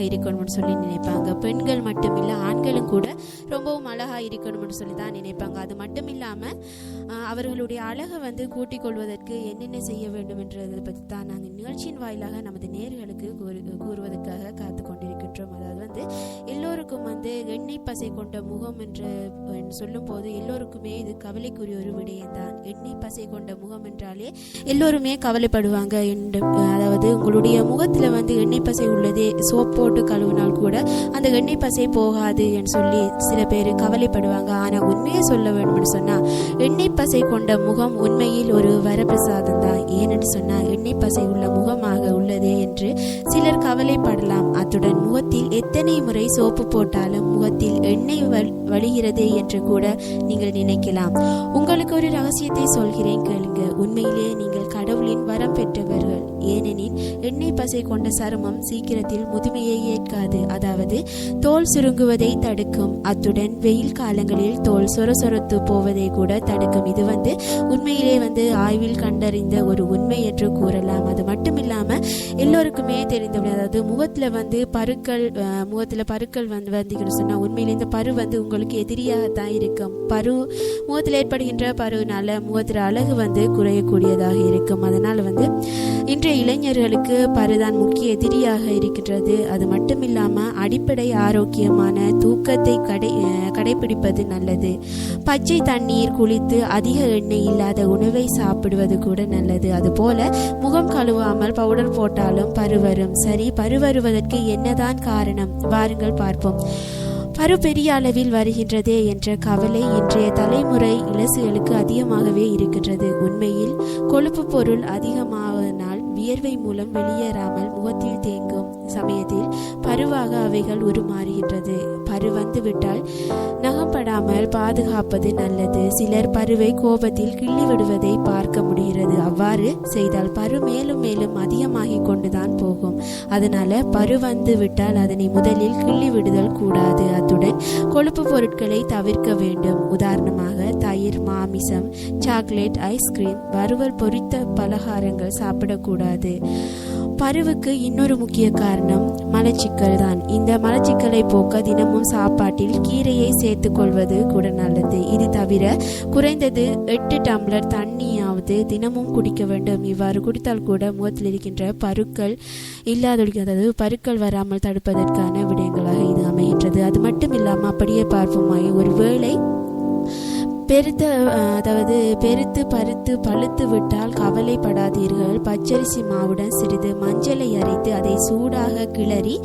இருக்கணும்னு சொல்லி நினைப்பாங்க. பெண்கள் மட்டும் இல்லை, ஆண்களும் கூட ரொம்பவும் அழகாக இருக்கணும்னு சொல்லி தான் நினைப்பாங்க. அது மட்டும் இல்லாமல் அவர்களுடைய அழகை வந்து கூட்டிக் கொள்வதற்கு என்னென்ன செய்ய வேண்டும் என்றதை பற்றி தான் நாங்கள் நிகழ்ச்சியின் வாயிலாக நமது நேயர்களுக்கு கூறுவதற்காக காத்து கொண்டிருக்கின்றோம். அதாவது வந்து எல்லோருக்கும் வந்து எண்ணெய் பசை கொண்ட முகம் என்று சொல்லும் போது எல்லோருக்குமே இது கவலைக்குரிய ஒரு விடயம்தான். எண்ணெய் பசை கொண்ட முகம் என்றாலே எல்லோருமே கவலைப்படுவாங்க. அதாவது உங்களுடைய முகத்துல வந்து எண்ணெய் பசை உள்ளதே, சோப் போட்டு கழுவினால் கூட அந்த எண்ணெய் பசை போகாது என்று சொல்லி சில பேர் கவலைப்படுவாங்க. ஆனா உண்மையை சொல்ல வேண்டும்னு சொன்னா எண்ணெய் பசை கொண்ட முகம் உண்மையில் ஒரு வரப்பிரசாதம் தான். ஏனென்று சொன்னா எண்ணெய் பசை உள்ள முகமாக உள்ளதே என்று சிலர் கவலைப்படலாம். அத்துடன் முகத்தில் எத்தனை முறை சோப்பு போட்டாலும் முகத்தில் எண்ணெய் வழிகிறதே என்று கூட நீங்கள் நினைக்கலாம். உங்களுக்கு ஒரு ரகசியத்தை சொல்கிறேன், கேளுங்க. உண்மையிலே நீங்கள் கடவுளின் வரம் பெற்றவர்கள். ஏனெனில் எண்ணெய் பசை கொண்ட சருமம் சீக்கிரத்தில் முதுமையை ஏற்காது. அதாவது தோல் சுருங்குவதை தடுக்கும். அத்துடன் வெயில் காலங்களில் தோல் சொரசொரத்து போவதை கூட தடுக்கும். இது வந்து உண்மையிலே வந்து ஆய்வில் கண்டறிந்த ஒரு உண்மை என்று கூறலாம். அது மட்டும் இல்லாம எல்லோருக்குமே தெரிந்தபடி, அதாவது முகத்துல வந்து பருக்கள் வந்தீங்கன்னு சொன்னா உண்மையிலே இந்த பரு வந்து உங்களுக்கு எதிரியாகத்தான் இருக்கும். முகத்தில் ஏற்படுகின்ற பருனால முகத்துல அழகு வந்து குறையக்கூடியதாக இருக்கும். அதனால வந்து இன்றைய இளைஞர்களுக்கு பருதான் முக்கிய எதிரியாக இருக்கின்றது. அது மட்டும் இல்லாம அடிப்படை ஆரோக்கியமான தூக்கத்தை கடைபிடிப்பது நல்லது. பச்சை தண்ணீர் குளித்து அதிக எண்ணெய் இல்லாத உணவை சாப்பிடுவது கூட நல்லது. அதுபோல முகம் கழுவாமல் பவுடர் போட்டாலும் பரு வரும். சரி, பரு வருவதற்கு என்னதான் காரணம்? வாருங்கள் பார்ப்போம். பரு பெரிய அளவில் வருகின்றதே என்ற கவலை இன்றைய தலைமுறை இளசுகளுக்கு அதிகமாகவே இருக்கின்றது. உண்மையில் கொழுப்பு பொருள் அதிகமாவதனால் வியர்வை மூலம் வெளியேறாமல் முகத்தில் தேங்கும் சமயத்தில் பருவாக அவைகள் உருமாறுகின்றது. பரு வந்துவிட்டால் நகப்படாமல் பாதுகாப்பது நல்லது. சிலர் பருவை கோபத்தில் கிள்ளி விடுவதை பார்க்க முடிகிறது. அவ்வாறு செய்தால் பரு மேலும் மேலும் அதிகமாகி கொண்டுதான் போகும். அதனால பரு வந்து விட்டால் அதனை முதலில் கிள்ளி விடுதல் கூடாது. அத்துடன் கொழுப்பு பொருட்களை தவிர்க்க வேண்டும். உதாரணமாக தயிர், மாமிசம், சாக்லேட், ஐஸ்கிரீம், வறுவல் பொரித்த பலகாரங்கள் சாப்பிடக்கூடாது. பருவுக்கு இன்னொரு முக்கிய காரணம் மலச்சிக்கல் தான். இந்த மலச்சிக்கலை போக்க தினமும் சாப்பாட்டில் கீரையை சேர்த்துக் கொள்வது கூட நல்லது. இது தவிர குறைந்தது 8 டம்ளர் தண்ணியாவது தினமும் குடிக்க வேண்டும். இவ்வாறு குடித்தால் கூட முகத்தில் இருக்கின்ற பருக்கள் அதாவது பருக்கள் வராமல் தடுப்பதற்கான விடயங்களாக இது அமைகின்றது. அது மட்டும் இல்லாமல் அப்படியே பார்ப்போமாய் ஒருவேளை பெருத்து பழுத்து விட்டால் கவலைப்படாதீர்கள். பச்சரிசி மாவுடன் சிறிது மஞ்சளை அரைத்து அதை சூடாக கிளறி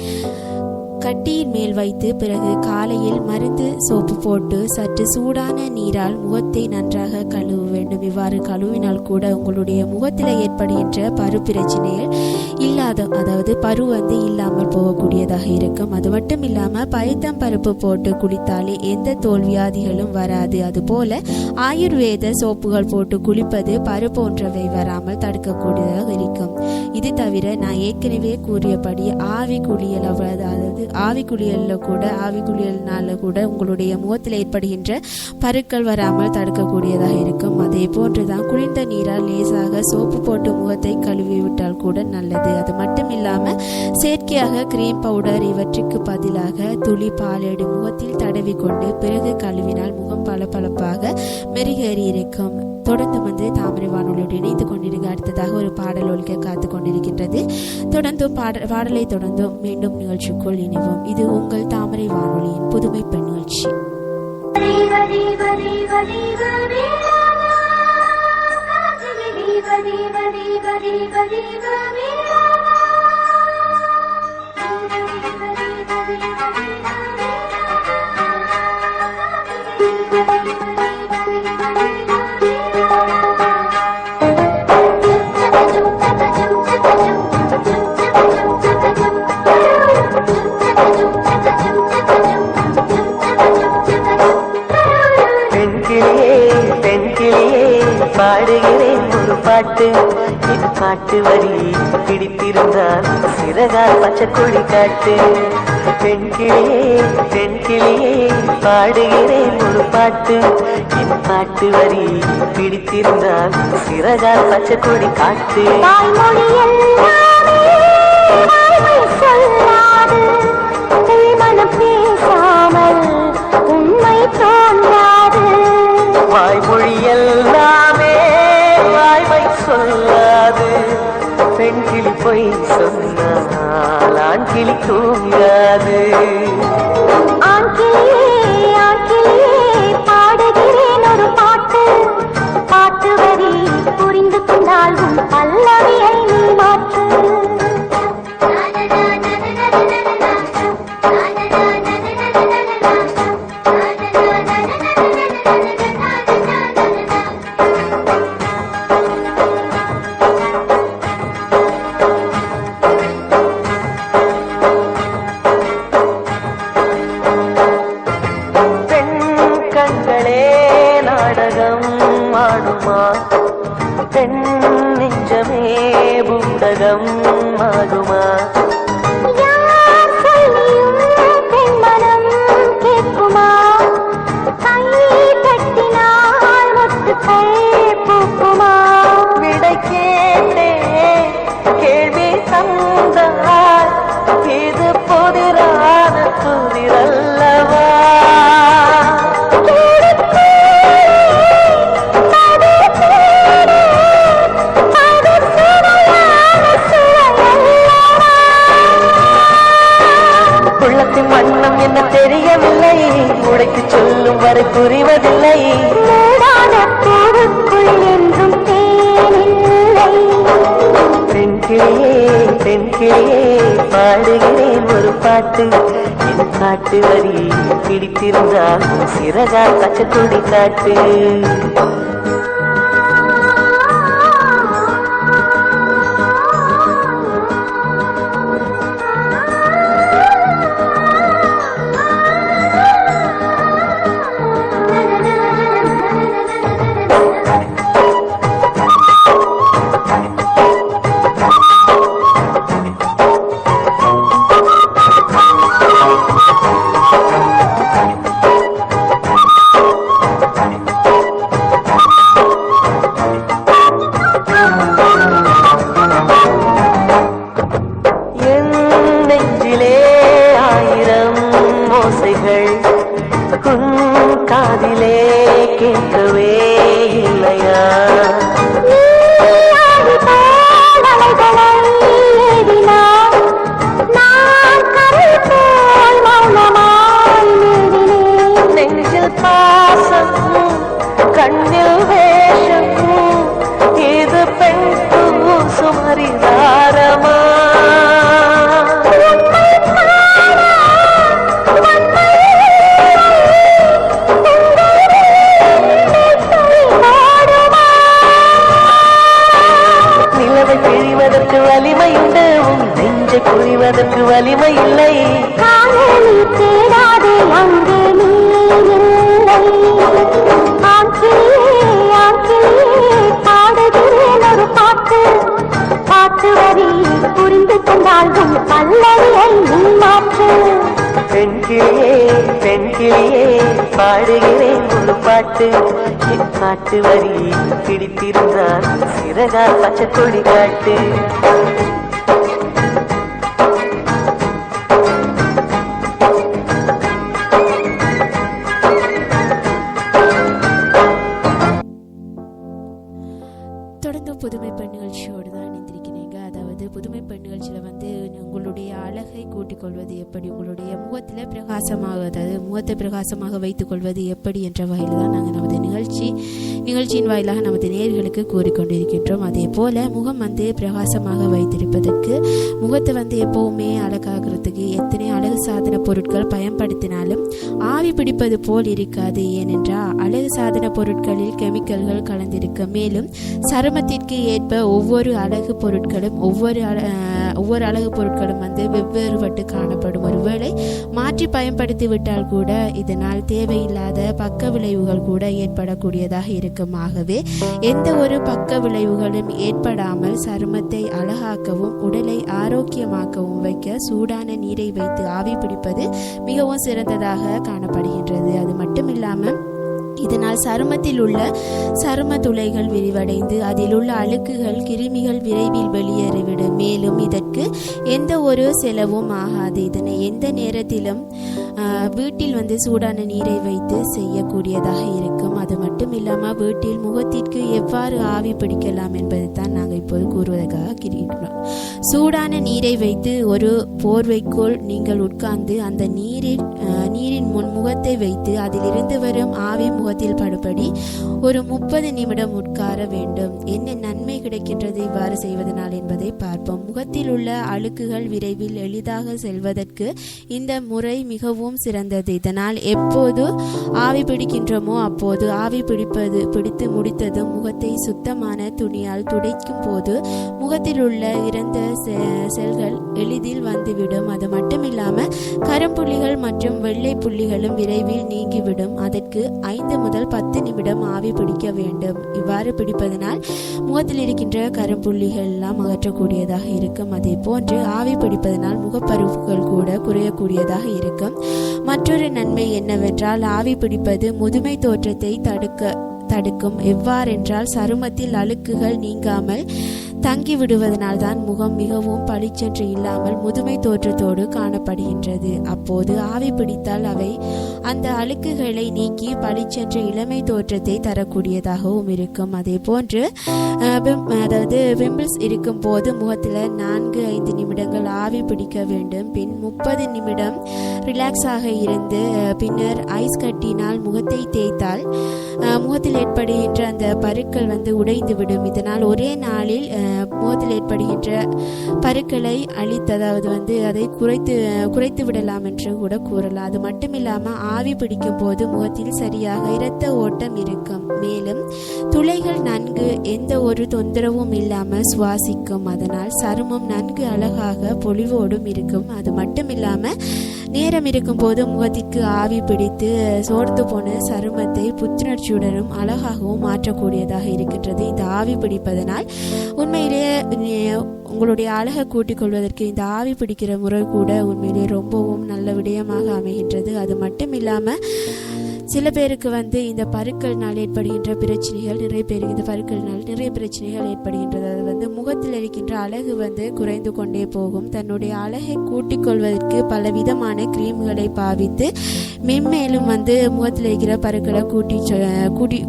கட்டியின் மேல் வைத்து பிறகு காலையில் மருந்து சோப்பு போட்டு சற்று சூடான நீரால் முகத்தை நன்றாக கழுவ வேண்டும். இவ்வாறு கழுவினால் கூட உங்களுடைய முகத்தில் ஏற்படுகின்ற பரு பிரச்சனைகள் அதாவது பரு வந்து இல்லாமல் போகக்கூடியதாக இருக்கும். அது மட்டும் இல்லாமல் பைத்தம் பருப்பு போட்டு குளித்தாலே எந்த தோல் வியாதிகளும் வராது. அதுபோல ஆயுர்வேத சோப்புகள் போட்டு குளிப்பது பரு போன்றவை வராமல் தடுக்கக்கூடியதாக இருக்கும். இது தவிர நான் ஏற்கனவே கூறியபடி ஆவி குளியல்னால கூட உங்களுடைய முகத்தில் ஏற்படுகின்ற பருக்கள் வராமல் தடுக்கக்கூடியதாக இருக்கும். அதே போன்றுதான் குளிர்ந்த நீரால் லேசாக சோப்பு போட்டு முகத்தை கழுவி விட்டால் கூட நல்லது. அது மட்டும் இல்லாம செயற்கையாக கிரீம் பவுடர் இவற்றுக்கு பதிலாக துளி பாலேடு முகத்தில் தடவி கொண்டு பிறகு கழுவினால் முகம் பளபளப்பாக மெருகேறி இருக்கும். தொடர்ந்து வந்து தாமரை வானொலியோடு இணைந்து கொண்டிருக்க அடுத்ததாக ஒரு பாடல் ஒலிக்க காத்து கொண்டிருக்கின்றது. தொடர்ந்து பாடலை தொடர்ந்தும் மீண்டும் நிகழ்ச்சிக்குள் இணைவோம். இது உங்கள் தாமரை வானொலியின் புதுமை பெண் நிகழ்ச்சி. பாடுகிறேன் ஒரு பாட்டு, இது பாட்டு வரி பிடித்திருந்தால் சிறகால் பச்சை கொடி காட்டு. பெண்கிளியே பெண்கிளியே பாடுகிறேன் ஒரு பாட்டு, இது பாட்டு வரி பிடித்திருந்தால் சிறகால் பச்சை கொடி காட்டு. சொல்லாது கிளி தூங்காது. பாடுகிறேன் ஒரு பாட்டு, பாட்டு வரி புரிந்து கொண்டால் உன் பல்லவியை நீ மாற்று. பெண் நெஞ்சமே பூடகம் ஆகுமா? யார் சொல்லியும் பெண்மனம் கேட்குமா? கை தட்டினால் முத்துக்கள் பூக்குமா? விடை கேட்டே கேள்வி தந்தால் இது புதிரான புதிரல்லவா? தெரியவில்லை, உடைத்து சொல்லும் வரை புரிவதில்லை. என்றும் தேனில்லை. பெண் கிளியே பெண் கிளியே பாடுகிறேன் ஒரு பாட்டு. என் பாட்டு வரி பிடித்திருந்தால் சிறகால் பச்சைக்கொடி காட்டு. காதிலே கேட்கவே இல்லையா? நெஞ்சில் பாசம் கண்ணில் வேஷம் இது பெண் சுமரிதாரமா? வலிமையுண்டு, உன் நெஞ்சை புரிவதற்கு வலிமை இல்லை. காதலி தேடாதே அங்கு நீ இல்லை. பாடுகிறேன் ஒரு பாட்டு, பாட்டு வரி புரிந்து கொண்டால் உன் பல்லவியை நீ மாற்று. பெண் கிளியே பெண் கிளியே பாடுகிறேன் ஒரு பாட்டு. என் பாட்டு வரி பிடித்திருந்தால் சிறகால் பச்சைக்கொடி காட்டு. தொடர்ந்து புதுமை பெண் நிகழ்ச்சியோடு தான் இணைந்திருக்கிறீங்க. அதாவது புதுமை பெண் நிகழ்ச்சியில் வந்து உங்களுடைய அழகை கூட்டிக் கொள்வது எப்படி, உங்களுடைய முகத்தில் பிரகாசமாக, அதாவது முகத்தை பிரகாசமாக வைத்துக் கொள்வது எப்படி என்ற வகையில் தான் நாங்கள் நமது நிகழ்ச்சியின் வாயிலாக நமது நேயர்களுக்கு கூறிக்கொண்டிருக்கின்றோம். அதே போல முகம் வந்து பிரகாசமாக வைத்திருப்பதற்கு, முகத்தை வந்து எப்பவுமே அழகாகிறதுக்கு எத்தனை அழகு சாதன பொருட்கள் பயன்படுத்தினாலும் ஆவி பிடிப்பது போல் இருக்காது. ஏனென்றால் அழகு சாதன பொருட்களில் கெமிக்கல்கள் கலந்திருக்க, மேலும் சருமத்திற்கு ஏற்ப ஒவ்வொரு அழகு பொருட்களும் ஒவ்வொரு அழகு பொருட்களும் வந்து வெவ்வேறுபட்டு காணப்படும். ஒருவேளை மாற்றி பயன்படுத்தி விட்டால் கூட இதனால் தேவையில்லாத பக்க விளைவுகள் கூட ஏற்படக்கூடியதாக இருக்கும். ஆகவே எந்த ஒரு பக்க விளைவுகளும் ஏற்படாமல் சருமத்தை அழகாக்கவும் உடலை ஆரோக்கியமாக்கவும் வைக்க சூடான நீரை வைத்து ஆவி பிடிப்பது மிகவும் சிறந்ததாக காணப்படுகின்றது. அது மட்டுமில்லாமல் இதனால் சருமத்தில் உள்ள சரும துளைகள் விரிவடைந்து அதில் உள்ள அழுக்குகள் கிருமிகள் விரைவில் வெளியேறிவிடும். மேலும் இதற்கு எந்த ஒரு செலவும் ஆகாது. இதனை எந்த நேரத்திலும் வீட்டில் வந்து சூடான நீரை வைத்து செய்யக்கூடியதாக இருக்கும். அது மட்டும் இல்லாமல் வீட்டில் முகத்திற்கு எவ்வாறு ஆவி பிடிக்கலாம் என்பதை தான் நாங்கள் இப்போது கூறுவதற்காக இருக்கிறோம். சூடான நீரை வைத்து ஒரு போர்வைக்குள் நீங்கள் உட்கார்ந்து அந்த நீரின் முன் முகத்தை வைத்து அதிலிருந்து வரும் ஆவி முகத்தில் படுபடி ஒரு 30 நிமிடம் உட்கார வேண்டும். என்ன நன்மை கிடைக்கின்றது இவ்வாறு செய்வதனால் என்பதை பார்ப்போம். முகத்தில் உள்ள அழுக்குகள் விரைவில் எளிதாக செல்வதற்கு இந்த முறை மிகவும் சிறந்தது. இதனால் எப்போது ஆவி பிடிக்கின்றோமோ அப்போது ஆவி பிடித்து முடித்ததும் முகத்தை சுத்தமான துணியால் துடைக்கும் போது முகத்தில் உள்ள இறந்த செல்கள் எளிதில் வந்துவிடும். அது மட்டுமில்லாமல் கரும்புள்ளிகள் மற்றும் வெள்ளை புள்ளிகளும் விரைவில் நீங்கிவிடும். அதற்கு 5 முதல் 10 நிமிடம் ஆவி பிடிக்க வேண்டும். இவ்வாறு பிடிப்பதனால் முகத்தில் இருக்கின்ற கரும்புள்ளிகள் எல்லாம் அகற்றக்கூடியதாக இருக்கும். அதே போன்று ஆவி பிடிப்பதனால் முகப்பருவுகள் கூட குறையக்கூடியதாக இருக்கும். மற்றொரு நன்மை என்னவென்றால் ஆவி பிடிப்பது முதுமை தோற்றத்தை தடுக்கும். எவ்வாறென்றால் சருமத்தில் அழுக்குகள் நீங்காமல் தங்கி விடுவதனால் தான் முகம் மிகவும் பளிச்சென்று இல்லாமல் முதுமை தோற்றத்தோடு காணப்படுகின்றது. அப்போது ஆவி பிடித்தால் அவை அந்த அழுக்குகளை நீக்கி பளிச்சென்று இளமை தோற்றத்தை தரக்கூடியதாகவும் இருக்கும். அதே போன்று பிம்பிள்ஸ் இருக்கும் போது முகத்தில் 4-5 நிமிடங்கள் ஆவி பிடிக்க வேண்டும். பின் 30 நிமிடம் ரிலாக்ஸாக இருந்து பின்னர் ஐஸ் கட்டினால் முகத்தை தேய்த்தால் முகத்தில் ஏற்படுகின்ற அந்த பருக்கள் வந்து உடைந்துவிடும். இதனால் ஒரே நாளில் முகத்தில் ஏற்படுகின்ற பருக்களை அழித்ததாவது அதை குறைத்து விடலாம் என்று கூட கூறலாம். அது மட்டும் இல்லாமல் ஆவி பிடிக்கும் போது முகத்தில் சரியாக இரத்த ஓட்டம் இருக்கும். மேலும் துளைகள் நன்கு எந்த ஒரு தொந்தரவும் இல்லாமல் சுவாசிக்கும். அதனால் சருமம் நன்கு அழகாக பொலிவோடும் இருக்கும். அது மட்டும் இல்லாமல் நேரம் இருக்கும் போது முகத்திற்கு ஆவி பிடித்து சோர்ந்து போன சருமத்தை புத்துணர்ச்சியுடனும் அழகாகவும் மாற்றக்கூடியதாக இருக்கின்றது. இந்த ஆவி பிடிப்பதனால் உண்மையிலேயே உங்களுடைய அழகை கூட்டிக் கொள்வதற்கு இந்த ஆவி பிடிக்கிற முறை கூட உண்மையிலேயே ரொம்பவும் நல்ல விடயமாக அமைகின்றது. அது மட்டும் இல்லாமல் சில பேருக்கு இந்த பருக்கள்னால் ஏற்படுகின்ற பிரச்சனைகள், நிறைய பேருக்கு இந்த பருக்கள்னால் நிறைய பிரச்சனைகள் ஏற்படுகின்றது. அது முகத்தில் இருக்கின்ற அழகு குறைந்து கொண்டே போகும். தன்னுடைய அழகை கூட்டிக் கொள்வதற்கு பல விதமான கிரீம்களை பாவித்து மென்மேலும் முகத்தில் இருக்கிற பருக்களை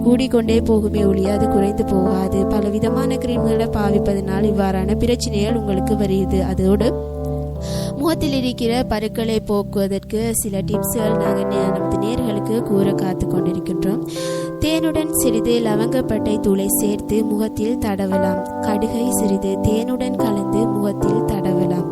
கூட்டிக்கொண்டே போகுமே ஒழிய அது குறைந்து போகாது. பல விதமான கிரீம்களை பாவிப்பதனால் இவ்வாறான பிரச்சனைகள் உங்களுக்கு வருகிறது. அதோடு முகத்தில் இருக்கிற பருக்களை போக்குவதற்கு சில டிப்ஸ்கள் நாங்கள் நமது நேர்களுக்கு கூற காத்து கொண்டிருக்கின்றோம். தேனுடன் சிறிது லவங்கப்பட்டை தூளை சேர்த்து முகத்தில் தடவலாம். கடுகை சிறிது தேனுடன் கலந்து முகத்தில் தடவலாம்.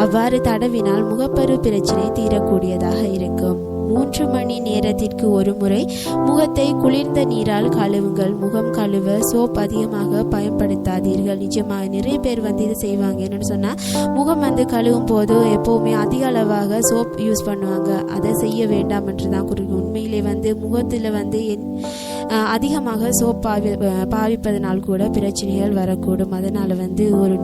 அவ்வாறு தடவினால் முகப்பரு பிரச்சனை தீரக்கூடியதாக இருக்கும். 3 மணி நேரத்திற்கு ஒரு முறை முகத்தை குளிர்ந்த நீரால் கழுவுங்கள். முகம் கழுவ சோப் அதிகமாக பயன்படுத்தாதீர்கள். நிஜமாக நிறைய பேர் இது செய்வாங்க. என்னன்னு சொன்னா முகம் கழுவும் போது எப்பவுமே அதிக அளவாக சோப் யூஸ் பண்ணுவாங்க. அதை செய்ய வேண்டாம் என்றுதான் குறிக்கும். உண்மையிலே முகத்தில் அதிகமாக சோப் பாவிப்பதனால் கூட பிரச்சனைகள் வரக்கூடும். அதனால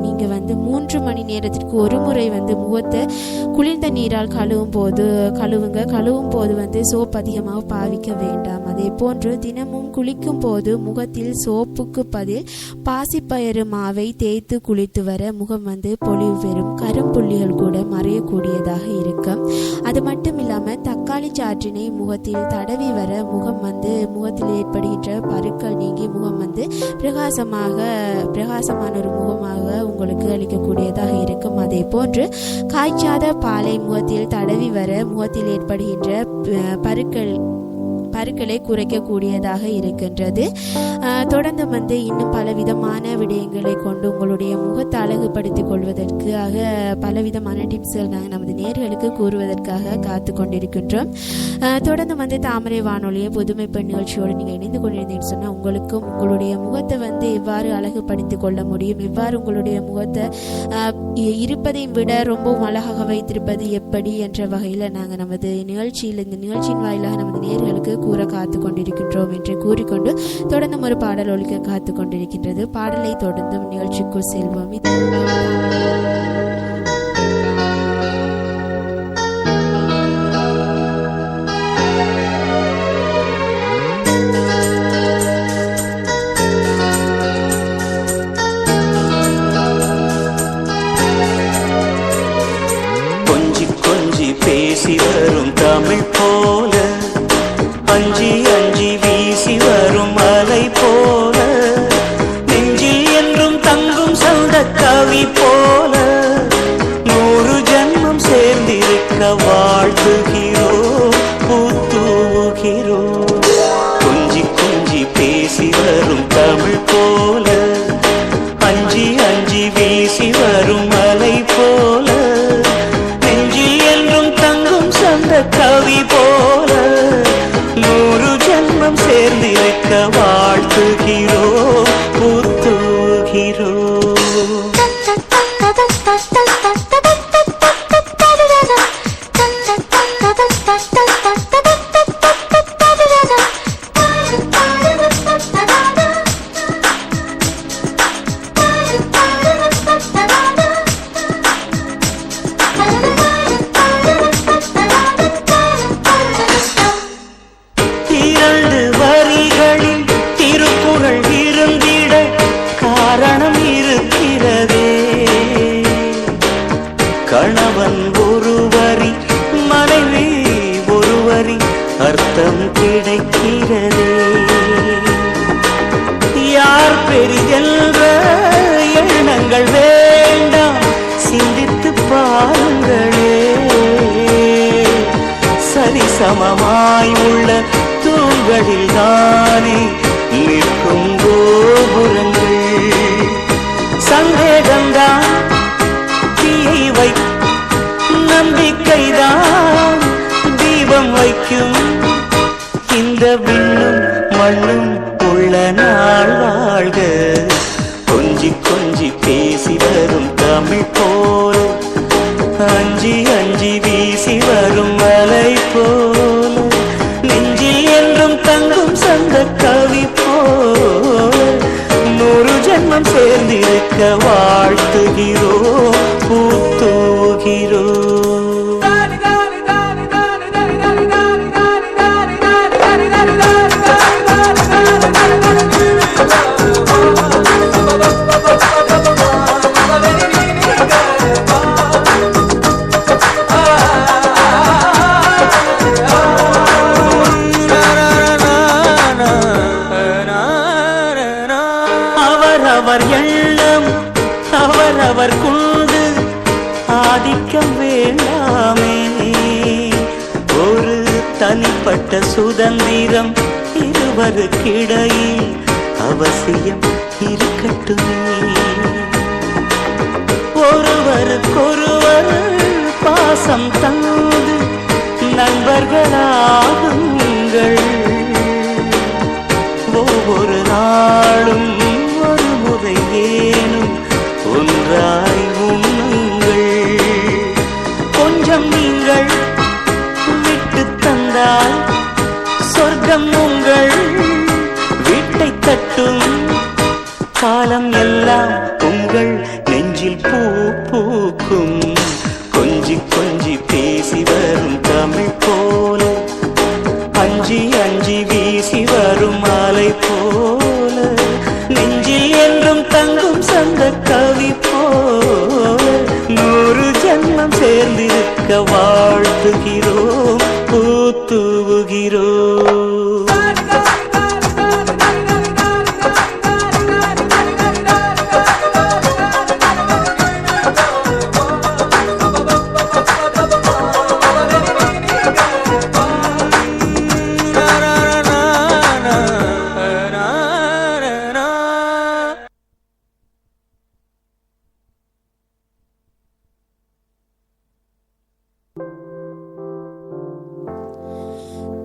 நீங்க 3 மணி நேரத்திற்கு ஒரு முறை முகத்தை குளிர்ந்த நீரால் கழுவும் போது சோப் அதிகமாக பாவிக்க வேண்டாம். அதே போன்று தினமும் குளிக்கும் போது முகத்தில் சோப்புக்கு பதில் பாசிப்பயிறு மாவை தேய்த்து குளித்து வர முகம் பொலிவு பெறும். கரும்புள்ளிகள் கூட மறையக்கூடியதாக இருக்கும். அது மட்டும் இல்லாமல் தக்காளி சாற்றினை முகத்தில் தடவி வர முகம் முகத்தில் ஏற்படுகின்ற பருக்கள் நீங்கி முகம் பிரகாசமான ஒரு முகமாக உங்களுக்கு அளிக்கக்கூடியதாக இருக்கும். அதே போன்று காய்ச்சாத பாலை முகத்தில் தடவி வர முகத்தில் ஏற்படுகின்ற பருக்களை குறைக்கக்கூடியதாக இருக்கின்றது. தொடர்ந்து இன்னும் பல விதமான விடயங்களை கொண்டு உங்களுடைய முகத்தை அழகுபடுத்திக் கொள்வதற்காக பலவிதமான டிப்ஸ்கள் நாங்கள் நமது நேர்களுக்கு கூறுவதற்காக காத்து கொண்டிருக்கின்றோம். தொடர்ந்து தாமரை வானொலியை புதுமை பெண் நிகழ்ச்சியோடு நீங்கள் இணைந்து கொண்டிருந்தீங்கன்னு சொன்னால் உங்களுக்கும் உங்களுடைய முகத்தை எவ்வாறு அழகுபடுத்திக் கொள்ள முடியும், எவ்வாறு உங்களுடைய முகத்தை இருப்பதையும் விட ரொம்பவும் அழகாக வைத்திருப்பது எப்படி என்ற வகையில் நாங்கள் நமது இந்த நிகழ்ச்சியின் வாயிலாக நமது நேர்களுக்கு கூற காத்து கொண்டிருக்கின்றோம் என்று கூறிக்கொண்டு தொடர்ந்து ஒரு பாடல் ஒலிக்க காத்து கொண்டிருக்கின்றது. பாடலை தொடர்ந்தும் நிகழ்ச்சிக்குள் செல்வோம். கொஞ்சி கொஞ்சி பேசி வரும் தமிழ் போல, அஞ்சி அஞ்சி வீசி வரும் அலை போல, நெஞ்சில் என்றும் தங்கும் சொந்த கவி போல, 100 ஜன்மம் சேர்ந்திருக்க வாழ்த்துகிறோம், பூத்துகிறோம். கொஞ்சி கொஞ்சி பேசி வரும் தமிழ் போல, அஞ்சி அஞ்சி வீசி வரும் அலை போல, நெஞ்சில் என்றும் தங்கும் சொந்த கவி போல, 100 ஜன்மம் சேர்ந்திருக்க வாழ்த்துகிறோம், பூத்துகிறோம். கணவன் ஒரு வரி, மனைவி ஒரு வரி, அர்த்தம் கிடைக்கிறதே. யார் பெரிதென்ற எண்ணங்கள் வேண்டாம், சிந்தித்து பாருங்களே. சரிசமமாய் உள்ள தூண்களில் தானே நிற்கும் கோபுரங்கள். சந்தேகம்தான் தீயை வை, நம்பிக்கைதான் தீபம் வைக்கும். இந்த விண்ணும் மண்ணும் உள்ள நாள் வாழ்க. கொஞ்சி கொஞ்சி பேசி வரும் தமிழ் போல, அஞ்சி அஞ்சி வீசி வரும் அலை போல, நெஞ்சில் என்றும் தங்கும் சொந்த கவி போல, 100 ஜன்மம் சேர்ந்திருக்க வாழ்த்துகிறோம், பூத்துகிறோம். அவர் எண்ணம் அவர் கொண்டு ஆதிக்கம் வேண்டாமே. ஒரு தனிப்பட்ட சுதந்திரம் இருவருக்கிடையில் அவசியம் இருக்கட்டுமே. ஒருவருக்கொருவர் பாசம் தந்து நண்பர்களாகுங்கள். ஒவ்வொரு நாளும் ஒரு முறை ஏனும் ஒன்றாய் உண்ணுங்கள். கொஞ்சம் நீங்கள் விட்டு தந்தால் சொர்க்கம் உங்கள் வீட்டை தட்டும். காலம் எல்லாம் உங்கள் நெஞ்சில் பூ பூக்கும். கொஞ்சி கொஞ்சி பேசி வரும் தமிழ் போல, அஞ்சி அஞ்சி வீசி வரும் மாலை போல, நெஞ்சில் என்றும் தங்கும் சொந்த கவி போல, 100 ஜன்மம் சேர்ந்திருக்க வாழ்த்துகிறோம், பூத்துகிறோம்.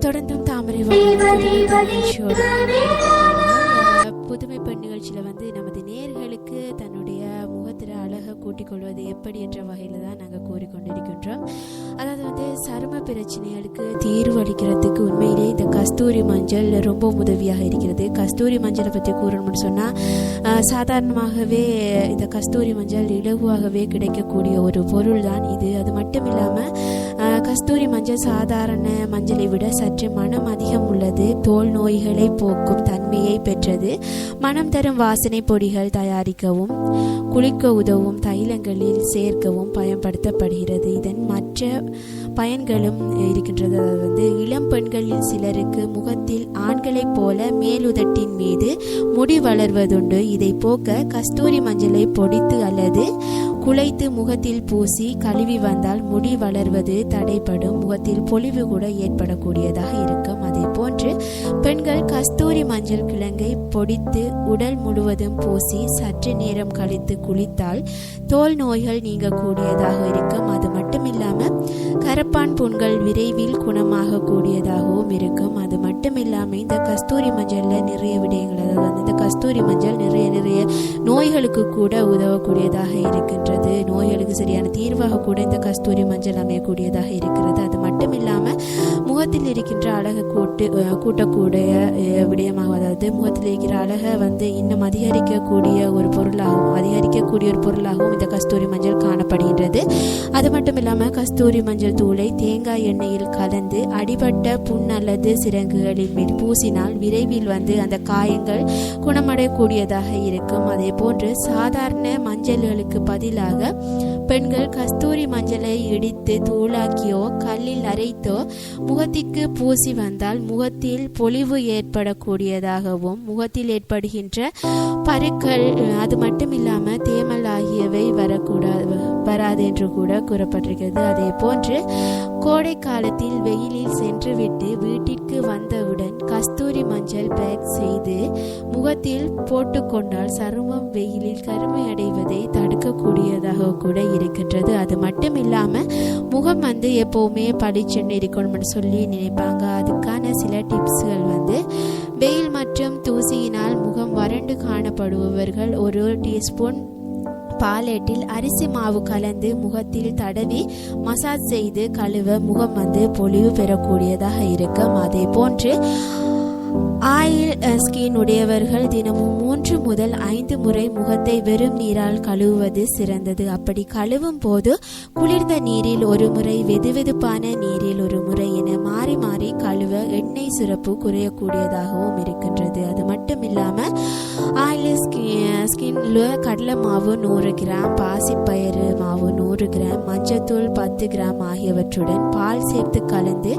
தொடர்ந்தும் தாமரை புதுமை பெண் நிகழ்ச்சியில வந்து நமது நேயர்களுக்கு தன்னுடைய முகத்திர அழகை கூட்டிக் கொள்வது எப்படி என்ற வகையில தான் நாங்கள் கூறிக்கொண்டிருக்கின்றோம். அதாவது வந்து சரும பிரச்சனைகளுக்கு தீர்வு அளிக்கிறதுக்கு உண்மையிலே இந்த கஸ்தூரி மஞ்சள் ரொம்ப உதவியாக இருக்கிறது. கஸ்தூரி மஞ்சளை பற்றி கூறணும்னு சொன்னால் சாதாரணமாகவே இந்த கஸ்தூரி மஞ்சள் இலகுவாகவே கிடைக்கக்கூடிய ஒரு பொருள் தான் இது. அது மட்டும் இல்லாமல் கஸ்தூரி மஞ்சள் சாதாரண மஞ்சளை விட சற்று மனம் அதிகம் உள்ளது. தோல் நோய்களை போக்கும் தன்மையை பெற்றது. மனம் தரும் வாசனை பொடிகள் தயாரிக்கவும் குளிக்க உதவும் தைலங்களில் சேர்க்கவும் பயன்படுத்தப்படுகிறது. இதன் பயன்களும் இருக்கின்றது. அதாவது இளம் பெண்களில் சிலருக்கு முகத்தில் ஆண்களைப் போல மேலுதட்டின் மீது முடி வளர்வதுண்டு. இதை போக்க கஸ்தூரி மஞ்சளை பொடித்து அல்லது குழைத்து முகத்தில் பூசி கழுவி வந்தால் முடி வளர்வது தடைப்படும். முகத்தில் பொலிவு கூட ஏற்படக்கூடியதாக இருக்கும். அதே போன்று பெண்கள் கஸ்தூரி மஞ்சள் கிழங்கை பொடித்து உடல் முழுவதும் பூசி சற்று நேரம் கழித்து குளித்தால் தோல் நோய்கள் நீங்கக்கூடியதாக இருக்கும். அது மட்டும் இல்லாமல் கரப்பான் புண்கள் விரைவில் குணமாக கூடியதாகவும் இருக்கும். அது மட்டும் இல்லாமல் இந்த கஸ்தூரி மஞ்சளில் நிறைய விடயங்கள், அதாவது இந்த கஸ்தூரி மஞ்சள் நிறைய நோய்களுக்கு கூட உதவக்கூடியதாக இருக்கின்றது. நோய்களுக்கு சரியான தீர்வாக கூட இந்த கஸ்தூரி மஞ்சள் அமையக்கூடியதாக இருக்கிறது. அது மட்டும் இல்லாமல் முகத்தில் இருக்கின்ற அழகை கூட்டக்கூடிய விடயமாக, அதாவது முகத்தில் இருக்கிற அழகை இன்னும் அதிகரிக்கக்கூடிய ஒரு பொருளாகவும் இந்த கஸ்தூரி மஞ்சள் காணப்படுகின்றது. அது மட்டும் இல்லாமல் கஸ்தூரி மஞ்சள் தூளை தேங்காய் எண்ணெயில் கலந்து அடிபட்ட புண் அல்லது சிரங்குகளின் மேல் பூசினால் விரைவில் அந்த காயங்கள் குணமடையக்கூடியதாக இருக்கும். அதே போன்று சாதாரண மஞ்சள்களுக்கு பதிலாக பெண்கள் கஸ்தூரி மஞ்சளை இடித்து தூளாக்கியோ கல்லில் அரைத்தோ முகத்திற்கு பூசி வந்தால் முகத்தில் பொலிவு ஏற்படக்கூடியதாகவும் முகத்தில் ஏற்படுகின்ற பருக்கள் அது மட்டும் இல்லாமல் தேமல் ஆகியவை வராது என்று கூட கூறப்பட்டிருக்கிறது. அதே போன்று கோடை காலத்தில் வெயிலில் சென்றுவிட்டு வீட்டிற்கு வந்தவுடன் கஸ்தூரி மஞ்சள் பேக் செய்து முகத்தில் போட்டுக்கொண்டால் சருமம் வெயிலில் கருமை அடைவதை தடுக்கக்கூடியதாக கூட இருக்கின்றது. அது மட்டும் இல்லாமல் முகம் எப்பவுமே பளிச்சென்று இருக்கணும்னு சொல்லி நினைப்பாங்க. அதுக்கான சில டிப்ஸ்கள் வெயில் மற்றும் தூசியினால் முகம் வறண்டு காணப்படுபவர்கள் 1 டீஸ்பூன் பாலேட்டில் அரிசி மாவு கலந்து முகத்தில் தடவி மசாஜ் செய்து கழுவ முகம் பொலிவு பெறக்கூடியதாக இருக்கும். அதே போன்று ஆயில் ஸ்கின் உடையவர்கள் தினமும் 3 முதல் 5 முறை முகத்தை வெறும் நீரால் கழுவுவது சிறந்தது. அப்படி கழுவும் போது குளிர்ந்த நீரில் 1 முறை, வெதுவெதுப்பான நீரில் 1 முறை என மாறி மாறி கழுவ எண்ணெய் சுரப்பு குறையக்கூடியதாகவும் இருக்கின்றது. அது மட்டும் இல்லாமல் ஆயில் ஸ்கின்ல கடலை மாவு 100 கிராம், பாசிப்பயிறு மாவு 100 கிராம், மஞ்சத்தூள் 10 கிராம் ஆகியவற்றுடன் பால் சேர்த்து கலந்து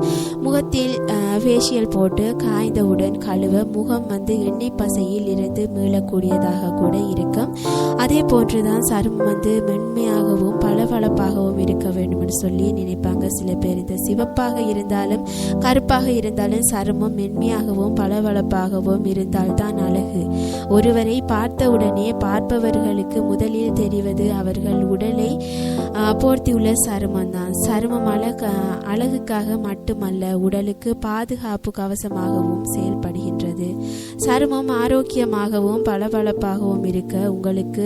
முகத்தில் ஃபேஷியல் போட்டு காய்ந்தவுடன் கழுவ முகம் எண்ணெய் பசையில் இருந்து மீளக்கூடியதாக கூட இருக்கும். அதே போன்றுதான் சருமம் மென்மையாகவும் பளபளப்பாகவும் இருக்க வேண்டும் என்று சொல்லி நினைப்பாங்க சில பேர். இந்த சிவப்பாக இருந்தாலும் கருப்பாக இருந்தாலும் சருமம் மென்மையாகவும் பளபளப்பாகவும் இருந்தால்தான் அழகு. ஒருவரை பார்த்தவுடனே பார்ப்பவர்களுக்கு முதலில் தெரிவது அவர்கள் உடலை போர்த்தியுள்ள சருமம் தான். சருமம் அழகுக்காக மட்டுமல்ல, உடலுக்கு பாதுகாப்பு கவசமாகவும் செயல்படுகின்றது. சருமம் ஆரோக்கியமாகவும் பளபளப்பாகவும் இருக்க உங்களுக்கு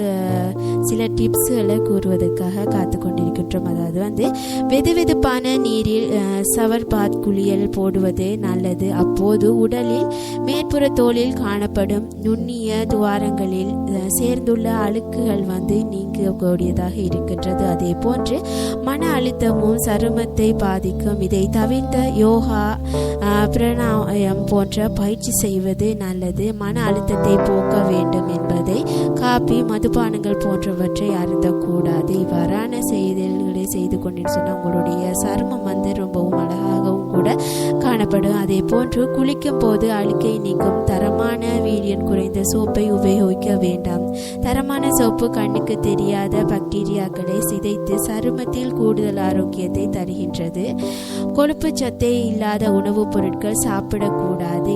சில டிப்ஸ்களை கூறுவதற்காக காத்து கொண்டிருக்கின்றோம். அதாவது வெதுவெதுப்பான நீரில் சவர் பாத் குளியல் போடுவது நல்லது. அப்போது உடலில் மேற்புற தோலில் காணப்படும் நுண்ணிய துவாரங்களில் சேர்ந்துள்ள அழுக்குகள் நீங்கக்கூடியதாக இருக்கின்றது. அதே போன்று மன அழுத்தமும் சருமத்தை பாதிக்கும். இதை தவிர்த்த யோகா, பிராணாயாமம் போன்ற பயிற்சி செய்வது நல்லது. மன அழுத்தத்தை போக்க வேண்டும் என்பதை காபி, மதுபானங்கள் போன்றவற்றை அருந்தக்கூடாது. இவ்வாறான செயல்களை செய்து கொண்டிருந்த உங்களுடைய சருமம் ரொம்பவும் அழகாகவும் கூட காணப்படும். அதே போன்று குளிக்கும் போது அழுக்கை நீக்கும் தரமான வீரியம் குறைந்த சோப்பை உபயோகிக்க வேண்டாம். தரமான சோப்பு கண்ணுக்கு தெரியாத பாக்டீரியாக்களை சிதைத்து சருமத்தில் கூடுதல் ஆரோக்கியத்தை தருகின்றது. கொழுப்பு சத்தை இல்லாத உணவுப் பொருட்கள் சாப்பிடக்கூடாது.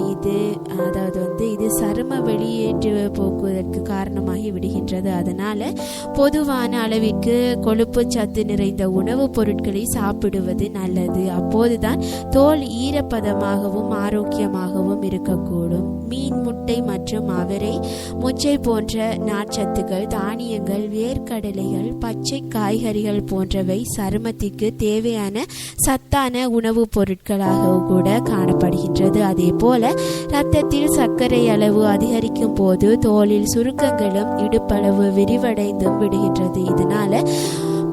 இது சரும வெளியேற்று போக்குவதற்கு காரணமாகி விடுகின்றது. அதனால பொதுவான அளவிற்கு கொழுப்பு சத்து நிறைந்த உணவுப் பொருட்களை சாப்பிடுவது நல்லது. அப்போதுதான் தோல் ஈரப்பதமாகவும் ஆரோக்கியமாகவும் இருக்கக்கூடும். மீன், முட்டை மற்றும் அவரை, மொச்சை போன்ற நார்ச்சத்துக்கள், தானியங்கள், வேர்க்கடலைகள், பச்சை காய்கறிகள் போன்றவை சருமத்திற்கு தேவையான சத்தான உணவுப் பொருட்களாக கூட காணப்படுகின்றது. அதே போல இரத்தத்தில் சர்க்கரை அளவு அதிகரிக்கும் போது தோலில் சுருக்கங்களும் இடுப்பளவு விரிவடைந்தும் விடுகின்றது. இதனால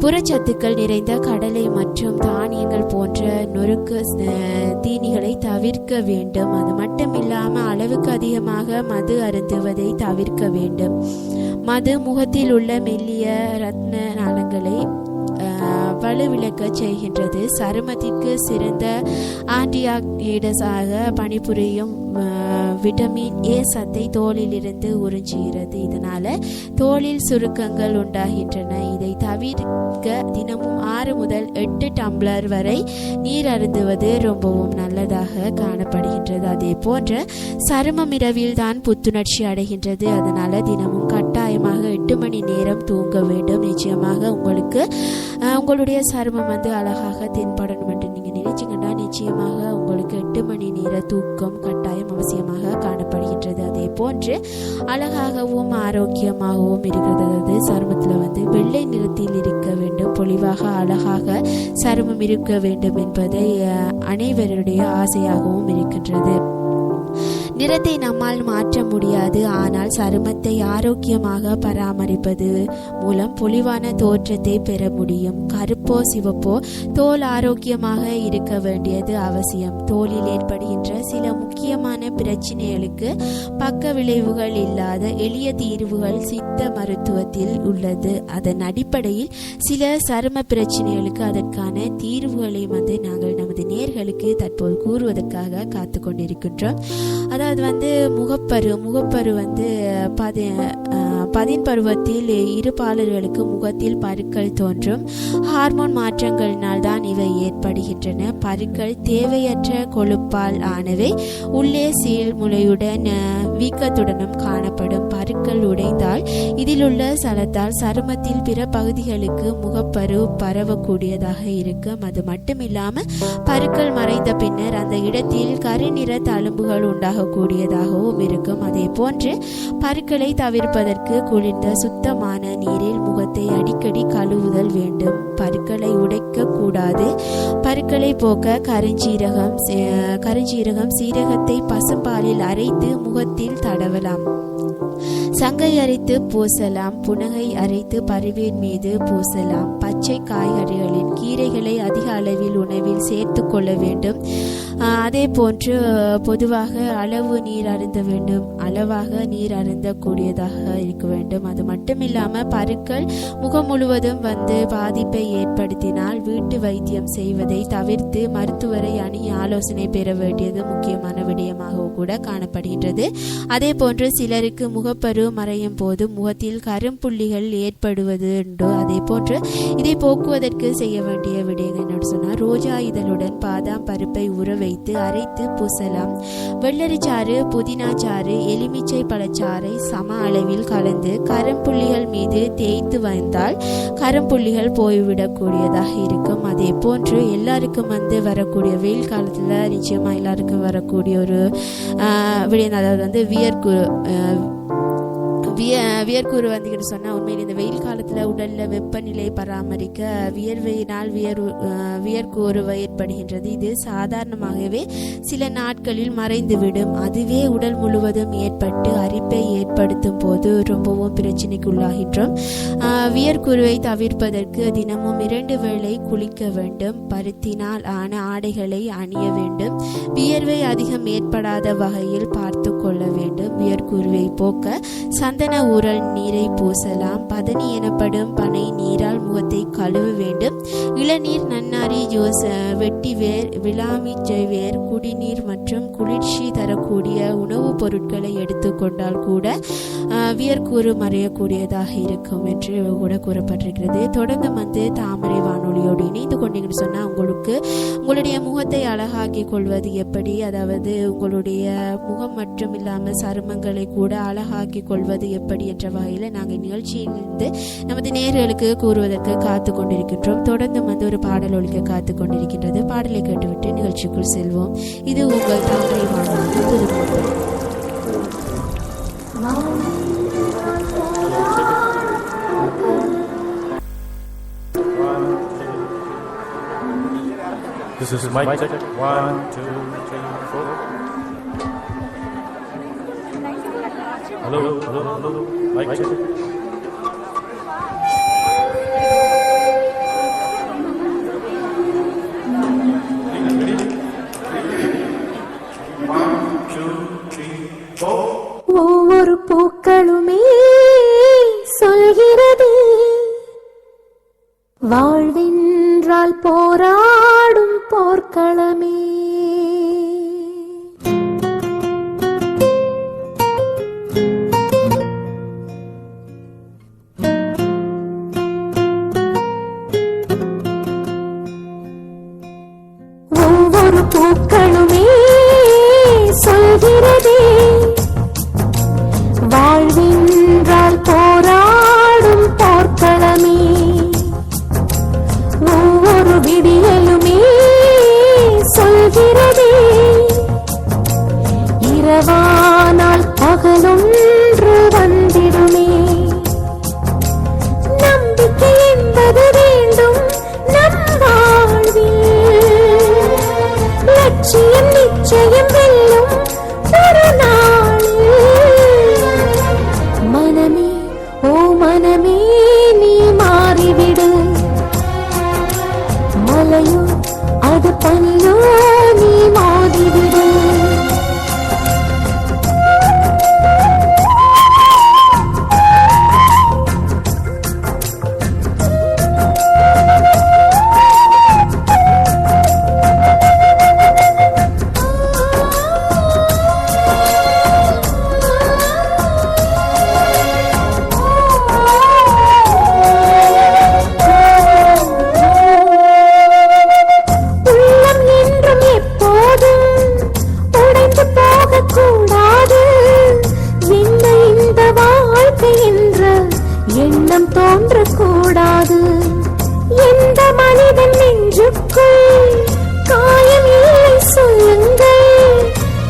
புரச்சத்துக்கள் நிறைந்த கடலை மற்றும் தானியங்கள் போன்ற நொறுக்கு தீனிகளை தவிர்க்க வேண்டும். அது மட்டும் இல்லாமல் அளவுக்கு அதிகமாக மது அருந்துவதை தவிர்க்க வேண்டும். மது முகத்தில் உள்ள மெல்லிய இரத்த நாளங்களை வலுவிழக்க செய்கின்றது. சருமத்திற்கு சிறந்த ஆன்டிஆக்சிடன்ஸாக பணிபுரியும் விட்டமின் ஏ சத்தை தோலில் இருந்து உறிஞ்சுகிறது. இதனால தோலில் சுருக்கங்கள் உண்டாகின்றன. இதை தவிர்க்க தினமும் 6 முதல் 8 டம்ளர் வரை நீர் அருந்துவது ரொம்பவும் நல்லதாக காணப்படுகின்றது. அதே போன்ற சருமம் இரவில் தான் புத்துணர்ச்சி அடைகின்றது. அதனால தினமும் கட்டாயமாக 8 மணி நேரம் தூங்க வேண்டும். நிச்சயமாக உங்களுக்கு உங்களுடைய சருமம் அழகாக தென்படணும் என்று நீங்க நினைச்சீங்கன்னா நிச்சயமாக உங்களுக்கு 8 மணி நேர தூக்கம் கட்டாயம் அவசியமாக காணப்படுகின்றது. அதே போன்று அழகாகவும் ஆரோக்கியமாகவும் இருக்கிறது. அதாவது சருமத்தில் வெள்ளை நிறத்தில் இருக்க வேண்டும், பொலிவாக அழகாக சருமம் இருக்க வேண்டும் என்பதை அனைவருடைய ஆசையாகவும் இருக்கின்றது. நிறத்தை நம்மால் மாற்ற முடியாது. ஆனால் சருமத்தை ஆரோக்கியமாக பராமரிப்பது மூலம் பொலிவான தோற்றத்தை பெற முடியும். கருப்போ சிவப்போ தோல் ஆரோக்கியமாக இருக்க வேண்டியது அவசியம். தோலில் ஏற்படுகின்ற சில முக்கியமான பிரச்சனைகளுக்கு பக்க விளைவுகள் இல்லாத எளிய தீர்வுகள் சித்த மருத்துவத்தில் உள்ளது. அதன் அடிப்படையில் சில சரும பிரச்சனைகளுக்கு அதற்கான தீர்வுகளை நாங்கள் நமது நேயர்களுக்கு தற்போது கூறுவதற்காக காத்து கொண்டிருக்கின்றோம். அதாவது முகப்பரு பதின் பருவத்தில் இரு பாலர்களுக்கு முகத்தில் பருக்கள் தோன்றும். ஹார்மோன் மாற்றங்களினால் தான் இவை ஏற்படுகின்றன. பருக்கள் தேவையற்ற கொழுப்பால் ஆனவை. உள்ளே சீழ்முளையுடன் வீக்கத்துடனும் காணப்படும். பருக்கள் உடைந்தால் இதில் உள்ள சலத்தால் சருமத்தில் பிற பகுதிகளுக்கு முகப்பரு பரவக்கூடியதாக இருக்கும். அது மட்டுமில்லாம பருக்கள் மறைந்த பின்னர் அந்த இடத்தில் கருநிற தழும்புகள் உண்டாகக்கூடியதாகவும் இருக்கும். அதே போன்று பருக்களை தவிர்ப்பதற்கு குளிர்ந்த சுத்தமான நீரில் முகத்தை அடிக்கடி கழுவுதல் வேண்டும். பருக்களை உடைக்க கூடாது. பருக்களை போக்க கருஞ்சீரகம் சீரகத்தை பசும்பாலில் அரைத்து முகத்தில் தடவலாம். சங்கை அரைத்து பூசலாம். புனகை அரைத்து பருவின் மீது பூசலாம். பச்சை காய்கறிகளின் கீரைகளை அதிக அளவில் உணவில் சேர்த்து கொள்ள வேண்டும். அதே போன்று பொதுவாக அளவு நீர் அருந்த வேண்டும். அளவாக நீர் அருந்தக்கூடியதாக இருக்க வேண்டும். அது மட்டுமில்லாம பருக்கள் முகம் முழுவதும் பாதிப்பை ஏற்படுத்தினால் வீட்டு வைத்தியம் செய்வதை தவிர்த்து மருத்துவரை அணுகி ஆலோசனை பெற வேண்டியது முக்கியமான விடயமாக கூட காணப்படுகின்றது. அதே போன்று சிலருக்கு முகப்பரு மறையும் போது முகத்தில் கரும்புள்ளிகள் ஏற்படுவது உண்டு. அதே போன்று இதை போக்குவதற்கு செய்ய வேண்டிய விடயங்கள் என்னன்னு சொன்னா, ரோஜா இதழுடன் பாதாம் பருப்பை ஊற வைத்து அரைத்து பூசலாம். வெள்ளரிச்சாறு, புதினா சாறு, எலுமிச்சை பழச்சாறை சம அளவில் கலந்து கரும்புள்ளிகள் மீது தேய்த்து வந்தால் கரும்புள்ளிகள் போய்விடக்கூடியதாக இருக்கும். அதே போன்று எல்லாருக்கும் வரக்கூடிய வெயில் காலத்தில் நிச்சயமா எல்லாருக்கும் வரக்கூடிய ஒரு விடயம், அதாவது வியர்க்கூறு சொன்னால் உண்மையில் இந்த வெயில் காலத்தில் உடலில் வெப்பநிலை பராமரிக்க வியர்வையினால் வியர்க்கூறு ஏற்படுகின்றது. இது சாதாரணமாகவே சில நாட்களில் மறைந்துவிடும். அதுவே உடல் முழுவதும் ஏற்பட்டு அரிப்பை ஏற்படுத்தும் போது ரொம்பவும் பிரச்சனைக்கு உள்ளாகின்றோம். வியர்க்கூறுவை தவிர்ப்பதற்கு தினமும் 2 வேளை குளிக்க வேண்டும். பருத்தினால் ஆன ஆடைகளை அணிய வேண்டும். வியர்வை அதிகம் ஏற்படாத வகையில் பார்த்து கொள்ள வேண்டும். வியர்க்கூறுவை போக்க சந்தன ஊறல் நீரை பூசலாம். பதனி எனப்படும் பனை நீரால் முகத்தை கழுவ வேண்டும். இளநீர், நன்னாரி ஜூஸ், வெட்டிவேர், விளாமிச்சை வேர், குடிநீர் மற்றும் குளிர்ச்சி தரக்கூடிய உணவுப் பொருட்களை எடுத்துக்கொண்டால் கூட வியர்க்கூறு மறையக்கூடியதாக இருக்கும் என்று கூட கூறப்பட்டிருக்கிறது. தொடர்ந்து தாமரை வானொலியோடு இணைந்து கொண்டீங்கன்னு சொன்னால் உங்களுடைய முகத்தை அழகாக்கி கொள்வது எப்படி, அதாவது உங்களுடைய முகம் மட்டும் இல்லாமல் சருமங்களை கூட அழகாக்கி கொள்வது எப்படி என்ற வகையில் நாங்கள் நிகழ்ச்சியிலிருந்து நமது நேயர்களுக்கு கூறுவதற்கு காத்து கொண்டிருக்கின்றோம். தொடர்ந்து ஒரு பாடல் ஒலிக்க காத்து கொண்டிருக்கின்றது. பாடலை கேட்டுவிட்டு நிகழ்ச்சிக்குள் செல்வோம். இது உங்கள் தாமரை வானொலி Pudukkottai. This is mic check. 1, 2, 3, 4. Hello. Mic check. ஒவ்வொரு பூக்களுமே சொல்கிறது வாழ்வின் போர்க்களமே. ஒவ்வொரு பூக்களுமே சொல்கிறதே, வாழ்வென்றால் போராடும் போர்க்களமே. ஒவ்வொரு விடியலுமே சொல்கிறதே, இரவானால் பகலொன்று வந்திடுமே. நம்பிக்கை என்பது வேண்டும் நம் வாழ்வில், லட்சியம் நிச்சயம் வெல்லும் ஒரு நாளில். மனமே ஓ மனமே நீ மாறிவிடு, மலையோ அது பனியோ நீ மோதிவிடு. எண்ணம் தோன்றக்கூடாது. எந்த மனிதன் நெஞ்சுக்குள் காயம் இல்லை சொல்லுங்கள்,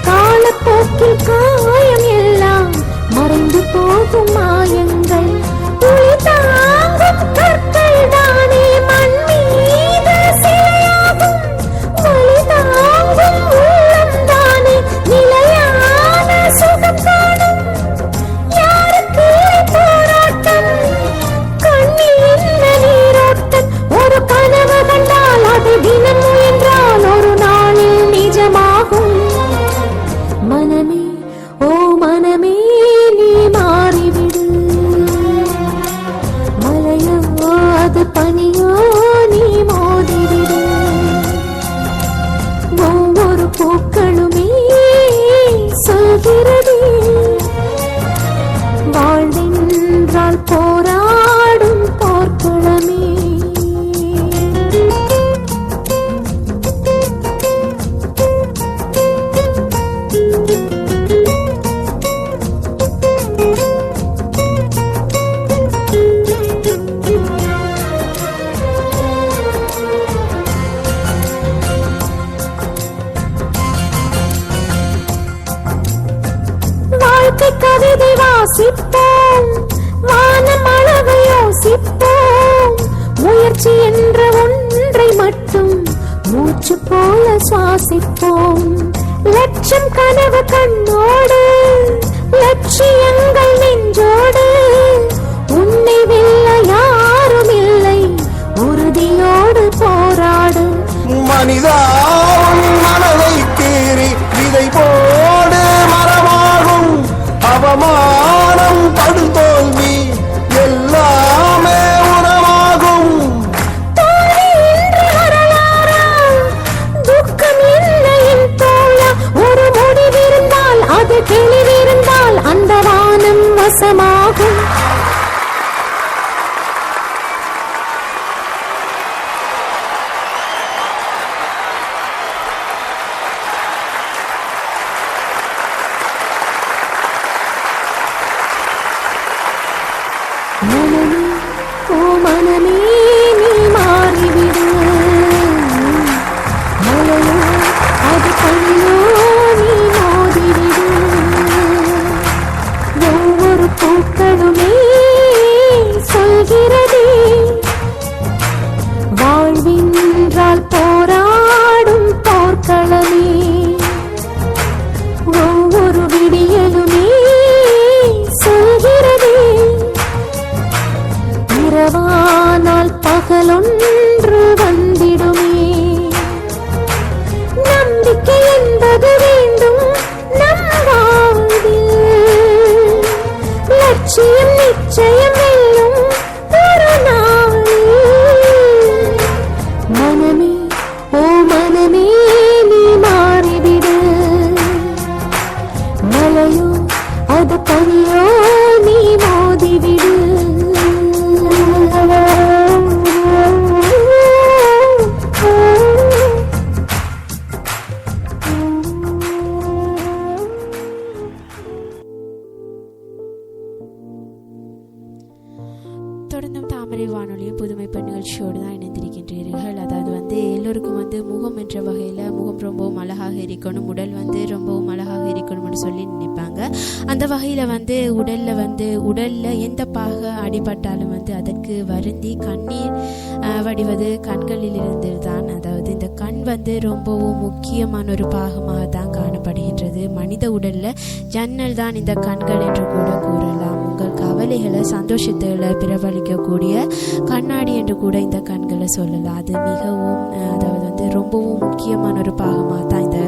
காலப்போக்கில் காயம் எல்லாம் மறைந்து போகும் மாயங்கள். உயிர் தாங்கும் கற்கள் தானே மண் மீது சிலையாகும், வலி தாங்கும் உள்ளம் தானே நிலையான சுகம் காணும். யாருக்கு போராட்டம், கண்ணில் என்ன நீரோட்டம், ஒரு கனவு கண்டால் அது தினம் முயன்றால் ஒரு நாளில் நிஜமாகும். மனமே ஓ மனமே நீ மாறிவிடு, மலையோ அது பனியோ நீ மோதிவிடு. ஒவ்வொரு பூக்களுமே சொல்கிறதே, வாழ்வென்றால் போராடும் போர்க்களமே. வாழ்க்கை கவிதை வாசிப்போம், வானம் அளவை யோசிப்போம். முயற்சி என்ற ஒன்றை மட்டும் மூச்சு போல சுவாசிப்போம். லட்சம் கனவு கண்ணோடு, லட்சியங்கள் நெஞ்சோடு. உன்னை வெல்ல யாரும் இல்லை, உறுதியோடு போராடு. மனிதா மனதை கீறி விதை போடு மரமாகும். அவமானம் படுதோல்வி எல்லாமே உரமாகும். துக்கம் இல்லையின் தோழா, ஒரு முடிவிருந்தால் அது தெளிவிருந்தால் அந்த வானம் வசமாகும். மனமே ஓ மனமே நீ மாறிவிடு, மலையோ அது பனியோ நீ மோதிவிடு. ஒவ்வொரு பூக்களுமே சொல்கிறதே, வாழ்வென்றால் போராடும் போர்க்களமே. ஒவ்வொரு விடியலுமே சொல்கிறதே, இரவானால் பகலொன்று வந்திடுமே. நம்பிக்கை என்பது வேண்டும் நம் வாழ்வில், லட்சியம் நிச்சயம் வெல்லும் ஒரு நாளில். மனமே ஓ மனமே இப்போது பொறியோ நீ மோதிவிடு. தொடர்ந்தும் தாமரை வானொலியும் புதுமை பெண் நிகழ்ச்சியோடு தான் இணைந்திருக்கின்றீர்கள். அதாவது எல்லோருக்கும் முகம் என்ற வகையில் முகம் ரொம்பவும் அழகாக இருக்கணும், உடல் ரொம்பவும் அழகாக இருக்கணும்னு சொல்லி நினைப்பாங்க. அந்த வகையில் உடலில் எந்த பாக அடிபட்டாலும் அதற்கு வருந்தி கண்ணீர் வடிவது கண்களில் இருந்து தான். அதாவது இந்த கண் ரொம்பவும் முக்கியமான ஒரு பாகமாக தான் காணப்படுகின்றது. மனித உடலில் ஜன்னல் தான் இந்த கண்கள் என்று கூட கூறலாம். உங்கள் கவலைகளை சந்தோஷத்தை பிரபலிக்கக்கூடிய கண்ணாடி என்று கூட இந்த கண்களை சொல்லலாம். அது மிகவும் ரொம்பவும் முக்கியமான ஒரு பாகமாக தான் இந்த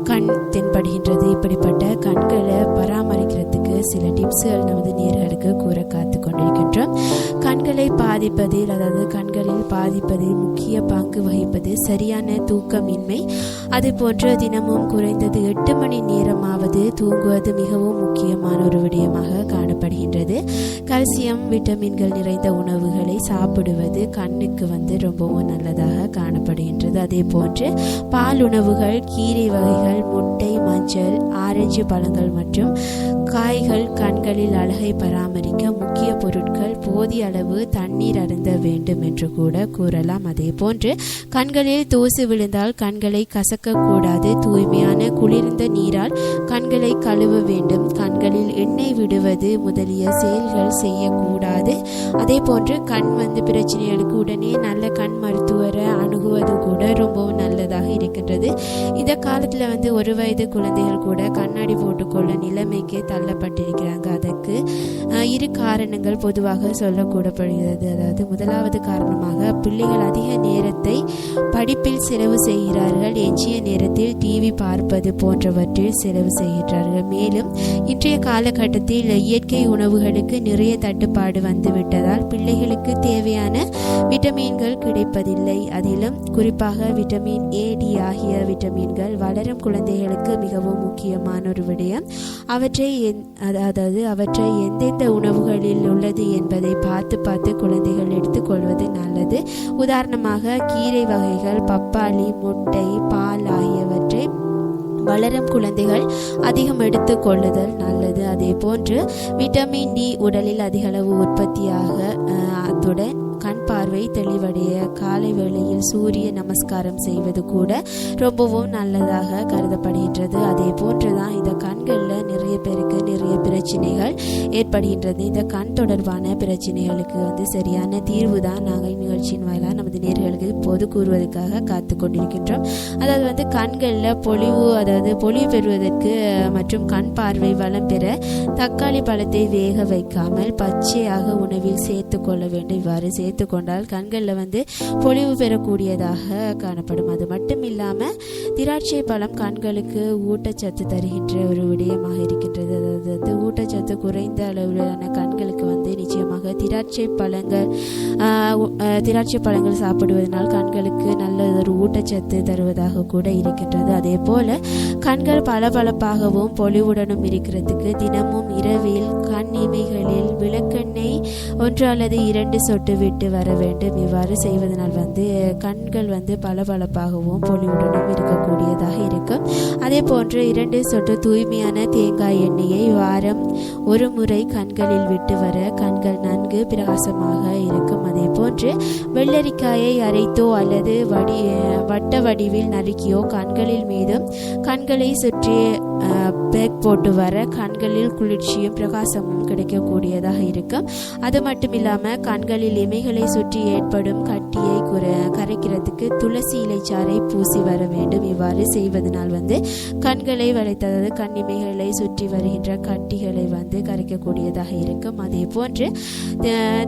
கண் தென்படுகின்றது. இப்படிப்பட்ட கண்களை பராமரிக்கிறதுக்கு சில டிப்ஸ்கள் நமது நேயர்களுக்கு கூற காத்து கொண்டிருக்கின்றோம். கண்களில் பாதிப்பதில் முக்கிய பங்கு வகிப்பது சரியான தூக்கமின்மை. அது போன்ற தினமும் குறைந்தது 8 மணி நேரமாவது தூங்குவது மிகவும் முக்கியமான ஒரு விடயமாக காணப்படுகின்றது. கல்சியம் விட்டமின்கள் நிறைந்த உணவுகளை சாப்பிடுவது கண்ணுக்கு ரொம்பவும் நல்லதாக காணப்படுகின்றது. அதே போன்று பால் உணவுகள், கீரை வகைகள், முட்டை, மஞ்சள், ஆரஞ்சு பழங்கள் மற்றும் காய்கள் கண்களில் அழகை பராமரிக்க முக்கிய பொருட்கள். போதிய அளவு தண்ணீர் அருந்த வேண்டும் என்று கூட கூறலாம். அதே போன்று கண்களில் தூசு விழுந்தால் கண்களை கசக்க கூடாது. தூய்மையான குளிர்ந்த நீரால் கண்களை கழுவ வேண்டும். கண்களில் எண்ணெய் விடுவது முதலிய செயல்கள் செய்யக்கூடாது. அதே போன்று கண் பிரச்சனைகளுக்கு உடனே நல்ல கண் மருத்துவரை அணுகுவது கூட ரொம்பவும் நல்லதாக இருக்கின்றது. இந்த காலத்தில் 1 வயது குழந்தைகள் கூட கண்ணாடி போட்டுக்கொள்ள நிலைமைக்கு தள்ளப்பட்டிருக்கிறாங்க. அதற்கு 2 காரணங்கள் பொதுவாக சொல்லக்கூடப்படுகிறது. அதாவது முதலாவது காரணமாக பிள்ளைகள் அதிக நேரத்தை படிப்பில் செலவு செய்கிறார்கள். எஞ்சிய நேரத்தில் டிவி பார்ப்பது போன்றவற்றில் செலவு செய்கிறார்கள். மேலும் இன்றைய காலகட்டத்தில் இயற்கை உணவுகளுக்கு நிறைய தட்டுப்பாடு வந்துவிட்டதால் பிள்ளைகளுக்கு தேவையான விட்டமின்கள் கிடைப்பதில்லை. அதிலும் குறிப்பாக விட்டமின் A, D ஆகிய விட்டமின்கள் வளரும் குழந்தைகளுக்கு மிகவும் முக்கியமான ஒரு விடயம். அவற்றை எந்தெந்த உணவுகளில் உள்ளது என்பதை பார்த்து குழந்தைகள் எடுத்துக்கொள்வது நல்லது. உதாரணமாக கீரை வகைகள், பப்பாளி, முட்டை, பால் ஆகியவற்றை வளரும் குழந்தைகள் அதிகம் எடுத்துக்கொள்ளுதல் நல்லது. அதே போன்று விட்டமின் D உடலில் அதிக அளவு உற்பத்தியாக அத்துடன் கண் பார்வை தெளிவடைய காலை வேளையில் சூரிய நமஸ்காரம் செய்வது கூட ரொம்பவும் நல்லதாக கருதப்படுகின்றது. அதே போன்றுதான் இந்த கண்களில் நிறைய பேருக்கு நிறைய பிரச்சனைகள் ஏற்படுகின்றது. இந்த கண் தொடர்பான பிரச்சனைகளுக்கு சரியான தீர்வு தான் நாங்கள் நிகழ்ச்சியின் வாயிலாக நமது நேயர்களுக்கு இப்போது கூறுவதற்காக காத்து கொண்டிருக்கின்றோம். அதாவது கண்களில் பொலிவு பெறுவதற்கு மற்றும் கண் பார்வை வளம் பெற தக்காளி பழத்தை வேக வைக்காமல் பச்சையாக உணவில் சேர்த்து கொள்ள வேண்டும். இவ்வாறு சேர்த்து கொண்டால் கண்களில் பொலிவு பெறக்கூடியதாக காணப்படும். அது மட்டும் இல்லாமல் திராட்சை பழம் கண்களுக்கு ஊட்டச்சத்து தருகின்ற ஒரு விடயமாக இருக்கின்றது. அதாவது ஊட்டச்சத்து குறைந்த அளவிலான கண்களுக்கு நிச்சயமாக திராட்சை பழங்கள் சாப்பிடுவதனால் கண்களுக்கு நல்ல ஒரு ஊட்டச்சத்து தருவதாக கூட இருக்கின்றது. அதே போல கண்கள் பளபளப்பாகவும் பொலிவுடனும் இருக்கிறதுக்கு தினமும் இரவில் கண் இமைகளில் விளக்கெண்ணெய் 1 அல்லது 2 சொட்டு விட்டு வர வேண்டும். இவ்வாறு செய்வதனால் கண்கள் பளபளப்பாகவும் பொலிவுடனும் இருக்கக்கூடியதாக இருக்கும். அதே போன்று 2 சொட்டு தூய்மையான தேங்காய் எண்ணெயை வாரம் 1 முறை கண்களில் விட்டு வர கண்கள் நன்கு பிரகாசமாக இருக்கும். அதே போன்று வெள்ளரிக்காயை அரைத்தோ அல்லது வட்ட வடிவில் நறுக்கியோ கண்களில் மீதும் கண்களை சுற்றி பேக் போட்டு வர கண்களில் குளிர்ச்சியும் பிரகாசமும் கிடைக்கக்கூடியதாக இருக்கும். அது மட்டும் இல்லாமல் கண்களில் இமைகளை சுற்றி ஏற்படும் கட்டியை கரைக்கிறதுக்கு துளசி இலைச்சாறை பூசி வர வேண்டும். இவ்வாறு செய்வதனால் கண்களை வளைத்தது கண் இமைகளை சுற்றி வருகின்ற கட்டிகளை கரைக்கக்கூடியதாக இருக்கும். அதே போன்று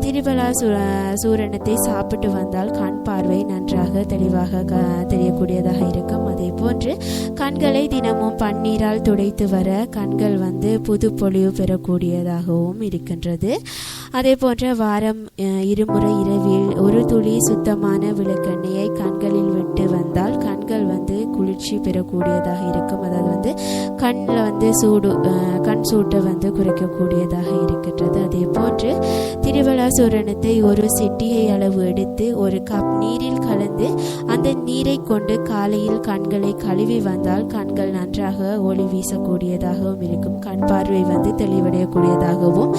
திரிபலா சூரணத்தை சாப்பிட்டு வந்தால் கண் பார்வை நன்றாக தெளிவாக தெரியக்கூடியதாக இருக்கும். அதே போன்று கண்களை தினமும் பன்னீரால் துடைத்து வர கண்கள் புது பொலிவு பெறக்கூடியதாகவும் இருக்கின்றது. அதே போன்ற வாரம் 2 முறை இரவில் 1 துளி சுத்தமான விளக்கெண்ணெயை கண்களில் விட்டு வந்தால் கண்கள் குளிர்ச்சி குளிர்ச்சி பெறக்கூடியதாக இருக்கும். அதாவது வந்து கண்ணில் வந்து கண் சூட்டை வந்து குறைக்கக்கூடியதாக இருக்கின்றது. அதே போன்று திரிவலா சூரணத்தை ஒரு சிட்டிகை அளவு எடுத்து ஒரு கப் நீரில் கலந்து அந்த நீரை கொண்டு காலையில் கண்களை கழுவி வந்தால் கண்கள் நன்றாக ஒளி வீசக்கூடியதாகவும் இருக்கும். கண் பார்வை வந்து தெளிவடையக்கூடியதாகவும்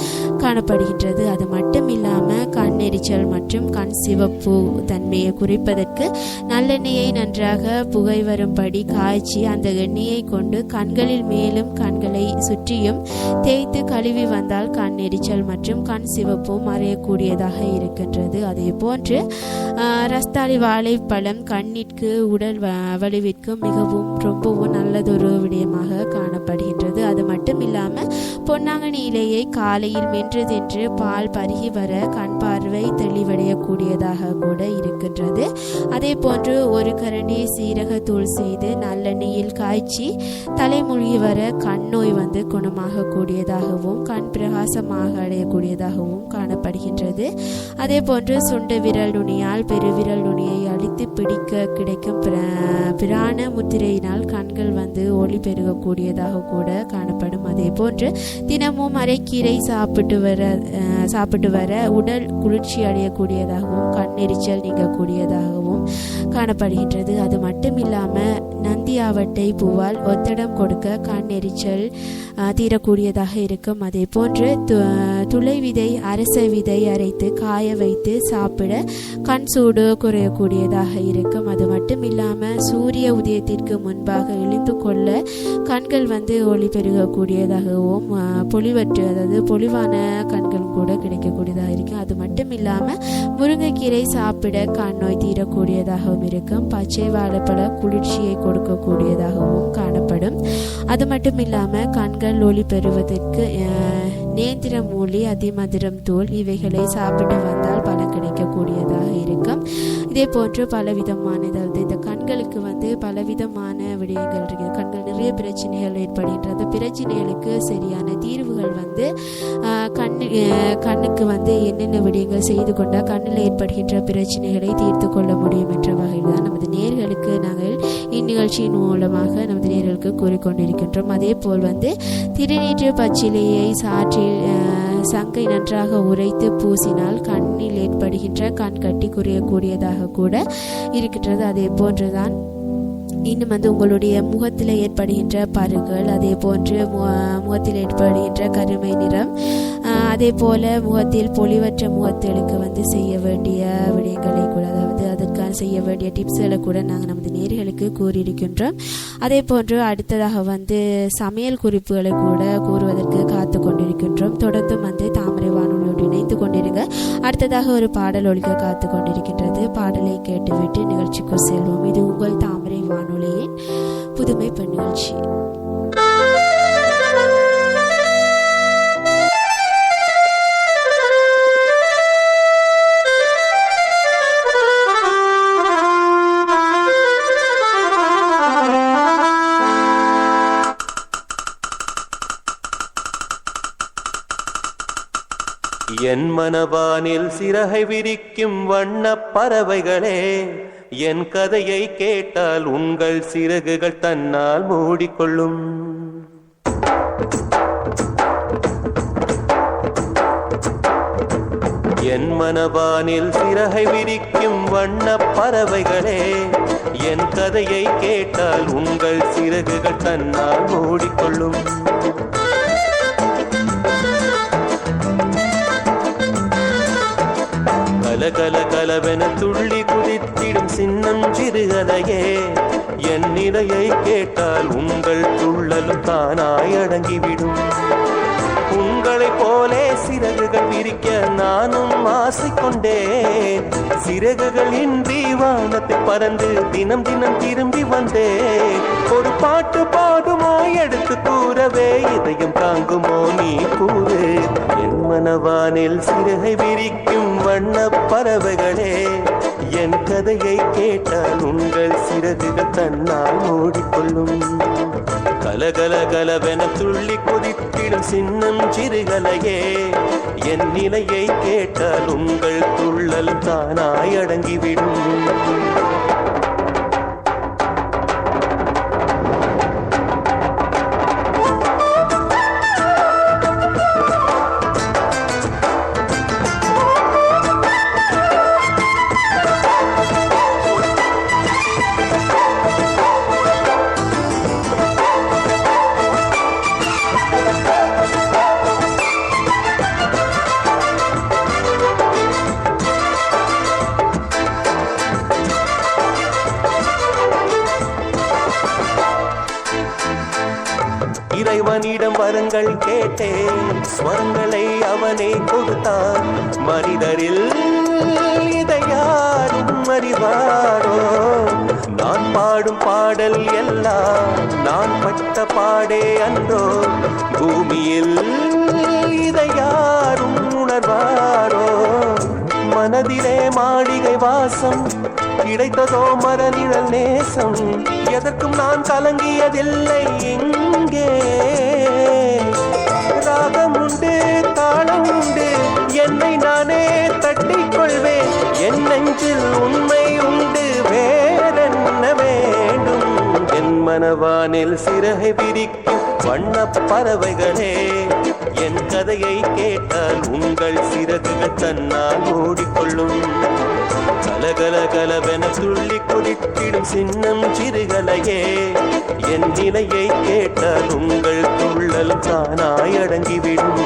காணப்படுகின்றது. அது மட்டும் இல்லாமல் கண் எரிச்சல் மற்றும் கண் சிவப்பு தன்மையை குறைப்பதற்கு நல்லெண்ணெயை நன்றாக புகை வரும்படி காய்ச்சி அந்த எண்ணெயை கொண்டு கண்களில் மேலும் கண்களை சுற்றியும் தேய்த்து கழுவி வந்தால் கண் எரிச்சல் மற்றும் கண் சிவப்பும் மறையக்கூடியதாக இருக்கின்றது. அதே போன்று ரஸ்தாளி வாழைப்பழம் கண்ணிற்கு உடல் வலுவிற்கு ரொம்பவும் நல்லதொரு விடயமாக காணப்படுகின்றது. அது மட்டும் இல்லாமல் பொன்னாங்கண்ணி இலையை காலையில் மென்று தின்று பால் பருகி வர கண் பார்வை தெளிவடையக்கூடியதாக கூட இருக்கின்றது. அதே போன்று ஒரு கரண்டி சீரகத்தூள் செய்து நல்லெண்ணெயில் காய்ச்சி தலைமொழி வர கண் நோய் வந்து குணமாக கூடியதாகவும் கண் பிரகாசமாக அடையக்கூடியதாகவும் காணப்படுகின்றது. அதே போன்று சுண்டு விரல் நுனியால் பெருவிரல் நுனியை அழித்து பிடிக்க கிடைக்கும் பிராண முத்திரையினால் கண்கள் வந்து ஒளி பெருகக்கூடியதாக கூட காணப்படும். அதே போன்று தினமும் அரைக்கீரை சாப்பிட்டு வர உடல் குளிர்ச்சி அடையக்கூடியதாகவும் கண்ணெரிச்சல் நீங்கக்கூடியதாகவும் காணப்படுகின்றது. அது மட்டும் இல்லாமல் நந்தியாவட்டை பூவால் ஒத்தடம் கொடுக்க கண் எரிச்சல் தீரக்கூடியதாக இருக்கும். அதே போன்று துளை விதை அரச விதை அரைத்து காய வைத்து சாப்பிட கண் சூடு குறையக்கூடியதாக இருக்கும். அது மட்டும் இல்லாமல் சூரிய உதயத்திற்கு முன்பாக எழுந்து கொள்ள கண்கள் வந்து ஒளி பெருகக்கூடியதாகவும் அதாவது பொலிவான கண்கள் கூட கிடைக்கக்கூடியதாக இருக்கும். அது மட்டும் இல்லாமல் முருங்கைக்கீரை சாப்பிட கண் நோய் தீரக்கூடியதாகவும் இருக்கும். பச்சை வாழைப்பழ குளிர்ச்சியை கொடுக்கக்கூடியதாகவும் காணப்படும். அது மட்டும் இல்லாமல் கண்கள் ஒளி பெறுவதற்கு நேந்திர மூலி அதிமதுரம் தூள் இவைகளை சாப்பிட்டு வந்தால் பலன் கிடைக்கக்கூடியதாக இருக்கும். இதே போன்று பலவிதமான அதாவது இந்த கண்களுக்கு வந்து பலவிதமான விடயங்கள் இருக்குது. கண்கள் நிறைய பிரச்சனைகள் ஏற்படுகின்றது. பிரச்சனைகளுக்கு சரியான தீர்வுகள் வந்து கண்ணுக்கு வந்து என்னென்ன விடயங்கள் செய்து கொண்டால் கண்ணில் ஏற்படுகின்ற பிரச்சனைகளை தீர்த்து கொள்ள முடியும் என்ற வகையில் தான் நமது நேயர்களுக்கு நாங்கள் இந்நிகழ்ச்சியின் மூலமாக நமது நேயர்களுக்கு கூறிக்கொண்டிருக்கின்றோம். அதே போல் வந்து திருநீற்று பச்சிலையை சாற்றில் சங்கை நன்றாக உரைத்து பூசினால் கண்ணில் ஏற்படுகின்ற கண் கட்டி குறையக்கூடியதாக கூட இருக்கின்றது. அதே போன்றுதான் இன்னும் வந்து உங்களுடைய முகத்தில் ஏற்படுகின்ற பருகள், அதே போன்று முகத்தில் ஏற்படுகின்ற கருமை நிறம், அதே போல முகத்தில் பொலிவற்ற முகத்திற்கு வந்து செய்ய வேண்டிய விடயங்களை கூட அதாவது அதற்கான செய்ய வேண்டிய டிப்ஸ்களை கூட நாங்கள் நமது நேயர்களுக்கு கூறியிருக்கின்றோம். அதே போன்று அடுத்ததாக வந்து சமையல் குறிப்புகளை கூட கூறுவதற்கு காத்து கொண்டிருக்கின்றோம். தொடர்ந்து வந்து தாமரை வானொலியோடு இணைந்து கொண்டிருங்க. அடுத்ததாக ஒரு பாடல் ஒலிக்க காத்து கொண்டிருக்கின்றது. பாடலை கேட்டுவிட்டு நிகழ்ச்சிக்கு செல்வோம். இது உங்கள் தாமரை வானொலியின் புதுமை பெண் நிகழ்ச்சி. என் மனவானில் சிறகை விரிக்கும் வண்ணப் பறவைகளே, என் கதையை கேட்டால் உங்கள் சிறகுகள் தன்னால் மூடிக்கொள்ளும். என் மனவானில் சிறகை விரிக்கும் வண்ணப் பறவைகளே, என் கதையை கேட்டால் உங்கள் சிறகுகள் தன்னால் மூடிக்கொள்ளும். கல கலவென துள்ளி குதித்திடும் சின்னம் சிறுகதையே, என் நிலையை கேட்டால் உங்கள் துள்ளலும் தானாய் அடங்கிவிடும். உங்களைப் போலே சிறகுகள் விரிக்க நானும் ஆசைக்கொண்டேன். சிறகுகள் இன்றி வானத்தில் பறந்து தினம் தினம் திரும்பி வந்தேன். ஒரு பாட்டு பாடுமோ எடுத்து கூறவே, இதயம் தாங்குமோ நீ கூறு. என் மனவானில் சிறகை விரிக்கும் வண்ணப் பறவைகளே, என் கதையை கேட்டால் உங்கள் சிறகுகள் தன்னால் மூடிக்கொள்ளும். கலகல கலவென துள்ளி குதித்திடும் சின்னம் சிறுகலையே, என் நிலையை கேட்டால் உங்கள் துள்ளல் தானாய் அடங்கிவிடும். இறைவனிடம் வரங்கள் கேட்டேன், ஸ்வரங்களை அவனே கொடுத்தான். மனிதரில் இதை யாரும் அறிவாரோ? நான் பாடும் பாடல் எல்லாம் நான் பட்ட பாடே அன்றோ? பூமியில் இதை யாரும் உணர்வாரோ? மனதிலே மாளிகை வாசம், கிடைத்ததோ மரநிழல் நேசம். எதற்கும் நான் கலங்கியதில்லை இங்கே. ராகம் உண்டு, தாளம் உண்டு, என்னை நானே தட்டிக் கொள்வேன். என் நெஞ்சில் உண்மை உண்டு, வேறென்ன வேண்டும்? என் மனவானில் சிறகை விரிக்கும் வண்ணப் பறவைகளே, என் கதையை கேட்டால் உங்கள் சிறகுகள் தன்னால் ஓடிக்கொள்ளும். கலகல கலவென துள்ளி குதித்திடும் சின்னம் சிறுகலையே, என் நிலையை கேட்டால் உங்கள் துள்ளல் தானாய் அடங்கிவிடும்.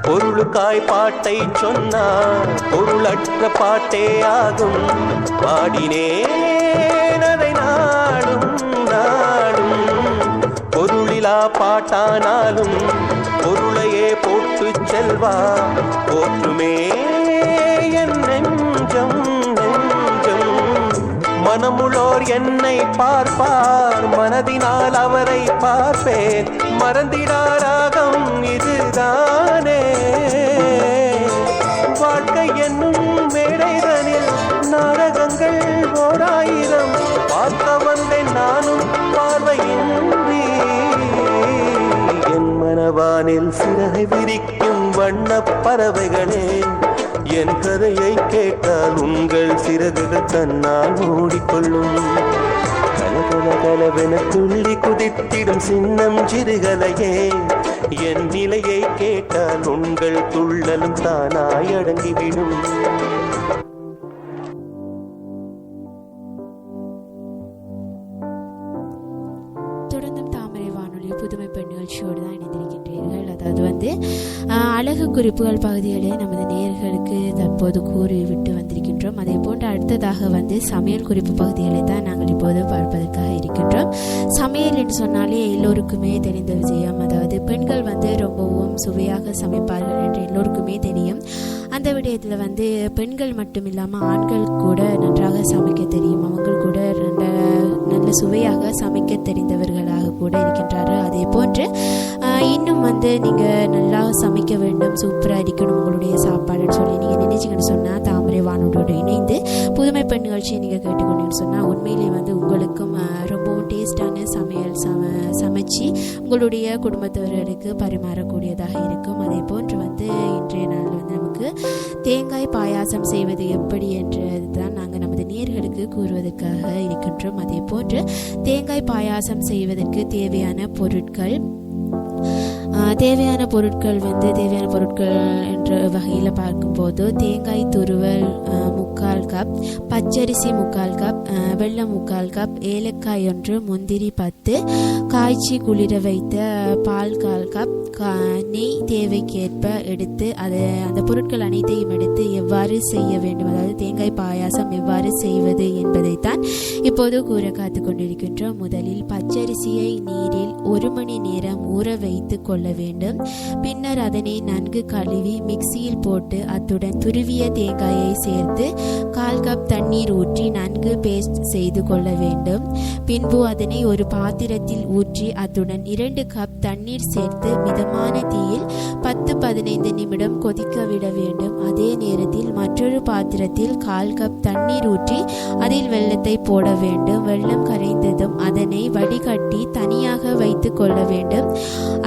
பொருளுக்காய் பாட்டை சொன்னார், பொருளற்ற பாட்டே ஆகும். பாடினேன் அதை நாடும் நாடும். பொருளிலா பாட்டானாலும் பொருளையே போட்டு செல்வா. போற்றுமே என் நெஞ்சம் நெஞ்சம். மனமுள்ளோர் என்னை பார்ப்பார், மனதினால் அவரை பார்ப்பேன். மறந்திடாராகம் இதுதானே. வாழ்க்கை என்னும் மேடைதனில் நாடகங்கள் ஓராயிரம். பார்க்க வந்தேன் நானும் பார்வையின்றி. என் மனவானில் சிறகை விரிக்கும் வண்ணப் பறவைகளே, என் கதையை கேட்டால் உங்கள் சிறகுகள் தன்னால் மூடிக்கொள்ளும். கலகல கலவென துள்ளி குதித்திடும் சின்னம் சிறுகலையே, என் நிலையை கேட்டால் உங்கள் துள்ளலும் தானாய் அடங்கிவிடும். தொடர்ந்தும் தாமரை வானொலி புதுமை பெண் நிகழ்ச்சியோடு தான் இணைந்திருக்கின்றீர்கள். அதாவது வந்து அழகு குறிப்புகள் பகுதிகளை நமது நேயர்களுக்கு தற்போது கூறிவிட்டு வந்திருக்கின்றோம். அதே போன்று அடுத்ததாக வந்து சமையல் குறிப்பு பகுதிகளை தான் நாங்கள் இப்போது பார்ப்பதற்காக இருக்கின்றோம். சமையல் என்று சொன்னாலே எல்லோருக்குமே தெரிந்த விஷயம். அதாவது பெண்கள் வந்து ரொம்பவும் சுவையாக சமைப்பார்கள் என்று எல்லோருக்குமே தெரியும். அந்த விடயத்தில் வந்து பெண்கள் மட்டும் இல்லாமல் ஆண்கள் கூட நன்றாக சமைக்க தெரியும். அவங்கள் கூட நல்ல சுவையாக சமைக்க தெரிந்தவர்களாக கூட இருக்கின்றார்கள். அதே போன்று இன்னும் வந்து நீங்கள் நல்லா சமைக்க வேண்டும், சூப்பராக இருக்கணும் உங்களுடைய சாப்பாடுன்னு சொல்லி நீங்கள் நினைச்சிங்கன்னு சொன்னால் தாமரை வானொலியோடு இணைந்து புதுமை பெண் நிகழ்ச்சியை நீங்கள் கேட்டுக்கொண்டீங்கன்னு சொன்னால் உண்மையிலே வந்து உங்களுக்கும் ரொம்பவும் டேஸ்டான சமையல் சமைச்சு உங்களுடைய குடும்பத்தவர்களுக்கு பரிமாறக்கூடியதாக இருக்கும். அதே போன்று வந்து இன்றைய நாள் வந்து நமக்கு தேங்காய் பாயாசம் செய்வது எப்படி என்றது தான் நாங்கள் நமது நேயர்களுக்கு கூறுவதற்காக இருக்கின்றோம். அதே போன்று தேங்காய் பாயாசம் செய்வதற்கு தேவையான பொருட்கள் என்ற வகையில் பார்க்கும்போது தேங்காய் துருவல் 3/4 கப், பச்சரிசி 3/4 கப், வெல்லம் 3/4 கப், ஏலக்காய் 1, முந்திரி 10, காய்ச்சி குளிர வைத்த பால் 1/4 கப், நெய் தேவைக்கேற்ப எடுத்து அந்த பொருட்கள் அனைத்தையும் எடுத்து எவ்வாறு செய்ய வேண்டும், அதாவது தேங்காய் பாயாசம் எவ்வாறு செய்வது என்பதைத்தான் இப்போது கூற காத்து கொண்டிருக்கின்றோம். முதலில் பச்சரிசியை நீரில் 1 மணி நேரம் ஊற வைத்து கொள்ள வேண்டும். பின்னர் அதனை நன்கு கழுவி மிக்சியில் போட்டு அத்துடன் துருவிய தேங்காயை சேர்த்து 1/4 கப் தண்ணீர் ஊற்றி நன்கு பேஸ்ட் செய்து கொள்ள வேண்டும். பின்பு அதனை ஒரு பாத்திரத்தில் ஊற்றி அத்துடன் 2 கப் தண்ணீர் சேர்த்து மிதமான தீயில் 10-15 நிமிடம் கொதிக்க விட வேண்டும். அதே நேரத்தில் மற்றொரு பாத்திரத்தில் 1/4 கப் தண்ணீர் ஊற்றி அதில் வெல்லத்தை போட வேண்டும். வெல்லம் கரைந்ததும் அதனை வடிகட்டி தனியாக வைத்து கொள்ள வேண்டும்.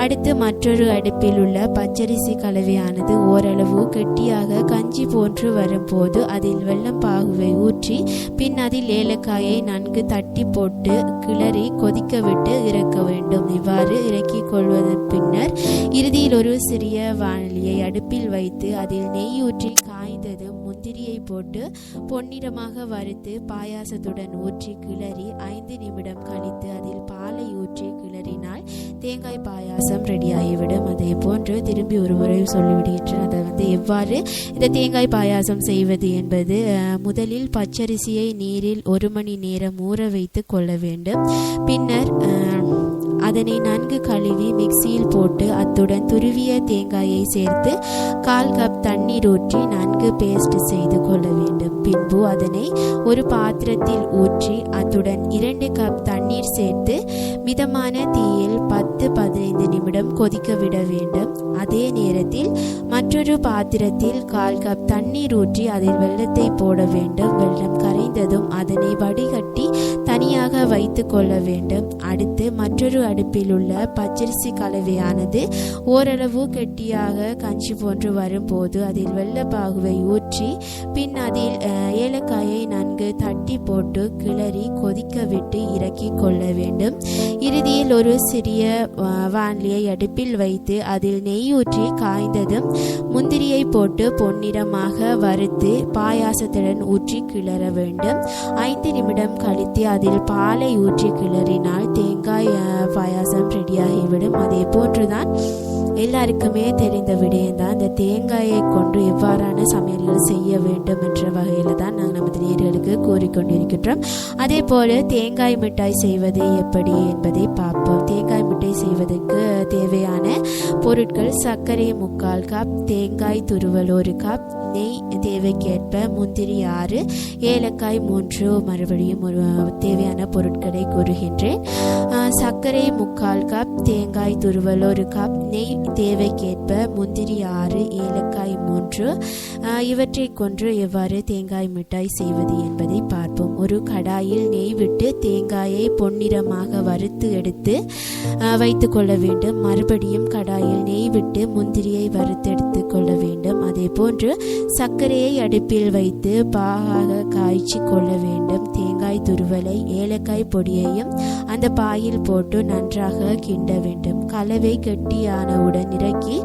அடுத்து மற்றொரு அடுப்பில் உள்ள பச்சரிசி கலவையானது ஓரளவு கெட்டியாக கஞ்சி போன்று வரும்போது அதில் வெல்லம் பாகுவை ஊற்றி பின் அதில் ஏலக்காயை நன்கு தட்டி போட்டு கிளறி கொதிக்க விட்டு இறக்க வேண்டும். இவ்வாறு இறக்கிக் கொள்வதன் பின்னர் இறுதியில் ஒரு சிறிய வாணலியை அடுப்பில் வைத்து அதில் நெய் ஊற்றி காய்ந்ததும் முந்திரியை போட்டு பொன்னிறமாக வறுத்து பாயாசத்துடன் ஊற்றி கிளறி 5 நிமிடம் கழித்து அதில் பாலை ஊற்றி கிளறினால் தேங்காய் பாயாசம் ரெடியாகிவிடும். அதே போன்று திரும்பி ஒரு முறை சொல்லிவிடுகின்றேன். அதை எவ்வாறு இந்த தேங்காய் பாயாசம் செய்வது என்பது, முதலில் பச்சரிசியை நீரில் 1 மணி நேரம் ஊற வைத்து கொள்ள வேண்டும். பின்னர் அதனை நன்கு கழுவி மிக்சியில் போட்டு அத்துடன் துருவிய தேங்காயை சேர்த்து 1/4 கப் தண்ணீர் ஊற்றி நன்கு பேஸ்ட் செய்து கொள்ள வேண்டும். பின்பு அதனை ஒரு பாத்திரத்தில் ஊற்றி அத்துடன் 2 கப் தண்ணீர் சேர்த்து மிதமான தீயில் 10-15 நிமிடம் கொதிக்க விட வேண்டும். அதே நேரத்தில் மற்றொரு பாத்திரத்தில் 1/4 கப் தண்ணீர் ஊற்றி அதில் வெல்லத்தை போட வேண்டும். வெல்லம் கரைந்ததும் அதனை வடிகட்டி தனியாக வைத்து கொள்ள வேண்டும். அடுத்து மற்றொரு அடுப்பில் உள்ள பச்சரிசி கலவையானது ஓரளவு கெட்டியாக கஞ்சி போன்று வரும்போது அதில் வெள்ளப்பாகுவை ஊற்றி பின் அதில் ஏலக்காயை நன்கு தட்டி போட்டு கிளறி கொதிக்க விட்டு இறக்கி கொள்ள வேண்டும். இறுதியில் ஒரு சிறிய வாணலியை அடுப்பில் வைத்து அதில் நெய் ஊற்றி காய்ந்ததும் முந்திரியை போட்டு பொன்னிறமாக வறுத்து பாயாசத்துடன் ஊற்றி கிளற வேண்டும். 5 நிமிடம் கழித்து அதில் பாலை ஊற்றி கிளறினால் தேங்காய் பாயாசம் ரெடியாகிவிடும். அதே போன்றுதான் எல்லாருக்குமே தெரிந்த விடயம்தான் இந்த தேங்காயை கொண்டு எவ்வாறான சமையல்கள் செய்ய வேண்டும் என்ற வகையில் தான் நாங்கள் நமது நேயர்களுக்கு கூறிக்கொண்டிருக்கின்றோம். அதே போல தேங்காய் மிட்டாய் செய்வது எப்படி என்பதை பார்ப்போம். தேங்காய் மிட்டாய் செய்வதற்கு தேவையான பொருட்கள்: சர்க்கரை 3/4 கப், தேங்காய் துருவல் 1 கப், நெய் தேவைக்கேற்ப, முந்திரி 6, ஏலக்காய் 3. மறுபடியும் தேவையான பொருட்களை கூறுகின்றேன். சர்க்கரை 3/4 கப், தேங்காய் துருவல் 1 கப், நெய் தேவைக்கேற்ப, முந்திரி 6, ஏலக்காய் 3. இவற்றை கொன்று எவ்வாறு தேங்காய் மிட்டாய் செய்வது என்பதை பார்ப்போம். ஒரு கடாயில் நெய் விட்டு தேங்காயை பொன்னிறமாக வறுத்து எடுத்து வைத்து கொள்ள வேண்டும். மறுபடியும் கடாயில் நெய் விட்டு முந்திரியை வறுத்து எடுத்து கொள்ள வேண்டும். அதே போன்று சர்க்கரையை அடுப்பில் வைத்து பாகாக காய்ச்சி கொள்ள வேண்டும். தேங்காய் துருவலை ஏலக்காய் பொடியையும் அந்த பாயில் போட்டு நன்றாக கிண்ட வேண்டும். கலவை கெட்டியானவுடன் இறக்கி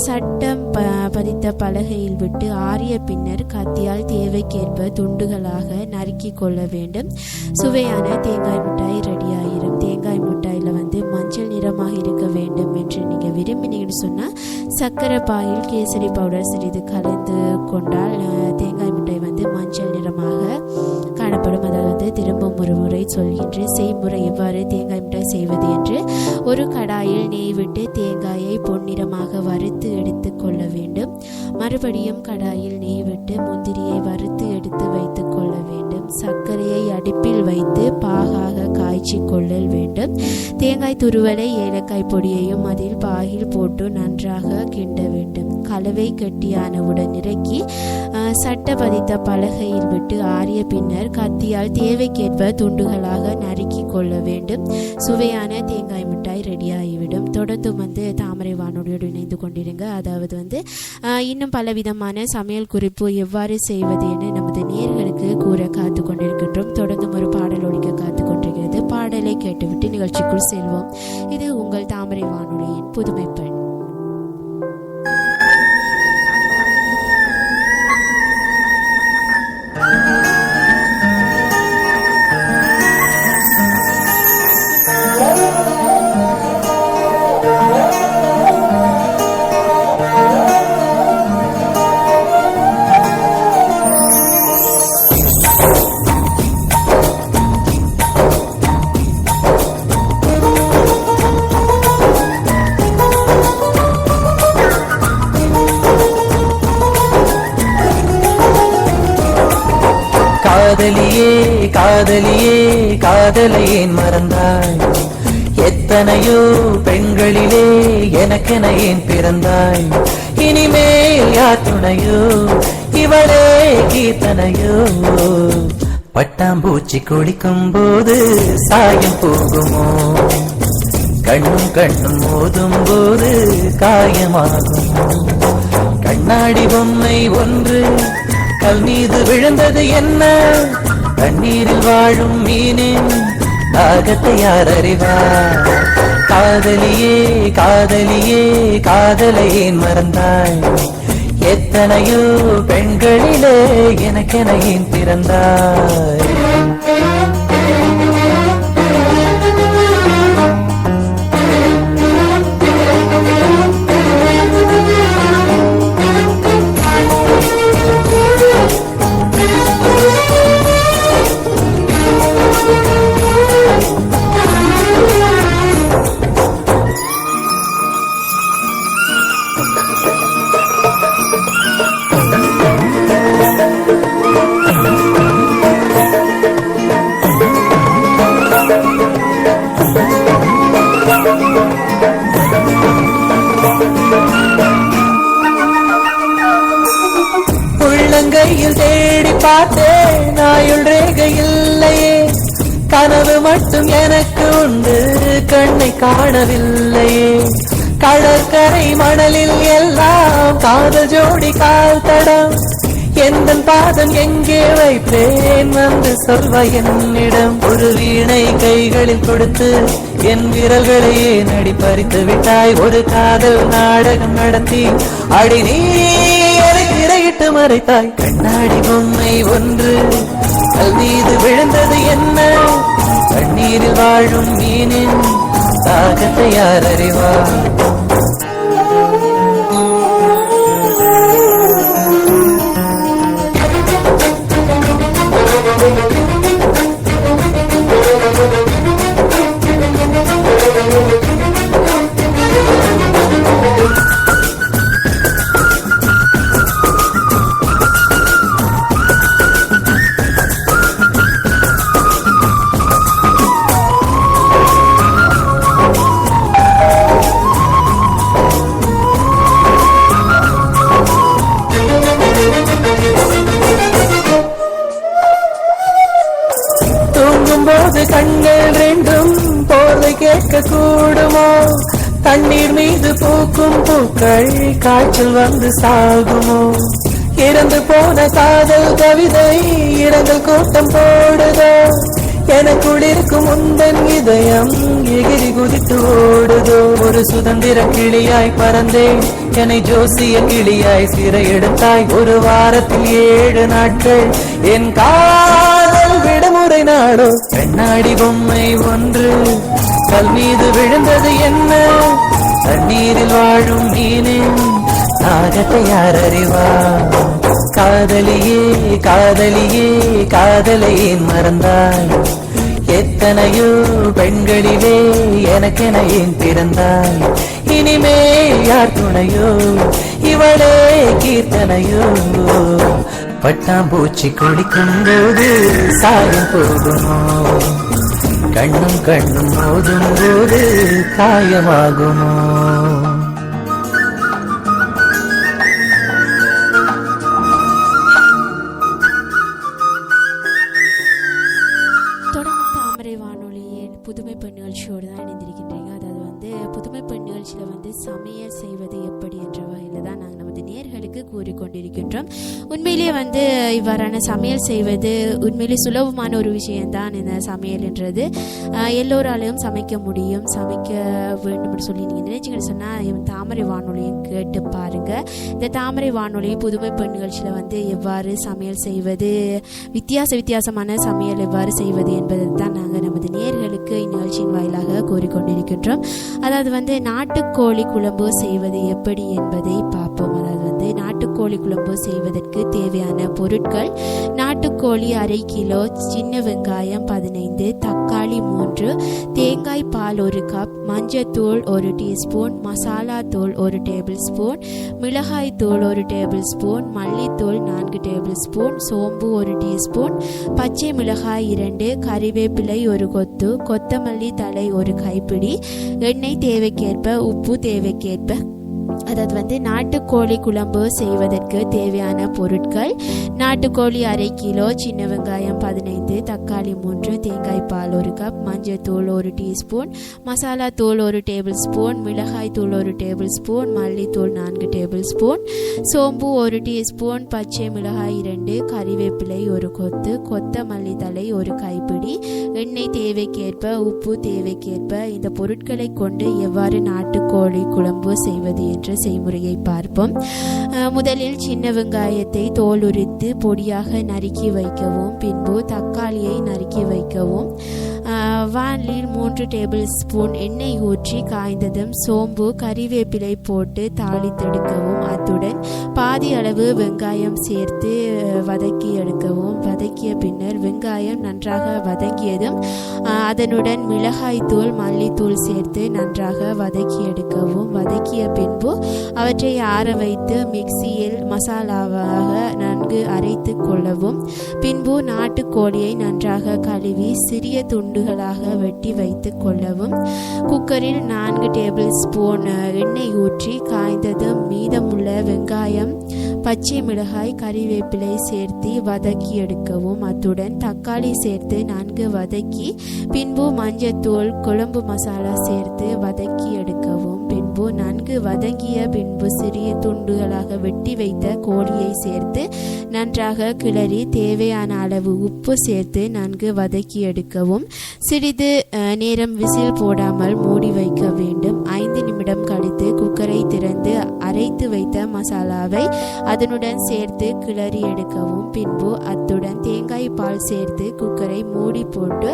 சட்டம் பதித்த பலகையில் விட்டு ஆறிய பின்னர் கத்தியால் தேவைக்கேற்ப துண்டுகளாக நறுக்கி கொள்ள வேண்டும். சுவையான தேங்காய் மிட்டாய் ரெடியாகிடும். தேங்காய் மிட்டாயில் மஞ்சள் நிறமாக இருக்க வேண்டும் என்று நீங்கள் விரும்பினீங்கன்னு சொன்னால் சர்க்கரை பாயில் கேசரி பவுடர் சிறிது கலந்து கொண்டால் தேங்காய் மிட்டாய் மஞ்சள் நிறமாக காணப்படும். அதாவது திரும்பவும் ஒரு முறை சொல்கின்றேன். செய்முறை எவ்வாறு தேங்காய் மிட்டாய் செய்வது என்று: ஒரு கடாயில் நெய் விட்டு தேங்காயை பொன்னிறமாக வறுத்து எடுத்து கொள்ள வேண்டும். மறுபடியும் கடாயில் நெய் விட்டு முந்திரியை வறுத்து எடுத்து வைத்து கொள்ள வேண்டும். சர்க்கரையை அடுப்பில் வைத்து பாகாக காய்ச்சி கொள்ளல் வேண்டும். தேங்காய் துருவலை ஏலக்காய் பொடியையும் அதில் பாகில் போட்டு நன்றாக கிண்ட வேண்டும். கலவை கெட்டியானவுடன் இறக்கி சட்ட பதித்த பலகையில் விட்டு ஆறிய பின்னர் கத்தியால் தேவைக்கேற்ப துண்டுகளாக நறுக்கி கொள்ள வேண்டும். சுவையான தேங்காய் மிட்டாய் ரெடியாகிவிடும். தொடர்ந்து தாமரை வானொலியோடு இணைந்து கொண்டிருங்க. அதாவது இன்னும் பலவிதமான சமையல் குறிப்பு எவ்வாறு செய்வது என நமது நேயர்களுக்கு கூற காத்து கொண்டிருக்கின்றோம். தொடர்ந்து ஒரு பாடல் ஒழிக்க காத்து கொண்டிருக்கிறது. பாடலை கேட்டுவிட்டு நிகழ்ச்சிக்குள் செல்வோம். இது உங்கள் தாமரை வானொலியின் புதுமை பெண். காதலியே காதலியே காதலையே மறந்தாய், எத்தனையோ பெண்களிலே எனக்கென ஏன் பிறந்தாய், இனிமேல் யார் துணையோ இவளே கீர்த்தனையோ, பட்டாம்பூச்சி குளிக்கும் போது சாயம் போகுமோ, கண்ணும் கண்ணும் மோதும் போது காயமாகும், கண்ணாடி பொம்மை ஒன்று கல் மீது விழுந்தது என்ன? தண்ணீரில் வாழும் மீனின் தாகத்தை யார் அறிவார்? காதலியே காதலியே காதலை ஏன் மறந்தாய்? எத்தனையோ பெண்களிலே எனக்கென ஏன் பிறந்தாய்? உள்ளங்கையில் தேடி பார்த்தேன், நாயுள் ரேகை இல்லையே. கனவு மட்டும் எனக்கு உண்டு, கண்ணை காணவில்லையே. கடற்கரை மணலில் எல்லாம் காதல் ஜோடி கால் தடம். எந்த பாதம் எங்கே வைப்பேன் வந்து சொல்வாய் என்னிடம்? ஒரு வீணை கைகளில் கொடுத்து என் விரல்களையே நடி பறித்து விட்டாய். ஒரு காதல் நாடகம் நடத்தி அடி நீ இறையிட்டு மறைத்தாய். கண்ணாடி பொம்மை ஒன்று கல் மீது விழுந்தது என்ன? தண்ணீரில் வாழும் மீனின் தாகத்தை யார் அறிவார்? போது கண்கள் ரெண்டும் போர்வை கேட்க கூடுமோ? தண்ணீர் மீது பூக்கும் பூக்கள் காய்ச்சல் வந்து சாகுமோ? இறந்து போன காதல் கவிதை இரங்கல் கூட்டம் போடுதோ? எனக்குள் இருக்கும் உந்தன் இதயம் எகிரி குதித்து ஓடுதோ? ஒரு சுதந்திர கிளியாய் பறந்தேன், என்னை ஜோசிய கிளியாய் சிறை எடுத்தாய். ஒரு வாரத்தில் 7 நாட்கள் என் காதல் விடுமுறை நாடோ? கண்ணாடி பொம்மை ஒன்று கல் மீது விழுந்தது என்ன? தண்ணீரில் வாழும் மீனின் தாகத்தை யார் அறிவார்? காதலியே காதலியே காதலை ஏன் மறந்தாய்? எத்தனையோ பெண்களிலே எனக்கென ஏன் பிறந்தாய்? இனிமே யார் துணையோ? இவளே கீர்த்தனையோ? பட்டாம்பூச்சி குளிக்கும் போது சாயம் போகுமோ? கண்ணும் கண்ணும் மோதும் போது காயமாகுமோ? தொடர்ந்து தாமரை வானொலியின் புதுமை பெண் நிகழ்ச்சியோடு தான் இணைந்திருக்கின்றீங்க. அதாவது வந்து புதுமை பெண் நிகழ்ச்சியில் வந்து சமையல் செய்வது எப்படி என்ற வகையில் தான் நாங்கள் நமது நேயர்களுக்கு கூறிக்கொண்டிருக்கின்றோம். உண்மையிலேயே வந்து இவ்வாறான சமையல் செய்வது உண்மையிலே சுலபமான ஒரு விஷயம்தான். இந்த சமையல்ன்றது எல்லோராலையும் சமைக்க முடியும், சமைக்க வேண்டும் சொல்லி நீங்கள் நினைச்சிங்கன்னு சொன்னால் தாமரை வானொலியும் கேட்டு பாருங்கள். இந்த தாமரை வானொலி புதுமை பெண் நிகழ்ச்சியில் வந்து எவ்வாறு சமையல் செய்வது, வித்தியாசமான சமையல் எவ்வாறு செய்வது என்பதை தான் நாங்கள் நமது நேயர்களுக்கு இந்நிகழ்ச்சியின் வாயிலாக கூறிக்கொண்டிருக்கின்றோம். அதாவது வந்து நாட்டுக்கோழி குழம்பு செய்வது எப்படி என்பதை பார்ப்போம். அதாவது வந்து நாட்டுக்கோழி குழம்பு செய்வதற்கு தேவையான பொருட்கள்: நாட்டுக்கோழி 1/2 கிலோ, சின்ன வெங்காயம் 15, தக்காளி 3, தேங்காய் பால் 1 கப், மஞ்சத்தூள் 1 டீஸ்பூன், மசாலா தூள் 1 டேபிள் ஸ்பூன், மிளகாய் தூள் 1 டேபிள் ஸ்பூன், மல்லித்தூள் 4 டேபிள் ஸ்பூன், சோம்பு 1 டீஸ்பூன், பச்சை மிளகாய் 2, கறிவேப்பிலை 1 கொத்து, கொத்தமல்லி தழை 1 கைப்பிடி, எண்ணெய் தேவைக்கேற்ப, உப்பு தேவைக்கேற்ப. அதாவது வந்து நாட்டுக்கோழி குழம்பு செய்வதற்கு செய்வதற்கு தேவையான பொருட்கள்: நாட்டுக்கோழி அரை கிலோ, சின்ன வெங்காயம் 15, தக்காளி 3, தேங்காய் பால் 1 கப், மஞ்சள்தூள் 1 டீஸ்பூன், மசாலா தூள் 1 டேபிள் ஸ்பூன், மிளகாய் தூள் 1 டேபிள் ஸ்பூன், மல்லித்தூள் 4 டேபிள் ஸ்பூன், சோம்பு 1 டீஸ்பூன், பச்சை மிளகாய் 2, கறிவேப்பிலை 1 கொத்து, கொத்தமல்லி தழை 1 கைப்பிடி, எண்ணெய் தேவைக்கேற்ப, உப்பு தேவைக்கேற்ப. இந்த பொருட்களை கொண்டு எவ்வாறு நாட்டுக்கோழி குழம்பு செய்வது என்ற செய்முறையை பார்ப்போம். முதலில் சின்ன வெங்காயத்தை தோல் உரித்து பொடியாக நறுக்கி வைக்கவும். பின்பு தக்காளியை நறுக்கி வைக்கவும். வானிலில் 3 டேபிள் ஸ்பூன் எண்ணெய் ஊற்றி காய்ந்ததும் சோம்பு, கறிவேப்பிலை போட்டு தாளித்தெடுக்கவும். அத்துடன் பாதி அளவு வெங்காயம் சேர்த்து வதக்கி எடுக்கவும். வதக்கிய பின்னர் வெங்காயம் நன்றாக வதங்கியதும் அதனுடன் மிளகாய் தூள், மல்லித்தூள் சேர்த்து நன்றாக வதக்கி எடுக்கவும். வதக்கிய பின்பு அவற்றை ஆற வைத்து மிக்சியில் மசாலாவாக நன்கு அரைத்து கொள்ளவும். பின்பு நாட்டுக்கோழியை நன்றாக கழுவி சிறிய துண்டுகளாக வெட்டி வைத்து கொள்ளவும். குக்கரில் 4 டேபிள் ஸ்பூன் எண்ணெய் ஊற்றி காய்ந்ததும் மீதமுள்ள வெங்காயம், பச்சை மிளகாய், கறிவேப்பிலை சேர்த்து வதக்கி எடுக்கவும். அத்துடன் தக்காளி சேர்த்து நன்கு வதக்கி பின்பு மஞ்சள்தூள், குழம்பு மசாலா சேர்த்து வதக்கி எடுக்கவும். பின்பு நன்கு வதங்கிய பின்பு சிறிய துண்டுகளாக வெட்டி வைத்த கோழியை சேர்த்து நன்றாக கிளறி தேவையான அளவு உப்பு சேர்த்து நன்கு வதக்கி எடுக்கவும். சிறிது நேரம் விசில் போடாமல் மூடி வைக்க வேண்டும். 5 நிமிடம் கழித்து குக்கரை திறந்து அரைத்து வைத்த மசாலாவை அதனுடன் சேர்த்து கிளறி எடுக்கவும். பின்பு அத்துடன் தேங்காய் பால் சேர்த்து குக்கரை மூடி போட்டு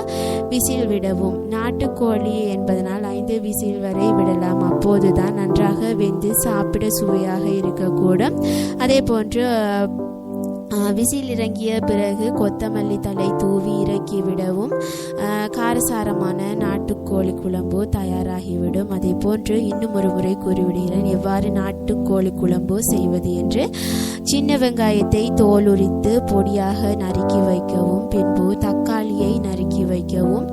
விசில் விடவும். நாட்டுக்கோழி என்பதனால் 5 விசில் வரை விடலாம். அப்போதுதான் நன்றாக வெந்து சாப்பிட சுவையாக இருக்கக்கூடும். அதே போன்று விசில் இறங்கிய பிறகு கொத்தமல்லி தழை தூவி இறக்கி விடவும். காரசாரமான நாட்டுக்கோழி குழம்பு தயாராகிவிடும். அதே போன்று இன்னும் ஒரு முறை கூறிவிடுகிறேன் எவ்வாறு நாட்டுக்கோழி குழம்பு செய்வது என்று. சின்ன வெங்காயத்தை தோல் உரித்து பொடியாக நறுக்கி வைக்கவும். பின்பு தக்காளியை நறுக்கி வைக்கவும்.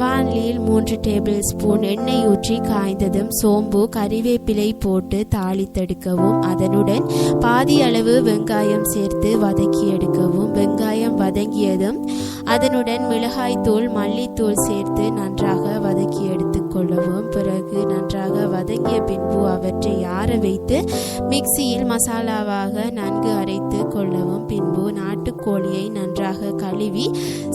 வானிலில் 3 டேபிள் ஸ்பூன் எண்ணெய் ஊற்றி காய்ந்ததும் சோம்பு, கறிவேப்பிலை போட்டு தாளித்தெடுக்கவும். அதனுடன் பாதி அளவு வெங்காயம் சேர்த்து வதக்கி எடுக்கவும். வெங்காயம் வதங்கியதும் அதனுடன் மிளகாய் தூள், மல்லித்தூள் சேர்த்து நன்றாக வதக்கி எடுத்துக்கொள்ளவும். பிறகு நன்றாக வதங்கிய பின்பு அவற்றை ஆற வைத்து மிக்சியில் மசாலாவாக நன்கு அரைத்து கொள்ளவும். பின்பு நாட்டுக்கோழியை நன்றாக கழுவி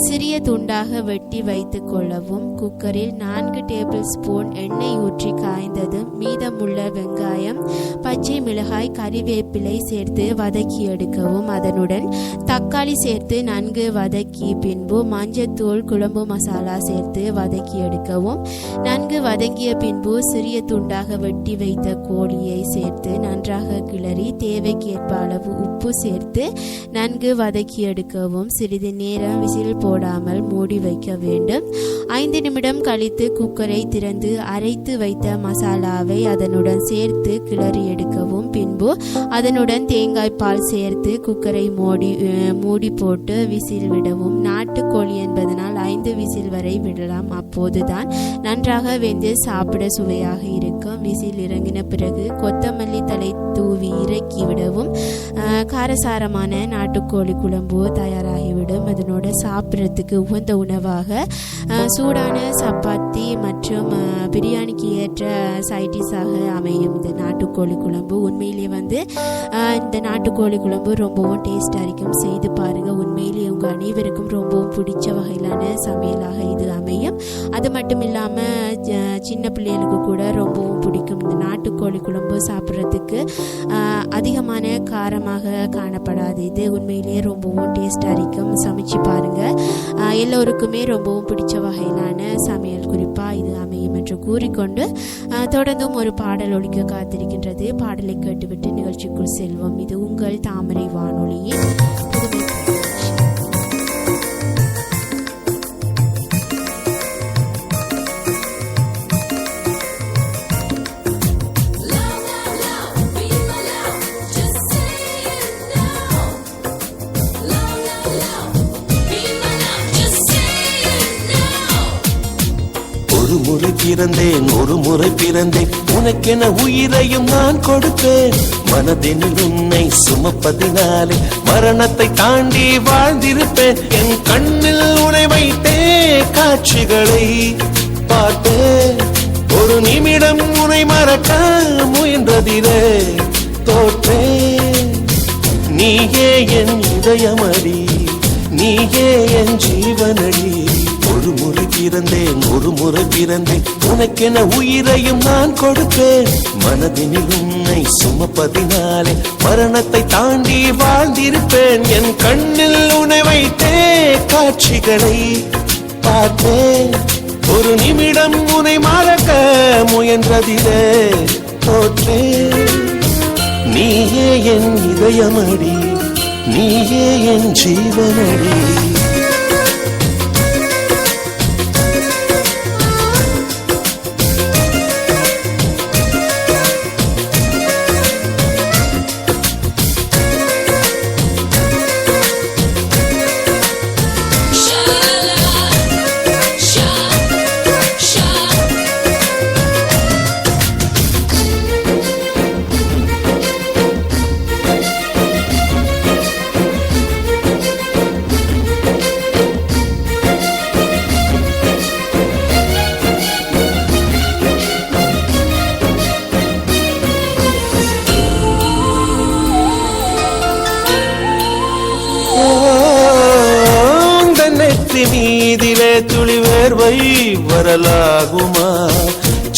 சிறிய துண்டாக வெட்டி வைத்து கொள்ளவும். குக்கரில் 4 டேபிள் ஸ்பூன் எண்ணெய் ஊற்றி காய்ந்ததும் மீதமுள்ள வெங்காயம், பச்சை மிளகாய், கறிவேப்பிலை சேர்த்து வதக்கி எடுக்கவும். அதனுடன் தக்காளி சேர்த்து நன்கு வதக்கி பின்பு மஞ்சள்தூள், குழம்பு மசாலா சேர்த்து வதக்கி எடுக்கவும். நன்கு வதங்கிய பின்பு சிறிய துண்டாக வெட்டி வைத்த கோழியை சேர்த்து நன்றாக கிளறி தேவைக்கேற்ப அளவு உப்பு சேர்த்து நன்கு வதக்கி எடுக்கவும். சிறிது நேரம் விசில் போடாமல் மூடி வைக்க வேண்டும். 5 நிமிடம் கழித்து குக்கரை திறந்து அரைத்து வைத்த மசாலாவை அதனுடன் சேர்த்து கிளறி எடுக்கவும். பின்பு அதனுடன் தேங்காய் பால் சேர்த்து குக்கரை மூடி போட்டு விசில் விடவும். நாட்டுக்கோழி என்பதனால் 5 விசில் வரை விடலாம். அப்போதுதான் நன்றாக வெந்து சாப்பிட சுவையாக இருக்கும். விசில் இறங்கின பிறகு கொத்தமல்லி தழை தூவி இறக்கி விடவும். காரசாரமான நாட்டுக்கோழி குழம்பு தயாராகிவிடும். அதனோட சாப்பிட்றதுக்கு உகந்த உணவாக சூடான சப்பாத்தி மற்றும் பிரியாணிக்கு ஏற்ற சைடிஷாக அமையும் இந்த நாட்டுக்கோழி குழம்பு. உண்மையிலேயே இந்த நாட்டுக்கோழி குழம்பு ரொம்பவும் டேஸ்டாக இருக்கும். செய்து பாருங்கள். உண்மையிலேயே உங்கள் அனைவருக்கும் ரொம்பவும் பிடிச்ச வகையிலான சமையலாக இது அமையும். அது மட்டும் இல்லாமல் சின்ன பிள்ளைகளுக்கு கூட ரொம்பவும் பிடிக்கும். இந்த நாட்டுக்கோழி குழம்பு சாப்பிட்றதுக்கு அதிகமான காரமாக காணப்படாது. இது உண்மையிலேயே ரொம்பவும் டேஸ்டாக இருக்கும். சமைச்சு பாருங்கள். எல்லோருக்குமே ரொம்பவும் பிடிச்ச வகையிலான சமையல் குறிப்பாக இது அமையும் என்று கூறிக்கொண்டு தொடர்ந்தும் ஒரு பாடல் ஒலிக்க காத்திருக்கின்றது. பாடலை கேட்டுவிட்டு நிகழ்ச்சிக்குள் செல்வோம். இது உங்கள் தாமரை வானொலியின் புதுமை. ஒரு முறை பிறந்தேன், ஒரு முறை பிறந்தேன், உனக்கென உயிரையும் நான் கொடுப்பேன். மனதினில் உன்னை சுமப்பதினாலே மரணத்தை தாண்டி வாழ்ந்திருப்பேன். என் கண்ணில் உனை வைத்தே காட்சிகளை பார்த்தேன். ஒரு நிமிடம் உனை மறக்க முயன்றதிலே தோற்றேன். நீயே என் இதயமடி, நீயே என் ஜீவனடி. ஒரு முறை பிறந்தேன், ஒரு முறை பிறந்தேன், உனக்கென உயிரையும் நான் கொடுப்பேன். மனதினில் உன்னை சுமப்பதினாலே மரணத்தை தாண்டி வாழ்ந்திருப்பேன். என் கண்ணில் உன்னை வைத்தே காட்சிகளை பார்த்தேன். ஒரு நிமிடம் உன்னை மறக்க முயன்றதிலே தோற்றேன். நீயே என் இதயமடி, நீயே என் ஜீவனடி. மீதிலே துளி வேர்வை வரலாகுமா?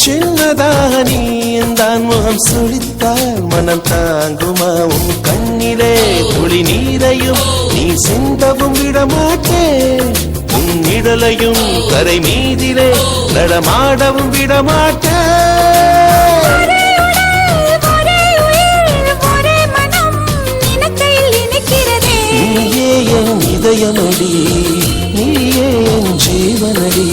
சின்னதாக நீ தான் முகம் சுழித்தால் மனம் தாங்குமா? உன் கண்ணிலே துளி நீரையும் நீ சிந்தவும் விடமாட்டேன். உன் நிழலையும் கரை மீதிலே நடமாடவும் விடமாட்டேன். நீயே என் இதயமடி, நீயே என் ஜீவனடி.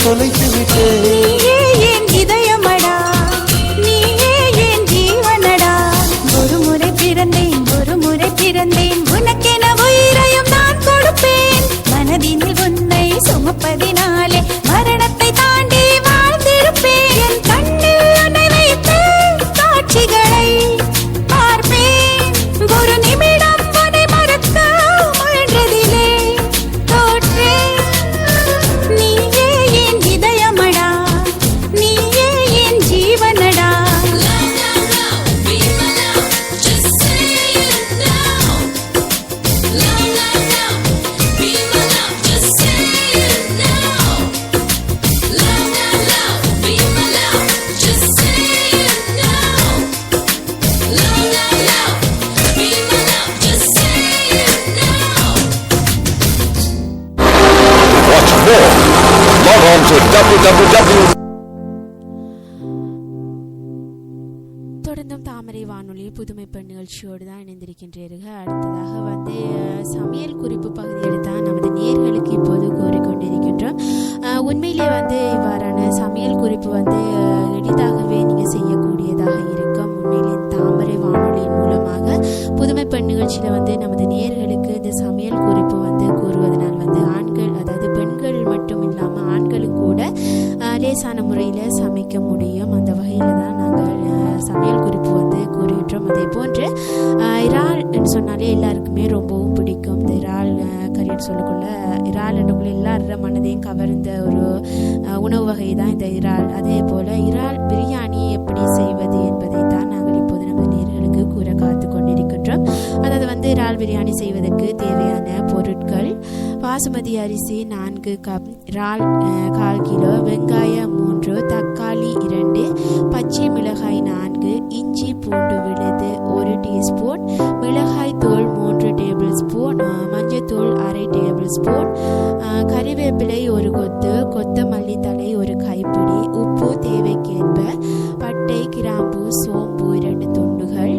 தொலைத்து விட்டு நீயே என் இதயமடா, நீயே என் ஜீவனடா. ஒரு முறை பிறந்தேன், ஒரு முறை பிறந்தேன், உனக்கென உயிரையும் நான் கொடுப்பேன். மனதினில் உன்னை சுமப்பதினாலே மரணத்தை தாண்டி வாழ்ந்திருப்பேன். என் கண்ணில் உன்னை வைத்து காட்சிகளை பார்ப்பேன். ஒரு நிமிடம் உன்னை மறக்க முயன்றதிலே தோற்றேன். நீயே என் இதயமடா, நீயே என் ஜீவனடா. Log on to www. தொடர்ந்தும் தாமரை வானொலி புதுமை பெண் நிகழ்ச்சியோடு தான் இணைந்திருக்கின்றீர்கள். அடுத்ததாக வந்து சமையல் குறிப்பு பகுதியில் தான் நமது நேர்களுக்கு இப்போது கோரிக்கொண்டிருக்கின்றோம். உண்மையிலே வந்து இவ்வாறான சமையல் குறிப்பு வந்து எளிதாகவே நீங்கள் செய்யக்கூடியதாக இருக்கும். உண்மையிலே தாமரை வானொலியின் மூலமாக புதுமை பெண் நிகழ்ச்சியில் வந்து நமது நேர்களுக்கு இந்த சமையல் குறிப்பு வந்து கூறுவதனால் வந்து ஆண்கள், அதாவது பெண்கள் லேசான முறையில் சமைக்க முடியும். அந்த வகையில் தான் நாங்கள் சமையல் குறிப்பு வந்து கூறுகின்றோம். அதே போன்று இறால் சொன்னாலே எல்லாருக்குமே ரொம்பவும் பிடிக்கும். இந்த இறால் கறின்னு சொல்லக்குள்ள இறால் என்றுக்குள்ள எல்லார மனதையும் கவர்ந்த ஒரு உணவு வகை தான் இந்த இறால். அதே போல் இறால் பிரியாணி எப்படி செய்வது என்பதை தான் நாங்கள் இப்போது நமது நேயர்களுக்கு கூற காத்து கொண்டிருக்கின்றோம். அதாவது வந்து இறால் பிரியாணி செய்வதற்கு தேவையான பொருட்கள்: பாசுமதி அரிசி 4 கப், இறால் 1/4 கிலோ, வெங்காயம் 3, தக்காளி 2, பச்சை மிளகாய் 4, இஞ்சி பூண்டு விழுது 1 டீஸ்பூன், மிளகாய் தூள் 3 டேபிள் ஸ்பூன், மஞ்சத்தூள் 1/2 டேபிள் ஸ்பூன், கறிவேப்பிலை 1 கொத்து, கொத்தமல்லி தழை 1 கைப்பிடி, உப்பு தேவைக்கேற்ப, பட்டை கிராம்பு சோம்பு 2 துண்டுகள்,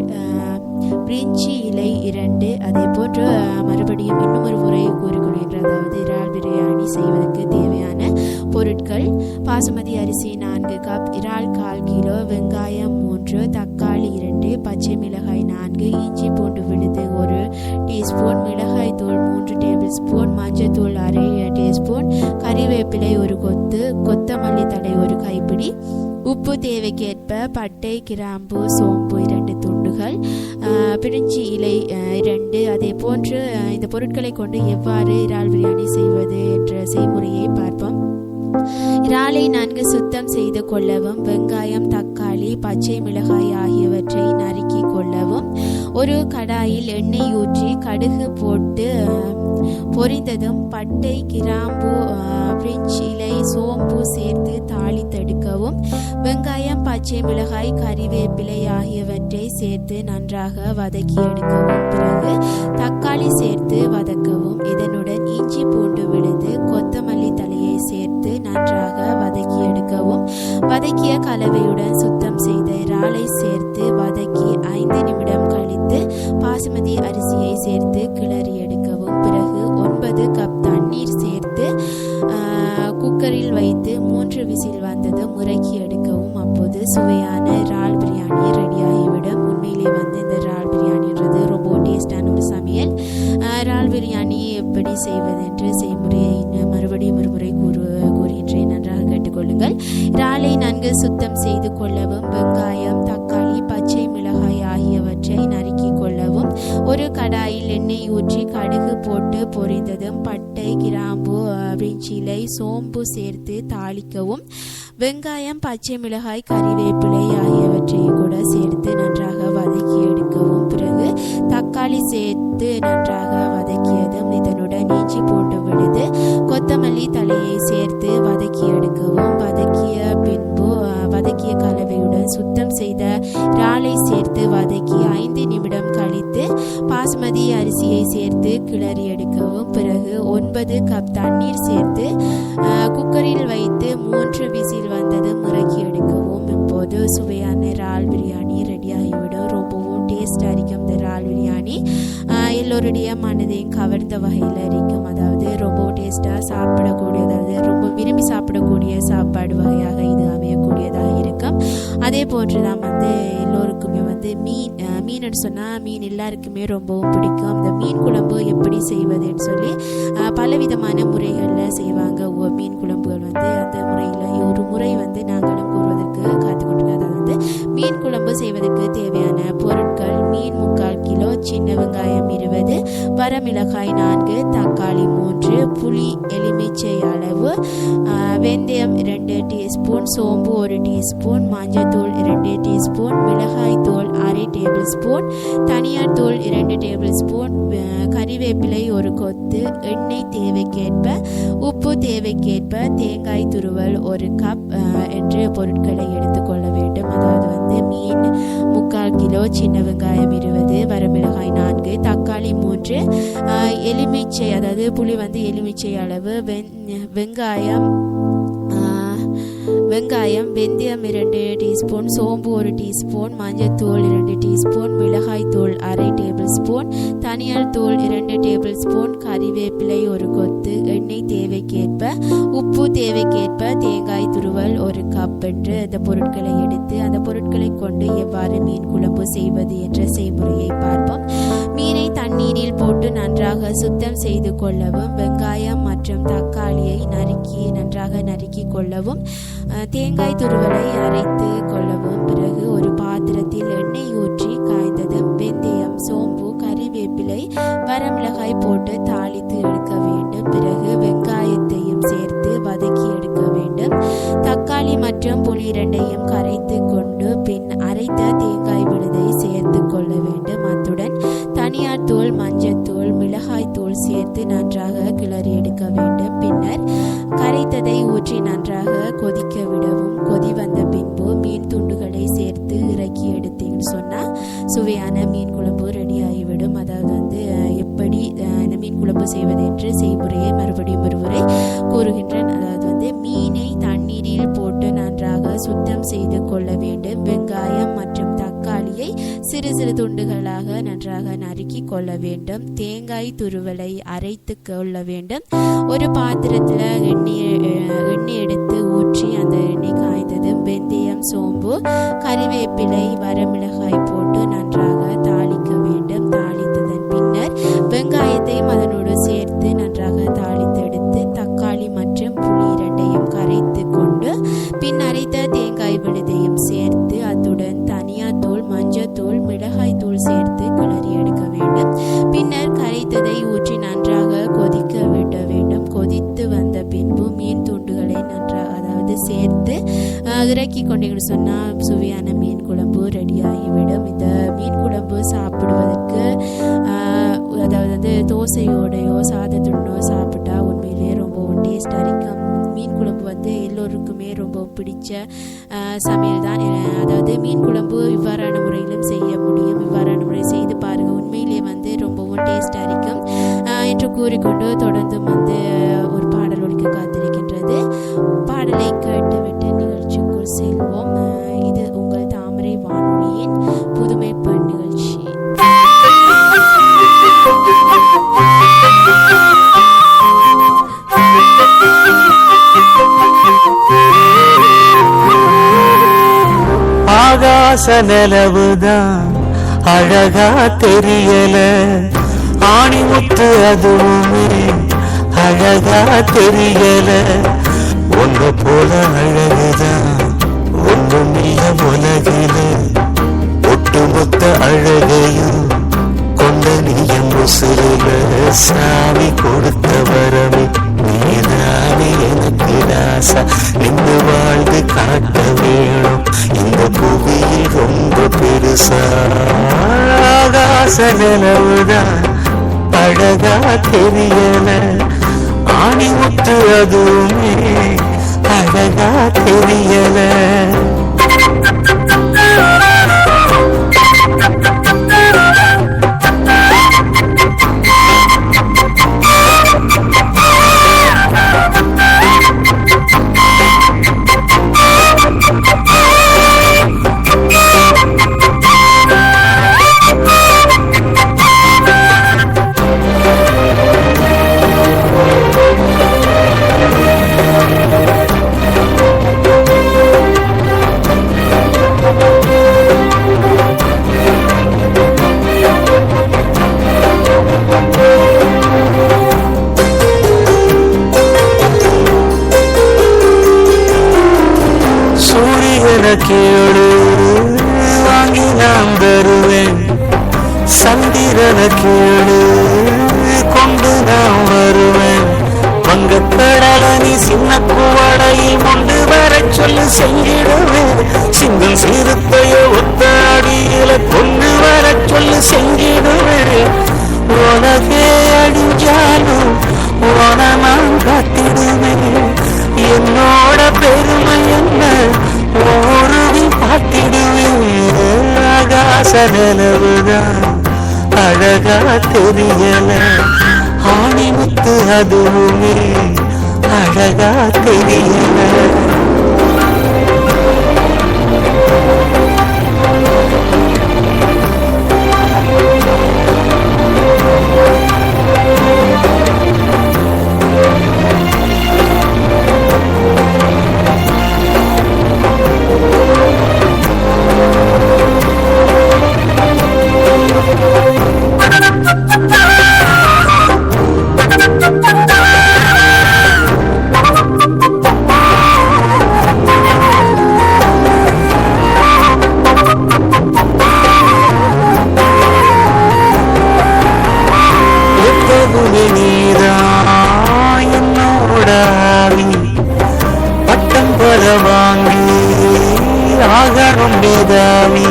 பிரிஞ்சி இலை 2. அதே போன்று மறுபடியும் இன்னும் ஒரு முறை கூறிக்கொள்கின்ற, அதாவது இறால் பிரியாணி செய்வதற்கு தேவையான பொருட்கள்: பாசுமதி அரிசி 4 கப், இறால் 1/4 கிலோ, வெங்காயம் 3, தக்காளி 2, பச்சை மிளகாய் 4, இஞ்சி பூண்டு விழுது 1 டீஸ்பூன், மிளகாய் தூள் 3 டேபிள் ஸ்பூன், மஞ்சத்தூள் 1/2 டீஸ்பூன், கறிவேப்பிலை 1 கொத்து, கொத்தமல்லி தழை 1 கைப்பிடி, உப்பு தேவைக்கேற்ப, பட்டை கிராம்பு சோம்பு 2 துண்டுகள், பிரிஞ்சி இலை 2. அதே போன்று இந்த பொருட்களை கொண்டு எவ்வாறு இறால் பிரியாணி செய்வது என்ற செய்முறையை பார்ப்போம். இறாலை நன்கு சுத்தம் செய்து கொள்ளவும், வெங்காயம் தக்காளி பச்சை மிளகாய் ஆகியவற்றை நறுக்கி கொள்ளவும், ஒரு கடாயில் எண்ணெய் ஊற்றி கடுகு போட்டு பொரிந்ததும் பட்டை கிராம்பு பிரிஞ்சி இலை சோம்பு சேர்த்து தாளித்தெடுக்கவும், வெங்காயம் பச்சை மிளகாய் கறிவேப்பிலை ஆகியவற்றை சேர்த்து நன்றாக வதக்கி எடுக்கவும், பிறகு தக்காளி சேர்த்து வதக்கவும், இதனுடன் இஞ்சி பூண்டு விழுது கொத்தமல்லி தலையை சேர்த்து நன்றாக வதக்கி எடுக்கவும், வதக்கிய கலவையுடன் சுத்தம் செய்த இறாலை சேர்த்து வதக்கி 5 நிமிடம் கழித்து பாசுமதி அரிசியை சேர்த்து கிளறி எடுக்கவும், பிறகு 9 கப் தண்ணீர் சேர்த்து குக்கரில் வைத்து 3 விசில் வந்ததும் முறக்கி எடுக்கவும். அப்போது சுவையான இறால் பிரியாணி ரெடியாகிவிடும். உண்மையிலே வந்து இந்த இறால் பிரியாணின்றது ரொம்ப டேஸ்டான ஒரு சமையல். இறால் பிரியாணி எப்படி செய்வது என்று செய்முறையை மறுபடியும் ஒரு முறை கூறுகின்றேன், நன்றாக கேட்டுக்கொள்ளுங்கள். இறாலை நன்கு சுத்தம் செய்து கொள்ளவும், வெங்காயம் தக்காளி பச்சை மிளகாய் ஆகியவற்றை நறுக்கி கொள்ளவும், ஒரு கடாயில் எண்ணெய் ஊற்றி கடுகு போட்டு பொரிந்ததும் பட்டை கிராம்பு பிரிஞ்சி இலை சோம்பு சேர்த்து தாளிக்கவும், வெங்காயம் பச்சை மிளகாய் கறிவேப்பிலை ஆகியவற்றை கூட சேர்த்து நன்றாக வதக்கி எடுக்கவும், பிறகு தக்காளி சேர்த்து நன்றாக வதக்கியதும் இதனுடன் இஞ்சி பூண்டு விழுது கொத்தமல்லி தலையை சேர்த்து வதக்கி எடுக்கவும், வதக்கிய பின்பு வதக்கிய கலவையுடன் சுத்தம் செய்த இறாலை சேர்த்து வதக்கி 5 நிமிடம் கழித்து பாசுமதி அரிசியை சேர்த்து கிளறி எடுக்கவும், பிறகு 9 கப் தண்ணீர் சேர்த்து குக்கரில் வைத்து 3 விசில் வந்தது முறக்கி எடுக்கவும். இப்போது சுவையான இறால் பிரியாணி ரெடியாகிவிடும். ரொம்பவும் டேஸ்டாக இருக்கும் இந்த இறால் பிரியாணி. எல்லோருடைய மனதையும் கவர்ந்த வகையில் இருக்கும். அதாவது ரொம்ப டேஸ்டாக சாப்பிடக்கூடிய, அதாவது ரொம்ப விரும்பி சாப்பிடக்கூடிய சாப்பாடு வகையாக இது அமையக்கூடியதாக இருக்கும். அதே போன்று தான் வந்து எல்லோருக்குமே வந்து மீன் சொன்னால் மீன் எல்லாருக்குமே ரொம்பவும் பிடிக்கும். அந்த மீன் குழம்பு எப்படி செய்வதுன்னு சொல்லி பலவிதமான முறைகளில் செய்வாங்க. மீன் குழம்புகள் வந்து அந்த முறையில் ஒரு முறை வந்து நாங்களும் கூறுவதற்கு காத்துக்கொண்டிருக்கோம். அதாவது வந்து மீன் குழம்பு செய்வதற்கு தேவையான பொருட்கள்: மீன் 3/4 கிலோ, சின்ன வெங்காயம் 20, வரமிளகாய் 4, தக்காளி 3, புளி எலுமிச்சை அளவு, வெந்தயம் 2 டீஸ்பூன், சோம்பு 1 டீஸ்பூன், மஞ்சத்தூள் 2 டீஸ்பூன், மிளகாய் தூள் 1/2 டேபிள் ஸ்பூன், தனியார் தூள் 2 டேபிள் ஸ்பூன், கறிவேப்பிலை 1 கொத்து, எண்ணெய் தேவைக்கேற்ப, உப்பு தேவைக்கேற்ப, தேங்காய் துருவல் 1 கப் என்று பொருட்களை எடுத்துக்கொள்ள வேண்டும். அதாவது வந்து மீன் 3/4 கிலோ, சின்ன வெங்காயம் 20, வரமிளகாய் 4, தக்காளி 3, எலுமிச்சை அதாவது புளி வந்து எலுமிச்சை அளவு, வெங்காயம், வெந்தயம் 2 டீஸ்பூன், சோம்பு 1 டீஸ்பூன், மஞ்சத்தூள் 2 டீஸ்பூன், மிளகாய் தூள் 1/2 டேபிள் ஸ்பூன், தனியார் தூள் 2 டேபிள் ஸ்பூன், கறிவேப்பிலை 1 கொத்து, எண்ணெய் தேவைக்கேற்ப, உப்பு தேவைக்கேற்ப, தேங்காய் துருவல் 1 கப் என்று இந்த பொருட்களை எடுத்து அந்த பொருட்களை கொண்டு எவ்வாறு மீன் குழம்பு செய்வது என்ற செய்முறையை பார்ப்போம். மீனை தண்ணீரில் போட்டு நன்றாக சுத்தம் செய்து கொள்ளவும், வெங்காயம் மற்றும் தக்காளியை நன்றாக நறுக்கி கொள்ளவும், தேங்காய் துருவலை அரைத்து கொள்ளவும். பிறகு ஒரு பாத்திரத்தில் எண்ணெய் ஊற்றி காய்ந்ததும் வெந்தயம், சோம்பு, கறிவேப்பிலை, வரமிளகாய் போட்டு தாளித்து எடுக்க வேண்டும். பிறகு வெங்காயத்தையும் சேர்த்து வதக்கி எடுக்க வேண்டும். தக்காளி மற்றும் புளி இரண்டையும் கரைத்து கொண்டு பின் அரைத்த தேங்காய் விழுதை சேர்த்து கொள்ள வேண்டும். அத்துடன் தனியார் தூள், மஞ்சத்தூள், மிளகாய் தூள் சேர்த்து நன்றாக கிளறி எடுக்க வேண்டும். பின்னர் கரைத்ததை ஊற்றி நன்றாக கொதிக்க விடவும். கொதி வந்த பின்பு மீன் துண்டுகளை சேர்த்து இறக்கி எடுத்தீங்கன்னு சொன்னால் சுவையான மீன் குழம்பு ரெடி ஆகிவிடும். அதாவது எப்படி இந்த மீன் குழம்பு செய்வது என்று செய்முறையை மறுபடியும் ஒருமுறை கூறுகின்றேன். அதாவது மீனை தண்ணீரில் போட்டு நன்றாக சுத்தம் செய்து கொள்ள வேண்டும். வெங்காயம் மற்றும் தக்காளியை சிறு சிறு துண்டுகளாக நன்றாக நறுக்கி கொள்ள வேண்டும். தேங்காய் துருவலை அரைத்து கொள்ள வேண்டும். ஒரு பாத்திரத்தில் எண்ணெய் எடுத்து ஊற்றி அந்த எண்ணெய் காய்ந்ததும் வெந்தயம், சோம்பு, கறிவேப்பிலை, வரமிளகாய் போட்டு நன்றாக தாளிக்க வேண்டும். தாளித்ததன் பின்னர் வெங்காயத்தையும் அதனோடு சேர்த்து நன்றாக தாளித்தெடுத்து தக்காளி மற்றும் புளி இரண்டையும் கரைத்து கொண்டு பின் அரைத்த தேங்காய் விழுதையும் சேர்த்து அத்துடன் தனியார் தூள், மஞ்சத்தூள், மிளகாய் தூள் சேர்த்து கிளறி எடுக்க வேண்டும். பின்னர் கரைத்ததை ஊற்றி நன்றாக கொதிக்க விட வேண்டும். கொதித்து வந்த பின்பு மீன் துண்டுகளை சேர்த்து இறக்கி கொண்டீங்கன்னு சொன்னால் சுவையான மீன் குழம்பு ரெடி ஆகிவிடும். இந்த மீன் குழம்பு சாப்பிடுவதற்கு அதாவது தோசையோடையோ சாதத்துடனோ சாப்பிட்டா உண்மையிலேயே ரொம்ப டேஸ்டாக இருக்கும். மீன் குழம்பு எல்லோருக்குமே ரொம்ப பிடிச்ச சமையல் தான். அதாவது மீன் குழம்பு இவ்வாறான முறையிலும் செய்ய முடியும். இவ்வாறான முறை செய்து பாருங்க, உண்மையிலேயே ரொம்பவும் டேஸ்டாக இருக்கும் என்று கூறிக்கொண்டு தொடர்ந்து ஒரு பாடல் ஒலிக்க காத்திருக்கின்றது. பாடலை கேட்டுவிட்டு நிகழ்ச்சிக்குள் செல்வோம். இது உங்கள் தாமரை வானொலியின் புதுமை பெண் நிகழ்ச்சி. ஆகாச நிலவுதான் அழகா தெரியல, ஆணிமுத்து அதுவுமே அழகா தெரியல, ஒன்று போல அழகுதான் ஒன்றும் இல்ல உலகில, ஒட்டுமொத்த அழகையும் கொண்ட நீயம் முசுல சாமி கொடுத்த வரமே நீதானே எனக்கு ராசா, இந்த வாழ்ந்து காட்ட வேணும் இந்த புவியில் ரொம்ப பெருசா. ஆகாச நிலவுதான் அழகா தெரியல, ஆணிமுத்து அதுவுமே அழகா தெரியல. கேளு வாங்கி நான் தருவேன், சந்திரன கேளு கொண்டு நான் வருவேன், வங்கக்கடல நீ சின்ன குவடையில் கொண்டு வர சொல்லு செஞ்சிடுவேன், சிங்கம் சிறுத்தையோ ஒத்த அடியில கொண்டு வர சொல்லு செஞ்சிடுவேன், உலகே அடிஞ்சாலும் உன நான் காத்திடுவேன், என்னோட பெருமை என்ன ஊருவி பார்த்திடுவேன். ஆகாச நிலவுதான் அழகா தெரியல, ஆணிமுத்து அதுவுமே அழகா தெரியல. ஆகணும் மேதாவி.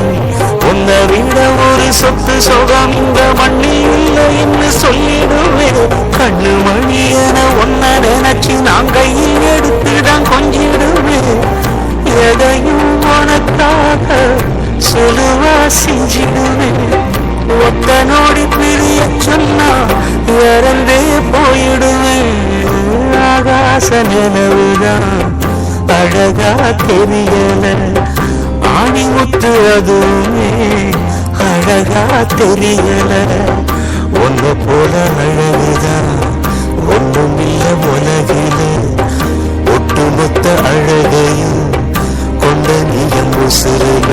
உன்னை விட ஒரு சொத்து சுகம் இந்த மண்ணில் இல்லை என்று சொல்லிடுவேன். கண்ணு மணி என ஒன்ன நினைச்சு நான் கையில் எடுத்துதான் கொஞ்சிடுவேன். எதையும் உனக்காக சொல்லுவா செஞ்சிடுவேன். ஒத்த நோடி பிரிய சொன்னா இறந்தே போயிடுவேன். ஆகாச நிலவுதான் அழகா தெரியல, ஆணி முத்து அதுவுமே அழகா தெரியல. ஒன்னு போல அழகுதான் ஒண்ணுமில்ல உலகில, ஒட்டுமொத்த அழகையும் கொண்ட நீயம் உசுருல.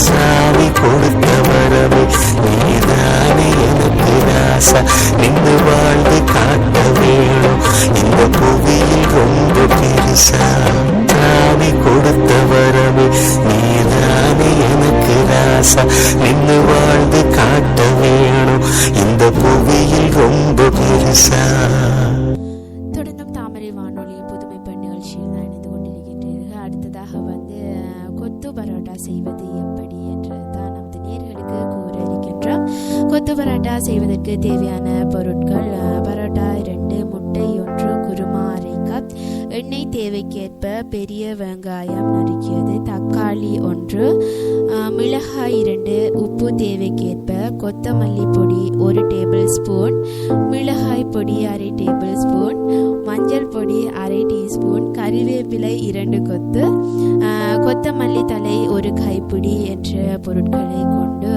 சாமி கொடுத்த வரவே நீதானே எனக்கு ராசா, நின்று வாழ்ந்து காட்ட வேணும் இந்த புவியில் ரொம்ப பெருசா. சாமி கொடுத்த வரவே நீதானே எனக்கு ராசா, நின்று வாழ்ந்து காட்ட வேணும் இந்த புவியில் ரொம்ப பெருசா. தொடர்ந்தும் தாமரை வானொலி புதுமை பெண் நிகழ்ச்சியில் தான் இணைந்து கொண்டிருக்கின்றீர்கள். அடுத்ததாக கொத்து பரோட்டா செய்வது எப்படி என்று தான் நமது நேயர்களுக்கு கூற இருக்கின்றோம். கொத்து பரோட்டா செய்வதற்கு தேவையான பொருட்கள்: பரோட்டா 2, முட்டை 1, குருமா அரை கப், எண்ணெய் தேவைக்கேற்ப, பெரிய வெங்காயம் நறுக்கியது, தக்காளி 1, மிளகாய் 2, உப்பு தேவைக்கேற்ப, கொத்தமல்லி பொடி 1 டேபிள் ஸ்பூன், மிளகாய் பொடி அரை டேபிள் ஸ்பூன், மஞ்சள் பொடி அரை டீஸ்பூன், கறிவேப்பிலை 2 கொத்து, கொத்தமல்லி தலை 1 கைப்பிடி என்ற பொருட்களை கொண்டு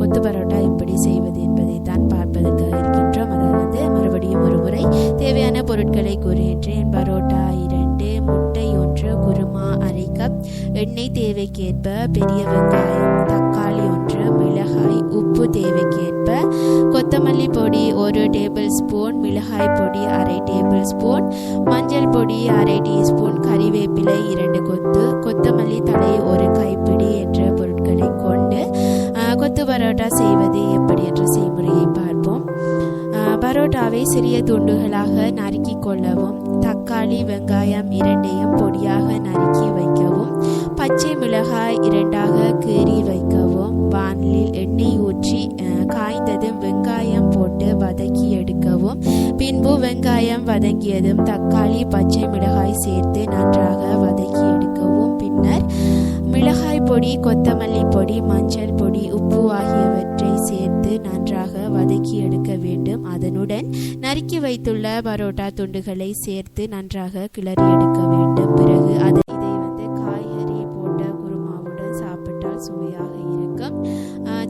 கொத்து பரோட்டா எப்படி செய்வது என்பதை தான் பார்ப்பதற்காக இருக்கின்றோம். அதாவது மறுபடியும் ஒரு முறை தேவையான பொருட்களை கூறுகின்றேன். பரோட்டா 2, முட்டை 1, குருமா அரை கப், எண்ணெய் தேவைக்கேற்ப, பெரிய வெங்காயம், தக்காளி 1, மிளகாய், உப்பு தேவைக்கேற்ப, கொத்தமல்லி பொடி 1 டேபிள் ஸ்பூன், மிளகாய் பொடி அரை டேபிள் ஸ்பூன், மஞ்சள் பொடி அரை டீஸ்பூன், கறிவேப்பிலை 2 கொத்து, கொத்தமல்லி தலை 1 கைப்பிடி என்ற பொருட்களை கொண்டு கொத்து பரோட்டா செய்வது எப்படி என்ற செய்முறையை பார்ப்போம். பரோட்டாவை சிறிய துண்டுகளாக நறுக்கி கொள்ளவும், தக்காளி வெங்காயம் 2ஐயும் பொடியாக நறுக்கி வைக்கவும், பச்சை மிளகாய் 2ஆக கீறி வைக்கவும், வானலில் எண்ணெய் ஊற்றி காய்ந்ததும் வெங்காயம் போட்டு வதக்கி எடுக்கவும், பின்பு வெங்காயம் வதங்கியதும் தக்காளி பச்சை மிளகாய் சேர்த்து நன்றாக வதக்கி எடுக்கவும், பின்னர் மிளகாய் பொடி, கொத்தமல்லி பொடி, மஞ்சள் பொடி, உப்பு ஆகியவற்றை சேர்த்து நன்றாக வதக்கி எடுக்க வேண்டும். அதனுடன் நறுக்கி வைத்துள்ள பரோட்டா துண்டுகளை சேர்த்து நன்றாக கிளறி எடுக்க வேண்டும். பிறகு இதை காய்கறி போட்ட குருமாவுடன் சாப்பிட்டால் சுவையாக இருக்கும்.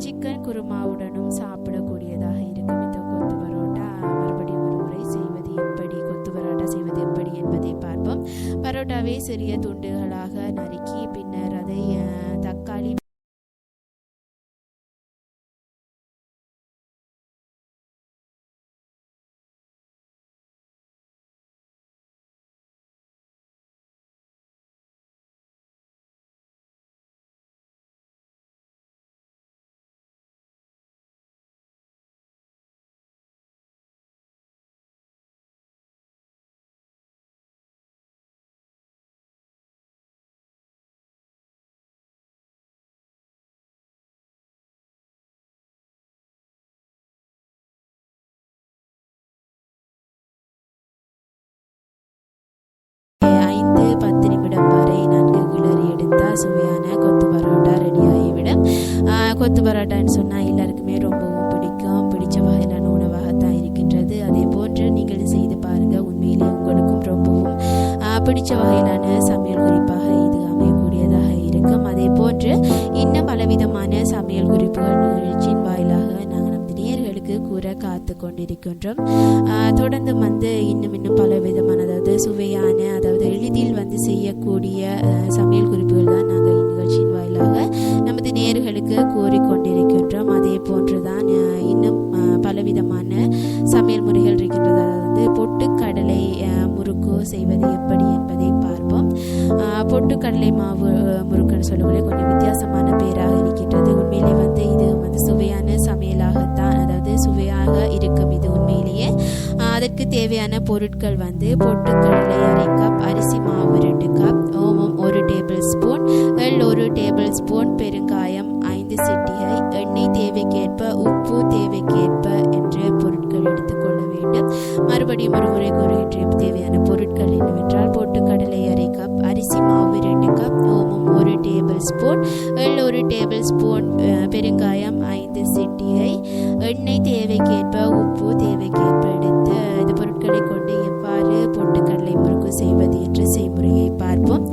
சிக்கன் குருமாவுடனும் சாப்பிடக்கூடியதாக இருக்கும். இந்த கொத்து பரோட்டா மறுபடியும் ஒரு முறை செய்வது எப்படி, கொத்து பரோட்டா செய்வது எப்படி என்பதை பார்ப்போம். பரோட்டாவை சிறிய துண்டுகளாக நறுக்கி பின்னர் அதை தக்காளி சுவையான கொத்து பரோட்டா ரெடி ஆகிவிடும். கொத்து பரோட்டான்னு சொன்னால் எல்லாருக்குமே ரொம்பவும் பிடிச்ச வகையிலான உணவாகத்தான் இருக்கின்றது. அதே போன்று நீங்கள் செய்து பாருங்கள், உண்மையிலே உங்களுக்கும் ரொம்பவும் பிடிச்ச வகையிலான சமையல் குறிப்பாக இது அமையக்கூடியதாக இருக்கும். அதே போன்று இன்னும் பலவிதமான சமையல் குறிப்புகள் நிகழ்ச்சியின் வாயிலாக நாங்கள் நமது நேயர்களுக்கு கூற காத்து கொண்டிருக்கின்றோம். தொடர்ந்து இன்னும் பலவிதமான அதாவது சுவையான அதாவது எளிதில் செய்யக்கூடிய சமையல் குறிப்புகள் தான் நாங்கள் இந்நிகழ்ச்சியின் வாயிலாக நமது நேயர்களுக்கு கூறிக்கொண்டிருக்கின்றோம். அதே போன்றுதான் இன்னும் பலவிதமான சமையல் முறைகள் இருக்கின்றது. அதாவது பொட்டுக்கடலை முறுக்கு செய்வது எப்படி என்பதை பார்ப்போம். பொட்டுக்கடலை மாவு முறுக்குன்னு சொல்லக்கூடிய கொஞ்சம் வித்தியாசமான பேராக இருக்கின்றது. உண்மையிலே இது சுவையான சமையலாகத்தான், அதாவது சுவையாக இருக்கும் இது உண்மையிலேயே. அதற்கு தேவையான பொருட்கள் பொட்டுக்கடலை அரை கப், அரிசி மாவு 2 கப், ஓமம் 1 டேபிள் ஸ்பூன், எள் 1 டேபிள் ஸ்பூன், எள் 1 டேபிள் ஸ்பூன், பெருங்காயம் 5 சிட்டிகை, எண்ணெய் தேவைக்கேற்ப, உப்பு தேவைக்கேற்ப எடுத்து இந்த பொருட்களை கொண்டு எவ்வாறு பொட்டுக்கடலை முறுக்கு செய்வது என்ற செய்முறையை பார்ப்போம்.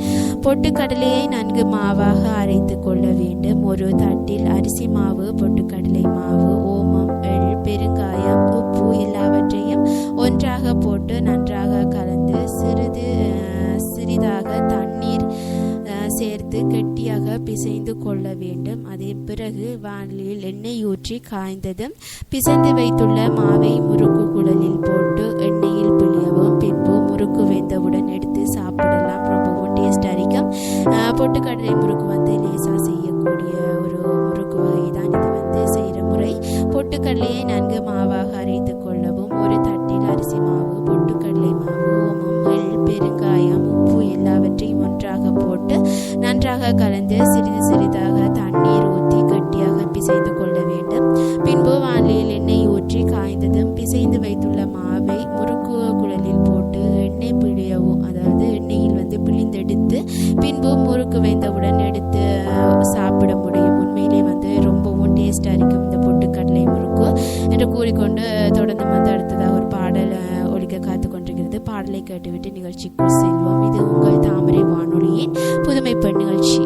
பொட்டுக்கடலையை நன்கு மாவாக அரைத்து கொள்ள வேண்டும். ஒரு தட்டில் அரிசி மாவு, பொட்டுக்கடலை மாவு, ஓமம், எள், பெருங்காயம், உப்பு எல்லாவற்றையும் ஒன்றாக போட்டு நன்றாக கலந்து சிறிதாக தண்ணீர் சேர்த்து கெட்டியாக பிசைந்து கொள்ள வேண்டும். அதன் பிறகு வானிலையில் எண்ணெய் ஊற்றி காய்ந்ததும் பிசைந்து வைத்துள்ள மாவை முறுக்கு குழலில் போட்டு எண்ணெயில் பிழியவும். பின்பு முறுக்கு வெந்தவுடன் எடுத்து சாப்பிடலாம். ரொம்பவும் டேஸ்ட் அரிக்கும். பொட்டுக்கடலை முறுக்கு வந்து லேசாக செய்யக்கூடிய ஒரு முறுக்கு வகை தான். இது செய்கிற முறை பொட்டுக்கடலையை நன்கு மாவாக அரைத்து கொள்ளவும். ஒரு தட்டில் அரிசி மாவு, பொட்டுக்கடலை மாவு, ஓமம், எள், பெருங்காயம், உப்பு எல்லாவற்றையும் ஒன்றாக போட்டு நன்றாக கலந்து சிறிதாக தண்ணீர் ஊற்றி கட்டியாக பிசைந்து கொள்ள வேண்டும். பின்பு வானிலையில் எண்ணெய் ஊற்றி காய்ந்ததும் பிசைந்து வைத்துள்ள மாவை முறுக்கு குழலில் போட்டு எண்ணெய் பிழியவும், அதாவது எண்ணெயில் பிழிந்தெடுத்து பின்பு முறுக்கு வைந்தவுடன் எடுத்து சாப்பிட முடியும். உண்மையிலே ரொம்பவும் டேஸ்டாக இருக்கும் இந்த பொட்டுக்கடலை முறுக்கு என்று கூறிக்கொண்டு தொடர்ந்து அடுத்ததாக ஒரு பாடல் ஒலிக்க காத்து கொண்டிருக்கிறது. பாடலை கேட்டுவிட்டு நிகழ்ச்சிக்குள் செல்வோம். இது உங்கள் தாமரை வானொலியின் புதுமை பெண் நிகழ்ச்சி.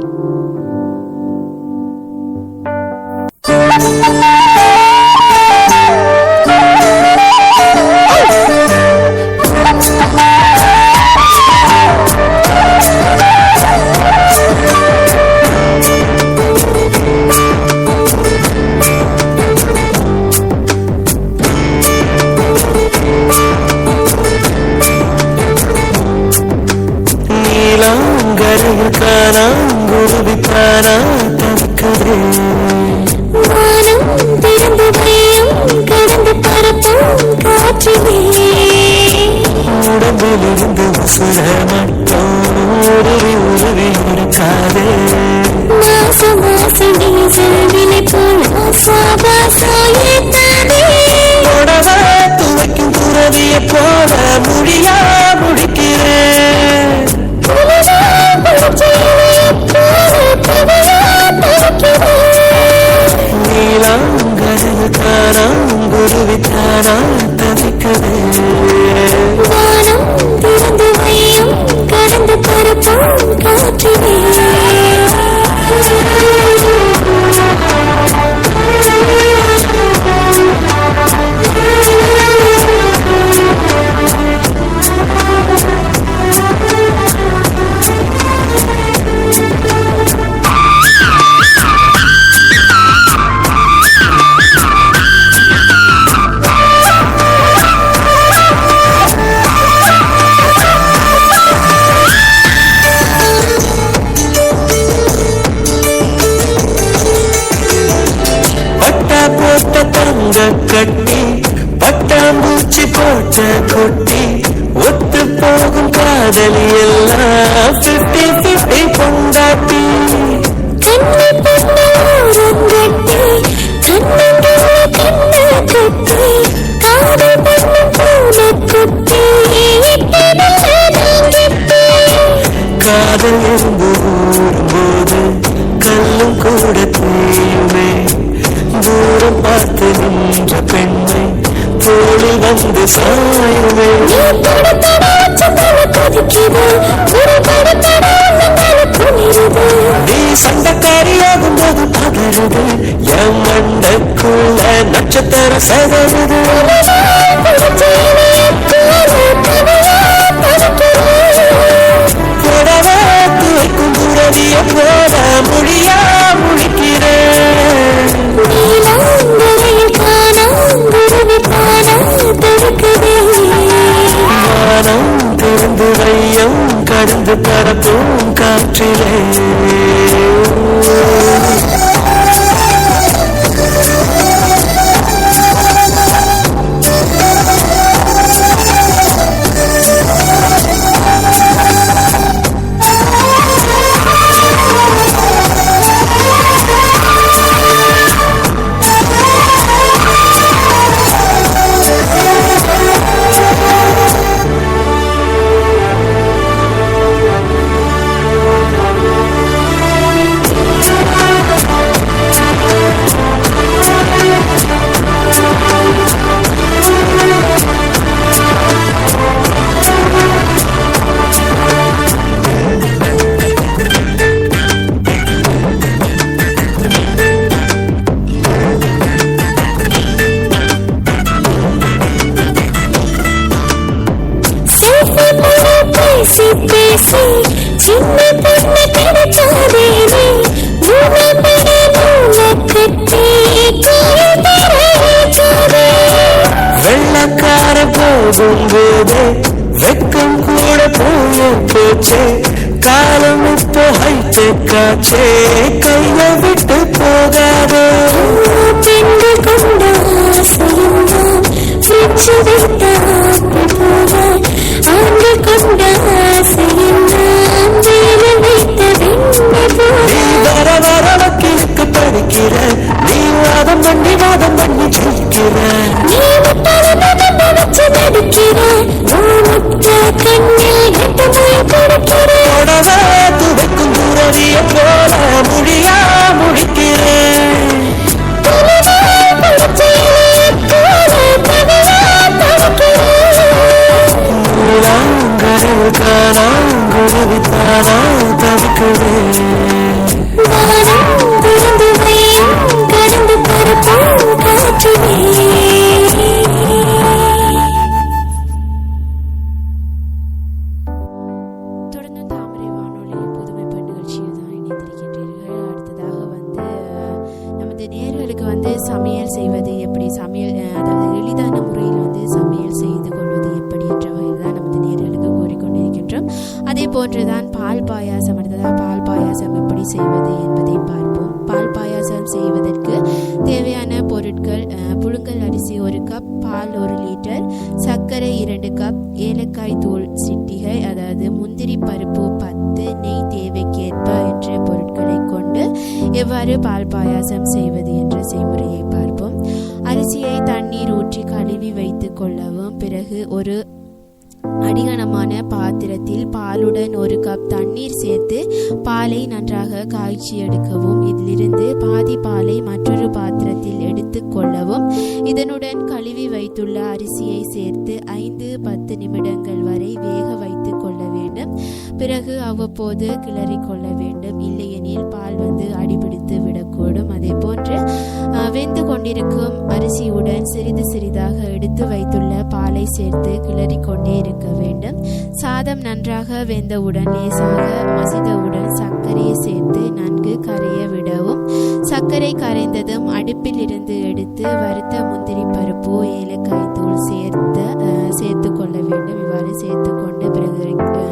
நட்சத்திர சதவது துவைக்கும் துறவிய போல முடியா முடிக்கிறேன். வானம் திறந்து வையம் கடந்து பரப்பும் காற்றிலே போகும்போதே வெக்கம் கூட போய போச்சே காலம் இப்போ ஹைடெக்காச்சே கைய விட்டு போகாதே பெண்கள் கொண்ட ஆசையும் பிரிச்சு வைத்த ஆசை போல ஆண்கள் கொண்ட ஆசையும் வேலை வைத்த வெண்ணை போல நீ வர வர வக்கீலுக்கு படிக்கிற நீ வாதம் பண்ணி ஜெயிக்கிற நீ முட்டாள வச்சு நடிக்கிற முட்ட கண்ணில் எட்டமாய் கொடுக்கிற தொடவா துவைக்கும் துறவிய போல முடியா முடிக்கிறேன் காணாங்குருவித்தானா தவிக்கிறேன் கடந்து பரப்பும் காற்றுவே தொடர்ந்து தாமரை வானொலி புதுமை பெண் நிகழ்ச்சியில் தான் இணைந்திருக்கின்றீர்கள். அடுத்ததாக வந்து நமது நேயர்களுக்கு வந்து சமையல் செய்வது எப்படி, அதாவது எளிதான முறையில் வந்து சமையல் செய்து கொள்வது எப்படி என்ற வகையில் தான் நமது நேயர்களுக்கு கூறிக்கொண்டிருக்கின்றோம். அதே போன்றுதான் பால் பாயாசம், அடுத்ததாக பால் பாயாசம் எப்படி செய்வது என்பதை பார்ப்போம். பால் பாயாசம் செய்வதற்கு தேவையான பொருட்கள்: புழுங்கல் அரிசி 1 கப், பால் 1 லிட்டர், சர்க்கரை 2 கப், ஏலக்காய் தூள் சிட்டிகை, அதாவது முந்திரி பருப்பு 10, நெய் தேவைக்கேற்ப என்ற பொருட்களை கொண்டு எவ்வாறு பால் பாயாசம் செய்வது என்ற செய்முறையை பார்ப்போம். அரிசியை தண்ணீர் ஊற்றி கழுவி வைத்துக் கொள்ளவும். பிறகு ஒரு அடிகனமான பாத்திரத்தில் பாலுடன் 1 கப் தண்ணீர் சேர்த்து பாலை நன்றாக காய்ச்சி எடுக்கவும். இதிலிருந்து பாதி பாலை மற்றொரு பாத்திரத்தில் எடுத்துக் கொள்ளவும். இதனுடன் கழுவி வைத்துள்ள அரிசியை சேர்த்து 5-10 நிமிடங்கள் வரை வேக வைத்துக் கொள்ள வேண்டும். பிறகு அவ்வப்போது கிளறி கொள்ள வேண்டும். இல்லையெனில் பால் வந்து அடிபிடித்து விடக்கூடும். அதே போன்று வெந்து கொண்டிருக்கும் அரிசியுடன் சிறிது சிறிதாக எடுத்து வைத்துள்ள பாலை சேர்த்து கிளறி கொண்டே இருக்க வேண்டும். சாதம் நன்றாக வெந்தவுடன் லேசாக மசிதவுடன் சர்க்கரையை சேர்த்து நன்கு கரைய விடவும். சர்க்கரை கரைந்ததும் அடுப்பில் இருந்து எடுத்து வறுத்த முந்திரி பருப்பு, ஏலக்காய் தூள் சேர்த்து கொள்ள வேண்டும். இவ்வாறு சேர்த்து கொண்டு பிறகு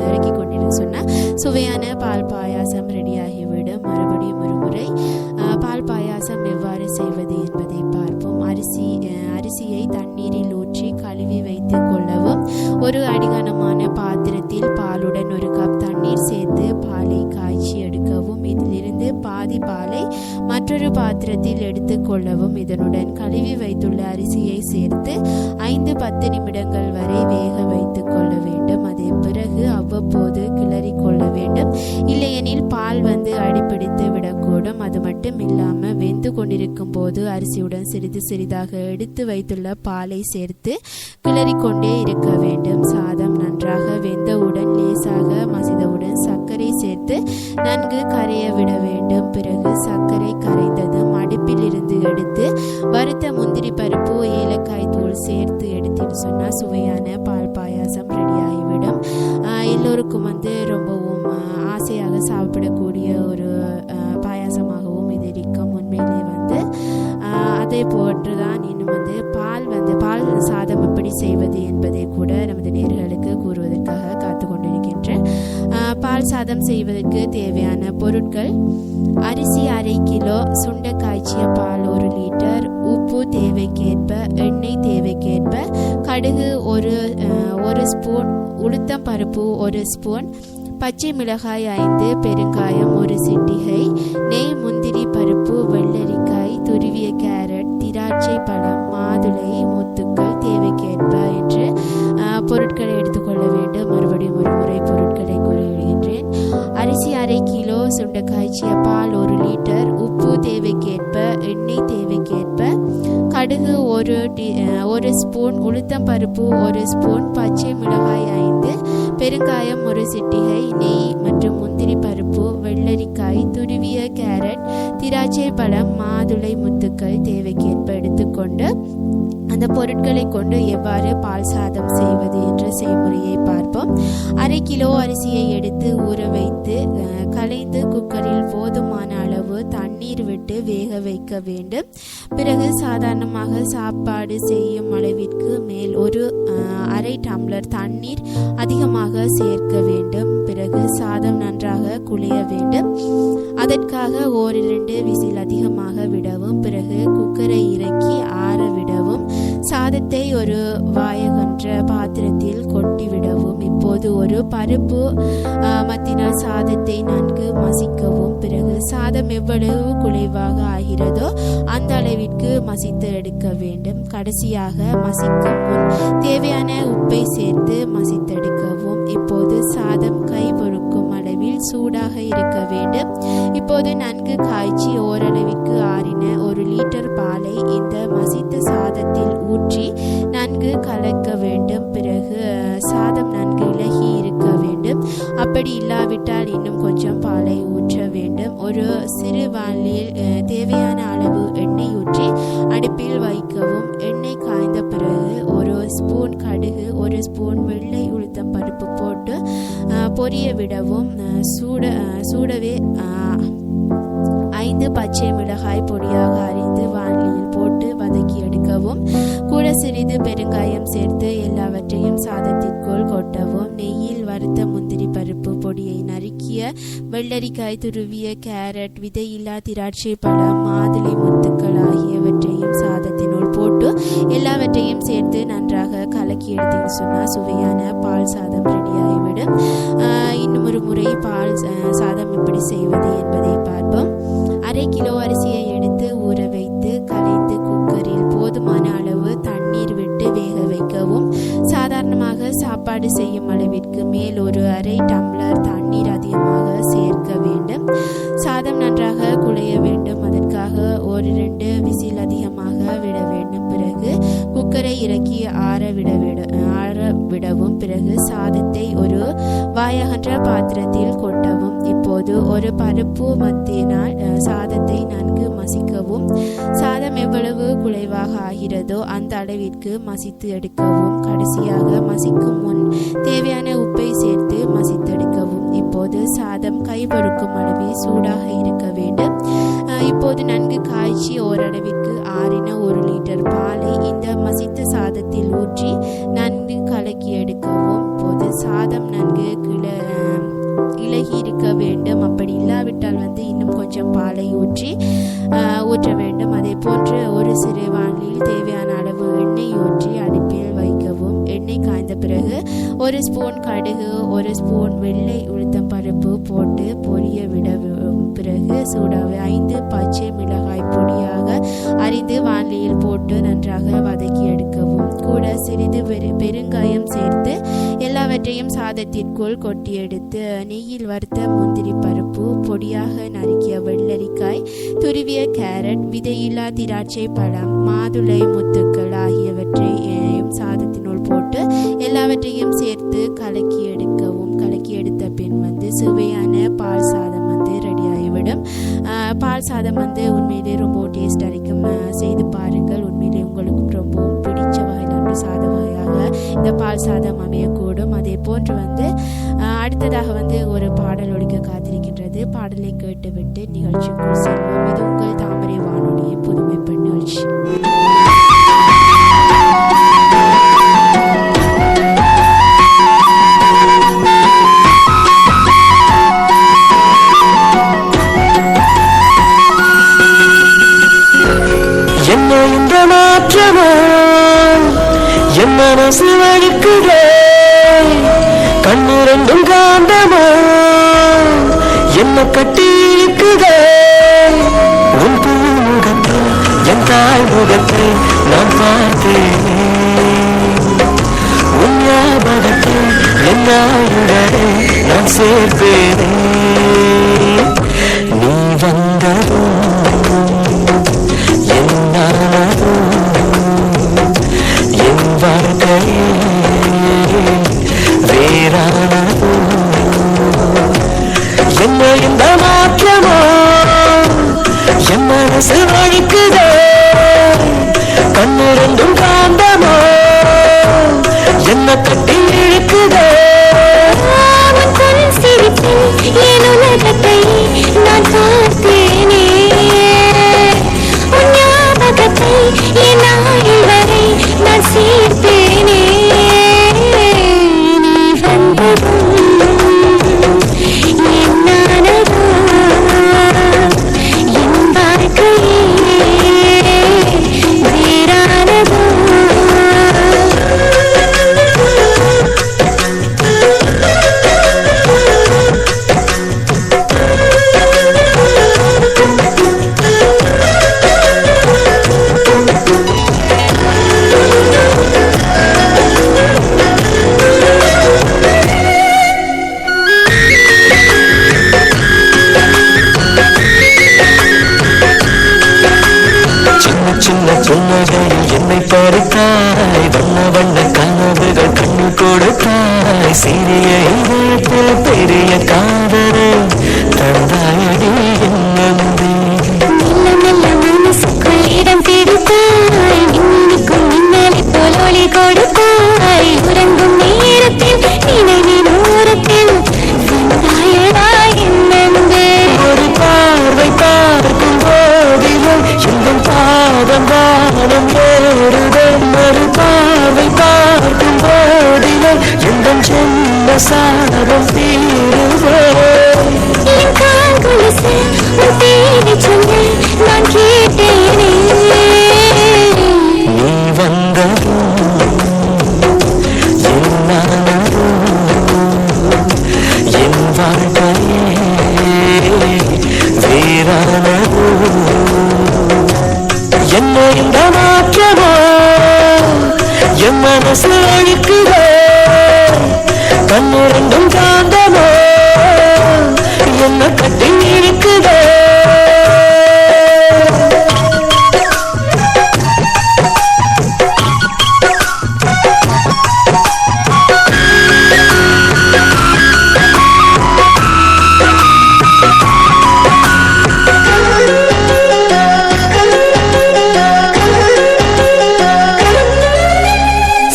இறக்கி கொண்டிருக்க சொன்னால் சுவையான பால் பாயாசம் ரெடியாகிவிடும். மறுபடியும் ஒரு முறை பால் பாயாசம் எவ்வாறு செய்வது என்பதை பார்ப்போம். அரிசியை தண்ணீரில் ஊற்றி கழுவி வைத்துக் கொள்ளவும். ஒரு அடிகனமான பாத்திரத்தில் பாலுடன் 1 கப் தண்ணீர் சேர்த்து பாலை காய்ச்சி எடுக்கவும். இதிலிருந்து பாதி பாலை மற்றொரு பாத்திரத்தில் எடுத்துக் கொள்ளவும். இதனுடன் கழுவி வைத்துள்ள அரிசியை சேர்த்து 5-10 நிமிடங்கள் வரை வேக வைத்துக் கொள்ள வேண்டும். அதே பிறகு அவ்வப்போது கிளறி கொள்ள வேண்டும். இல்லையெனில் பால் வந்து அடிப்பிடித்து விடக்கூடும். அது மட்டும் இல்லாமல் வெந்து கொண்டிருக்கும் போது அரிசியுடன் சிறிது சிறிதாக எடுத்து வைத்துள்ள பாலை சேர்த்து கிளறி கொண்டே இருக்க வேண்டும். சாதம் நன்றாக வெந்தவுடன் லேசாக மசிதவுடன் சர்க்கரை சேர்த்து நன்கு கரைய விட வேண்டும். பிறகு சர்க்கரை கரைந்ததும் அடுப்பில் இருந்து எடுத்து வறுத்த முந்திரி பருப்பு, ஏலக்காய் தூள் சேர்த்து எடுத்துன்னு சொன்னால் சுவையான பால் பாயாசம் ரெடியாகிவிடும். எல்லோருக்கும் வந்து ரொம்பவும் ஆசையாக சாப்பிடக்கூடிய ஒரு பாயாசமாகவும் இது இருக்கும். உண்மையிலே வந்து அதே போன்றுதான் இன்னும் வந்து பால் சாதம் எப்படி செய்வது என்பதை கூட நமது நேயர்களுக்கு கூறுவதற்காக காத்து கொண்டிருக்கின்றேன். பால் சாதம் செய்வதற்கு தேவையான பொருட்கள்: அரிசி 1/2 கிலோ, சுண்ட காய்ச்சிய பால் 1 லிட்டர், உப்பு தேவைக்கேற்ப, எண்ணெய் தேவைக்கேற்ப, கடுகு 1 ஸ்பூன், உளுத்தம் பருப்பு 1 ஸ்பூன், பச்சை மிளகாய் 5, பெருங்காயம் 1 சிட்டிகை, நெய், முந்திரி பருப்பு, வெள்ளரிக்காய், துருவிய கேரட், திராட்சை பழம், மாதுளை முத்துக்கள் தேவைக்கேற்ப என்று பொருட்களை எடுத்துக்கொள்ள வேண்டும். மறுபடியும் ஒரு முறை பொருட்களை கூறுகின்றேன். அரிசி 1/2 கிலோ, சுண்ட காய்ச்சிய பால் 1 லிட்டர், உப்பு தேவைக்கேற்ப, எண்ணெய் தேவைக்கேற்ப, கடுகு 1 ஸ்பூன், உளுத்தம் பருப்பு 1 ஸ்பூன், பச்சை மிளகாய் 5, பெருங்காயம் 1 சிட்டிகை, நெய் மற்றும் முந்திரி பருப்பு, வெள்ளரிக்காய், துருவிய கேரட், திராட்சை பழம், மாதுளை முத்துக்கள் தேவைக்கேற்ப எடுத்துக்கொண்டு அந்த பொருட்களை கொண்டு எவ்வாறு பால் சாதம் செய்வது என்ற செய்முறையை பார்ப்போம். 1/2 கிலோ அரிசியை எடுத்து எடுத்து ஊற வைத்து கலைந்து குக்கரில் போதுமான அளவு தண்ணீர் விட்டு வேக வைக்க வேண்டும். பிறகு சாதாரணமாக சாப்பாடு செய்யும் அளவிற்கு மேல் ஒரு அரை டம்ளர் தண்ணீர் அதிகமாக சேர்க்க வேண்டும். பிறகு சாதம் நன்றாக குழைய வேண்டும். அதற்காக 1-2 விசில் அதிகமாக விடவும். பிறகு குக்கரை இறக்கி ஆற விடவும். சாதத்தை ஒரு வாயகன்ற பாத்திரத்தில் கொட்டிவிடவும். இப்போது ஒரு பருப்பு மத்தினால் சாதத்தை நன்கு மசிக்கவும். பிறகு சாதம் எவ்வளவு குழைவாக ஆகிறதோ அந்த அளவிற்கு மசித்து எடுக்க வேண்டும். கடைசியாக மசிக்கும் முன் தேவையான உப்பை சேர்த்து மசித்தெடுக்கவும். இப்போது சாதம் கை பொறுக்கும் அளவில் சூடாக இருக்க வேண்டும். இப்போது நன்கு காய்ச்சி ஓரளவிற்கு ஆறின 1 லிட்டர் பாலை இந்த மசித்த சாதத்தில் ஊற்றி நன்கு கலக்க வேண்டும். பிறகு சாதம் நன்கு இலகி இருக்க வேண்டும். அப்படி இல்லாவிட்டால் இன்னும் கொஞ்சம் பாலை ஊற்ற வேண்டும். ஒரு சிறு வாளியில் தேவையான அளவு எண்ணெய் ஊற்றி அடுப்பில் வைக்கவும். எண்ணெய் காய்ந்த பிறகு 1 ஸ்பூன் கடுகு 1 ஸ்பூன் வெள்ளை உளுத்தம் பருப்பு போட்டு பொரிய விடவும். சூடவே 5 பச்சை மிளகாய் பொடியாக அரிந்து வாளியில் போட்டு வதக்கி எடுக்கவும். கூட சிறிது பெருங்காயம் சேர்த்து எல்லாவற்றையும் சாதத்திற்குள் கொட்டவும். நெய்யில் வறுத்த முந்திரி பருப்பு பொடியை நறுக்கிய வெள்ளரிக்காய், துருவிய கேரட், விதையில்லா திராட்சை பழம், மாதுளை முத்துக்கள் ஆகியவற்றையும் சாதத்தினுள் போட்டு எல்லாவற்றையும் சேர்த்து நன்றாக கலக்கி எடுத்து சொன்னால் சுவையான பால் சாதம் ரெடியாகிவிடும். இன்னும் ஒரு முறை பால் சாதம் எப்படி செய்வது என்பதை பார்ப்போம். 1/2 கிலோ அரிசியை எடுத்து ஊற வைத்து கலைந்து குக்கரில் போதுமான அளவு தண்ணீர் விட்டு வேக வைக்கவும். சாதாரணமாக சாப்பாடு செய்யும் அளவிற்கு மேல் ஒரு அரை டம்ளர் தண்ணீர் அதிகமாக சேர்க்க வேண்டும். சாதம் நன்றாக குழைய வேண்டும். அதற்காக 1-2 விசில் அதிகமாக விட வேண்டும். பிறகு குக்கரை இறக்கி ஆற விடவும். பிறகு சாதத்தை ஒரு வாயகன்ற பாத்திரத்தில் கொட்டவும். இப்போது ஒரு பருப்பு மத்தியினால் சாதத்தை நன்கு மசிக்கவும். சாதம் எவ்வளவு குழைவாக ஆகிறதோ அந்த அளவிற்கு மசித்து எடுக்கவும். கடைசியாக மசிக்கும் முன் தேவையான உப்பை சேர்த்து மசித்தெடுக்கவும். இப்போது சாதம் கை பொறுக்கும் அளவில் சூடாக இருக்க வேண்டும். இப்போது நன்கு காய்ச்சி ஓரளவிற்கு ஆறின 1 லிட்டர் பாலை இந்த மசித்த சாதத்தில் ஊற்றி நன்கு கலக்கி எடுக்கவும். இப்போது சாதம் நன்கு இலகி இருக்க வேண்டும். அப்படி இல்லாவிட்டால் இன்னும் கொஞ்சம் பாலை ஊற்ற வேண்டும். அதே போன்று ஒரு சிறு வாளியில் தேவையான அளவு எண்ணெய் ஊற்றி அடுப்பில் வைக்கவும். எண்ணெய் காய்ந்த பிறகு 1 ஸ்பூன் கடுகு 1 ஸ்பூன் வெள்ளை உளுத்தம் பருப்பு போட்டு பொரிய விடவும். பிறகு சூடாக 5 பச்சை மிளகாய் பொடியாக அரிந்து வாளியில் போட்டு நன்றாக வதக்கி எடுக்கவும். கூட சிறிது பெருங்காயம் சேர்த்து எல்லாவற்றையும் சாதத்திற்குள் கொட்டி எடுத்து நெய்யில் வறுத்த முந்திரி பருப்பு, பொடியாக நறுக்கிய வெள்ளரிக்காய், துருவிய கேரட், விதையில்லா திராட்சை பழம், மாதுளை முத்துக்கள் ஆகியவற்றையும் சாதத்தினுள் போட்டு எல்லாவற்றையும் சேர்த்து கலக்கி எடுக்கவும். கலக்கி எடுத்த பின் சுவையான பால் சாதம் ரெடியாகிவிடும். பால் சாதம் உண்மையிலே ரொம்ப டேஸ்டாக இருக்கும். செய்து பாருங்கள். உண்மையிலே உங்களுக்கு ரொம்பவும் பிடிச்ச வகையிலான சாத வகையாக இந்த பால் சாதம் அமையக்கூடும். அதே போன்று அடுத்ததாக ஒரு பாடல் ஒழிக்க காத்திருக்கின்றது. பாடலை கேட்டுவிட்டு நிகழ்ச்சிக்குள் செல்வோம். இது உங்கள் தாமரை வானொலியின் புதுமை பெண் நிகழ்ச்சி. என்ன இந்த மாற்றமோ என் மனசு வலிக்குதே, கண்ணு ரெண்டும் காந்தமோ என்ன கட்டி இருக்குதே. உன் பூ முகத்தை என் தாய் முகத்தை நான் பார்த்தேன். உன் ஞாபகத்தை என் நாயுடனே நான் சேர்ப்பேனே. நீ வந்ததோ என் வாழ்க்கையே வேறானதோ. என்ன இந்த மாற்றமோ என் மனசு வலிக்குதே, கண்ணு ரெண்டும் காந்தமோ என்ன கட்டி இழுக்குதே. சிரிப்பு கொடுத்தாய் சிறிய இதயத்தில் பெரிய காதலை தந்தாயடி என்னந்தே மெல்ல மெல்ல மனசுக்குள் இடம் பிடித்தாய் மின்னுக்கும் மின்னலை போல் ஒளி கொடுத்தாய் உறங்கும் நேரத்தில் நினைவின் ஓரத்தில் வந்தாயடா என்னந்தே ஒரு பார்வை பார்க்கும் போதிலும் எங்கள் பாதம் வானம் ஏறுதே ஒரு பார்வை பார்க்கும் போதிலும் எங்கள் செல்ல சாரம் தீருதே என் கால் கொலுசு உன் பேரை சொல்ல நான் கேட்டேனே நீ வந்ததோ என்னானதோ என் வாழ்க்கையே வேறானதோ என்ன இந்த மாற்றமோ என் மனசு அழிக்குதோ கண்ணு ரெண்டும் காந்தமோ என்ன கட்டி இருக்குதோ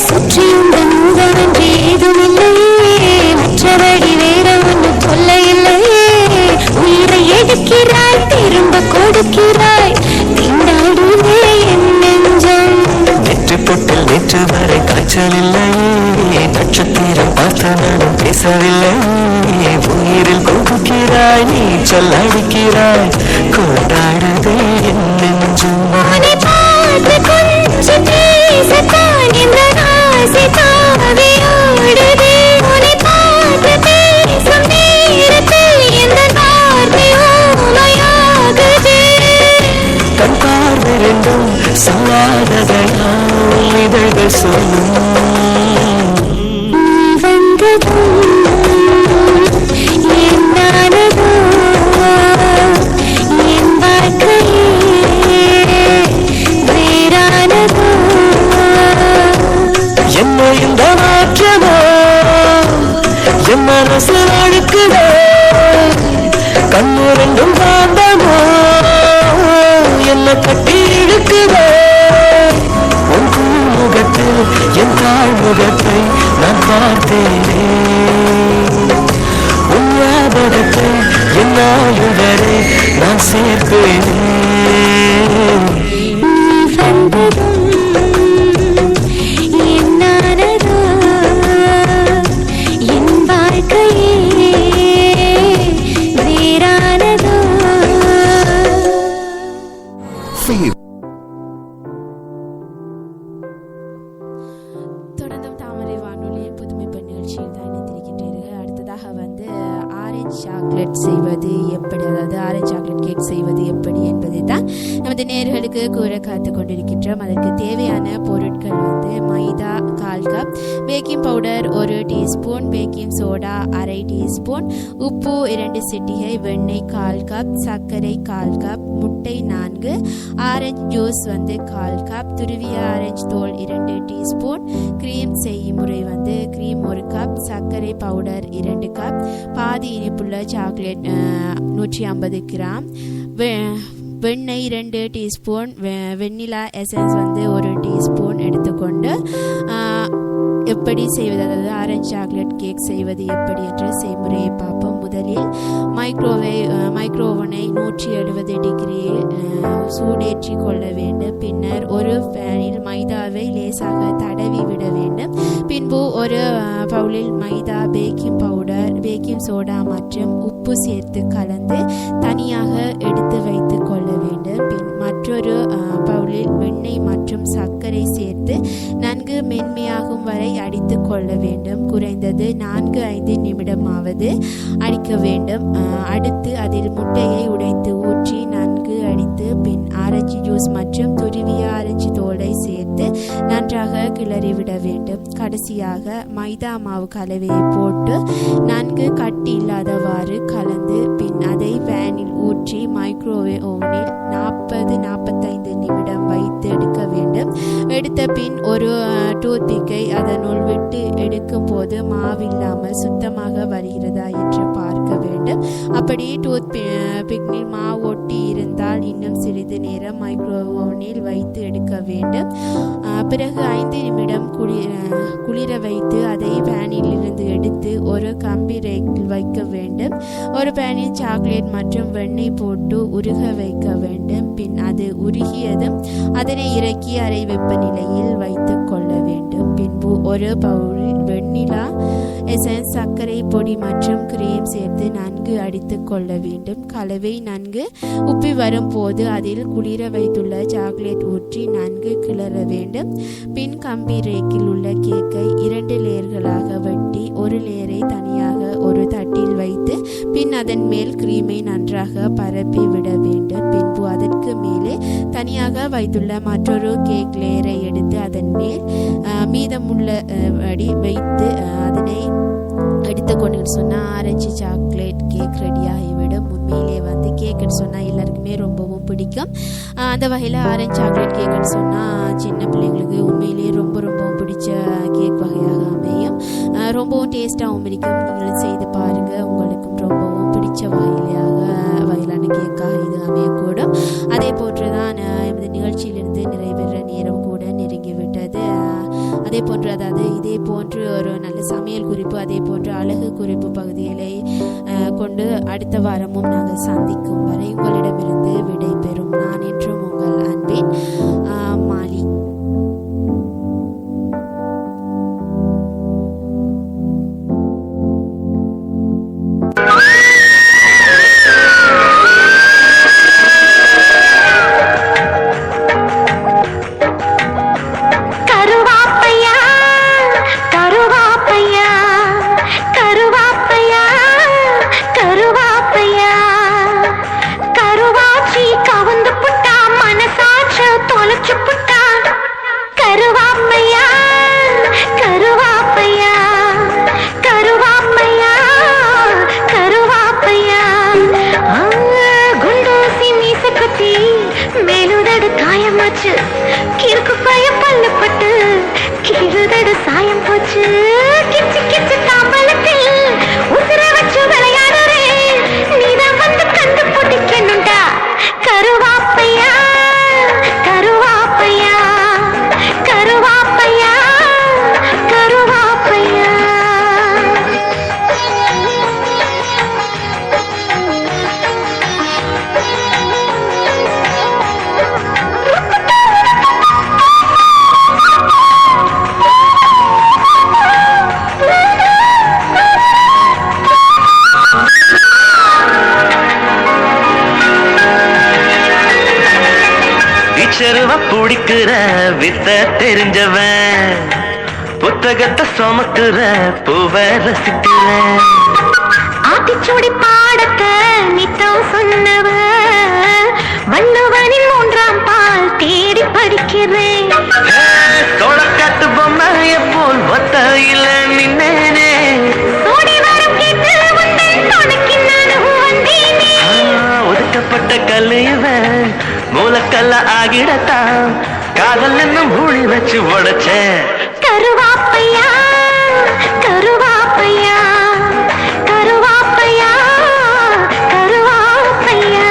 சுற்றியுடன் உதவன்றி ஏதுமில்லையே மற்றபடி வேற ஒன்று சொல்ல இல்லையே உயிரை எடுக்கிறாய் திரும்ப கொடுக்கிறாய் திண்டாடுவே என் நெஞ்சம் நெற்று பொட்டில் நேற்று வரை காய்ச்சல் இல்லையே நட்சத்திரம் பார்த்து நானும் பேசவில்லையே உயிரில் கொடுக்கிறாய் நீச்சல் அடிக்கிறாய் கொண்டாடுதே என் நெஞ்சம் உன்னை பார்த்து கொஞ்சம் பேசத்தான் இந்த ஆசை தாவி ஓடுதே உன்னை பார்த்து பேசும் நேரத்தில் இந்த வார்த்தை ஊமையாகுதே கண் பார்வை ரெண்டும் சொல்லாததையால் இதழ்கள் சொல்லும் வந்ததும் என்னானதோ என் வாழ்க்கையே வேறானதோ என்ன இந்த மாற்றமோ என் மனசு அழுக்குதோ கண்ணு ரெண்டும் காந்தமோ என்ன கட்டி இழுக்குதோ உன் முகத்தில் என் தாழ்முகத்தை நான் பார்த்தேனே உன் ஞாபகத்தை என் ஆயுதரை நான் சேர்ப்பேனே வந்ததும் என்னானதோ என் வாழ்க்கையே வேறானதோ தொடர்ந்தும் தாமரை வானொலியின் புதுமை பெண் நிகழ்ச்சியில் தான் இணைந்திருக்கின்றீர்கள். அடுத்ததாக வந்து ஆரஞ்சு சாக்லேட் செய்வது எப்படி, அதாவது ஆரஞ்சு சாக்லேட் கேக் செய்வது எப்படி என்பதை தான் நமது நேயர்களுக்கு கூற காத்து கொண்டிருக்கின்றோம். அதற்கு தேவையான பொருட்கள் வந்து மைதா 1/4 cup, baking powder 1 teaspoon, baking soda 1/2 teaspoon, உப்பு 2 சிட்டிகை, வெண்ணெய் 1/4 கப், சர்க்கரை 1/4 கப், முட்டை 4, ஆரஞ்சு ஜூஸ் வந்து 1/4 கப், துருவிய ஆரஞ்சு தோல் 2 டீஸ்பூன், கிரீம் செய்முறை வந்து கிரீம் 1 கப், சர்க்கரை பவுடர் 2 கப், பாதி இனிப்புள்ள சாக்லேட் 150 கிராம், வெண்ணெய் 2 டீஸ்பூன், வெண்ணிலா எசன்ஸ் வந்து 1 டீஸ்பூன் எடுத்துக்கொண்டு எப்படி செய்வது, அதாவது ஆரஞ்சு சாக்லேட் கேக் செய்வது எப்படி என்ற செய்முறையை பார்ப்போம். முதலில் மைக்ரோவனை 170 டிகிரியில் சூடேற்றி கொள்ள வேண்டும். பின்னர் ஒரு பேனில் மைதாவை லேசாக தடவி விட வேண்டும். பின்பு ஒரு பவுலில் மைதா, பேக்கிங் பவுடர், பேக்கிங் சோடா மற்றும் உப்பு சேர்த்து கலந்து தனியாக எடுத்து வைத்து கொள்ள வேண்டும். பின் மற்றொரு பவுலில் வெண்ணெய் மற்றும் சர்க்கரை சேர்த்து நன்கு மென்மையாகும் வரை அடித்து கொள்ள வேண்டும். குறைந்தது 4-5 நிமிடமாவது அடிக்க வேண்டும். அடுத்து அதில் முட்டையை உடைத்து ஊற்றி நன்கு அடித்து பின் ஆரஞ்சு ஜூஸ் மற்றும் துருவிய ஆரஞ்சு தோலை சேர்த்து நன்றாக கிளறிவிட வேண்டும். கடைசியாக மைதா மாவு கலவையை போட்டு நன்கு கட்டி இல்லாதவாறு கலந்து பின் அதை பேனில் ஊற்றி மைக்ரோவேவ் ஓவனில் 40-45 நிமிடம் வைத்து எடுக்க வேண்டும். எடுத்த பின் ஒரு டூத்பிக்கை அதனுள் விட்டு எடுக்க எடுக்கும் போது மாவில்லாமல் சுத்தமாக வருகிறதா என்று பார்க்க வேண்டும். அப்படி டூத் பிக்கில் மாவு ஒட்டி இருந்தால் இன்னும் சிறிது நேரம் மைக்ரோவேவனில் வைத்து எடுக்க வேண்டும். பிறகு 5 நிமிடம் குளிர வைத்து அதை பேனில் இருந்து எடுத்து ஒரு கம்பி ரேக்கில் வைக்க வேண்டும். ஒரு பேனில் சாக்லேட் மற்றும் வெண்ணெய் போட்டு உருக வைக்க வேண்டும். பின் அது உருகியதும் அதனை இறக்கி அறை வெப்பநிலையில் வைத்து கொள்ள வேண்டும். பின்பு ஒரு பவுலில் வெண்ணிலா எசன்ஸ், சர்க்கரை பொடி மற்றும் கிரீம் சேர்த்து நன்கு அடித்து கொள்ள வேண்டும். கலவை நன்கு உப்பி வரும் போது அதில் குளிர வைத்துள்ள சாக்லேட் ஊற்றி நன்கு கிளற வேண்டும். பின் கம்பி ரேக்கில் உள்ள கேக்கை 2 லேயர்களாக வெட்டி ஒரு லேயரை தனியாக ஒரு தட்டில் வைத்து பின் அதன் மேல் கிரீமை நன்றாக பரப்பி விட வேண்டும். பின்பு அதற்கு மேலே தனியாக வைத்துள்ள மற்றொரு கேக் லேயரை எடுத்து அதன் மேல் மீதமுள்ள அடி வைத்து அதனை எடுத்துக்கொண்டு சொன்னால் ஆரஞ்சு சாக்லேட் கேக் ரெடியாகிவிடும். உண்மையிலே வந்து கேக்குன்னு சொன்னால் எல்லாருக்குமே ரொம்பவும் பிடிக்கும். அந்த வகையில் ஆரஞ்சு சாக்லேட் கேக்குன்னு சொன்னால் சின்ன பிள்ளைங்களுக்கு உண்மையிலே ரொம்பவும் பிடிச்ச கேக் வகையாக அமையும். ரொம்பவும் டேஸ்ட்டாகவும் இருக்கும். நீங்கள் செய்து பாருங்கள், உங்களுக்கும் ரொம்பவும் பிடிச்ச வகையிலான கேக்காக இது அமையக்கூடும். அதே போன்று தான் எமது நிகழ்ச்சியிலிருந்து நிறைவேற நேரம் கூட நெருங்கிவிட்டது. அதே போன்று இதே போன்று ஒரு நல்ல சமையல் குறிப்பு, அதே போன்று அழகு குறிப்பு பகுதிகளை கொண்டு அடுத்த வாரமும் நாங்கள் சந்திக்கும் வரை உங்களிடமிருந்து விடை பெறும் நான் என்றும் உங்கள் அன்பின் மாலி. கிறுக்கு பைய பல்லப்பட்டு கிருதடு சாயம் போச்சு. கிச்சு கிச்சு தாம்பலத்தில் உசுர வச்சு விளையாடுறே, நீதான் வந்து கண்டு பிடிக்கணுண்டா. கருவாப்பையா கருவாப்பையா கருவாப்பையா கருவாப்பையா. செருவ பிடிக்கிற வித்த தெரிஞ்சவன், புத்தகத்தை சுமக்குற பூவ ரசிக்கிற, ஆத்திச்சூடி பாடத்தை நித்தம் சொன்னவ, வள்ளுவனின் 3ஆம் பால் தேடி படிக்கிறேன். தோளக்காட்டு பொம்மைய போல் ஒத்தையில நின்னேனே, ஓடி வரம் கேட்டு வந்தேன் துணைக்கு நானும் வந்தேனே. ஒதுக்கப்பட்ட கல்லுவன் மூலக்கல்ல ஆகிடத்தான் காதல் என்னும் மூடி வச்சு உடைச்சேன். கருவாப்பையா கருவாப்பையா கருவாப்பையா கருவாப்பையா.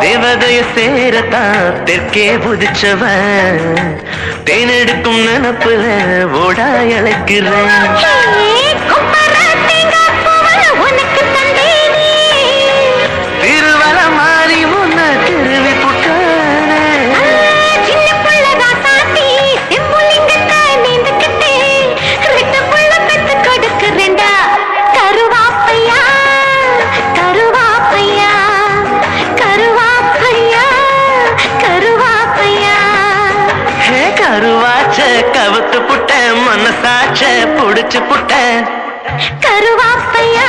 தேவதைய சேரத்தான் தெற்கே புதிச்சவன், தேனெடுக்கும் நினப்புல ஓடா இழைக்கிறேன். திருவல மாறி முன்ன திருவி புட்டானே, சின்ன பிள்ளைதான் சாத்தி செம்புலிங்கத்தை நீந்துக்கிட்டே மனசாச்ச புடிச்சு புட்ட கருவாப்பையா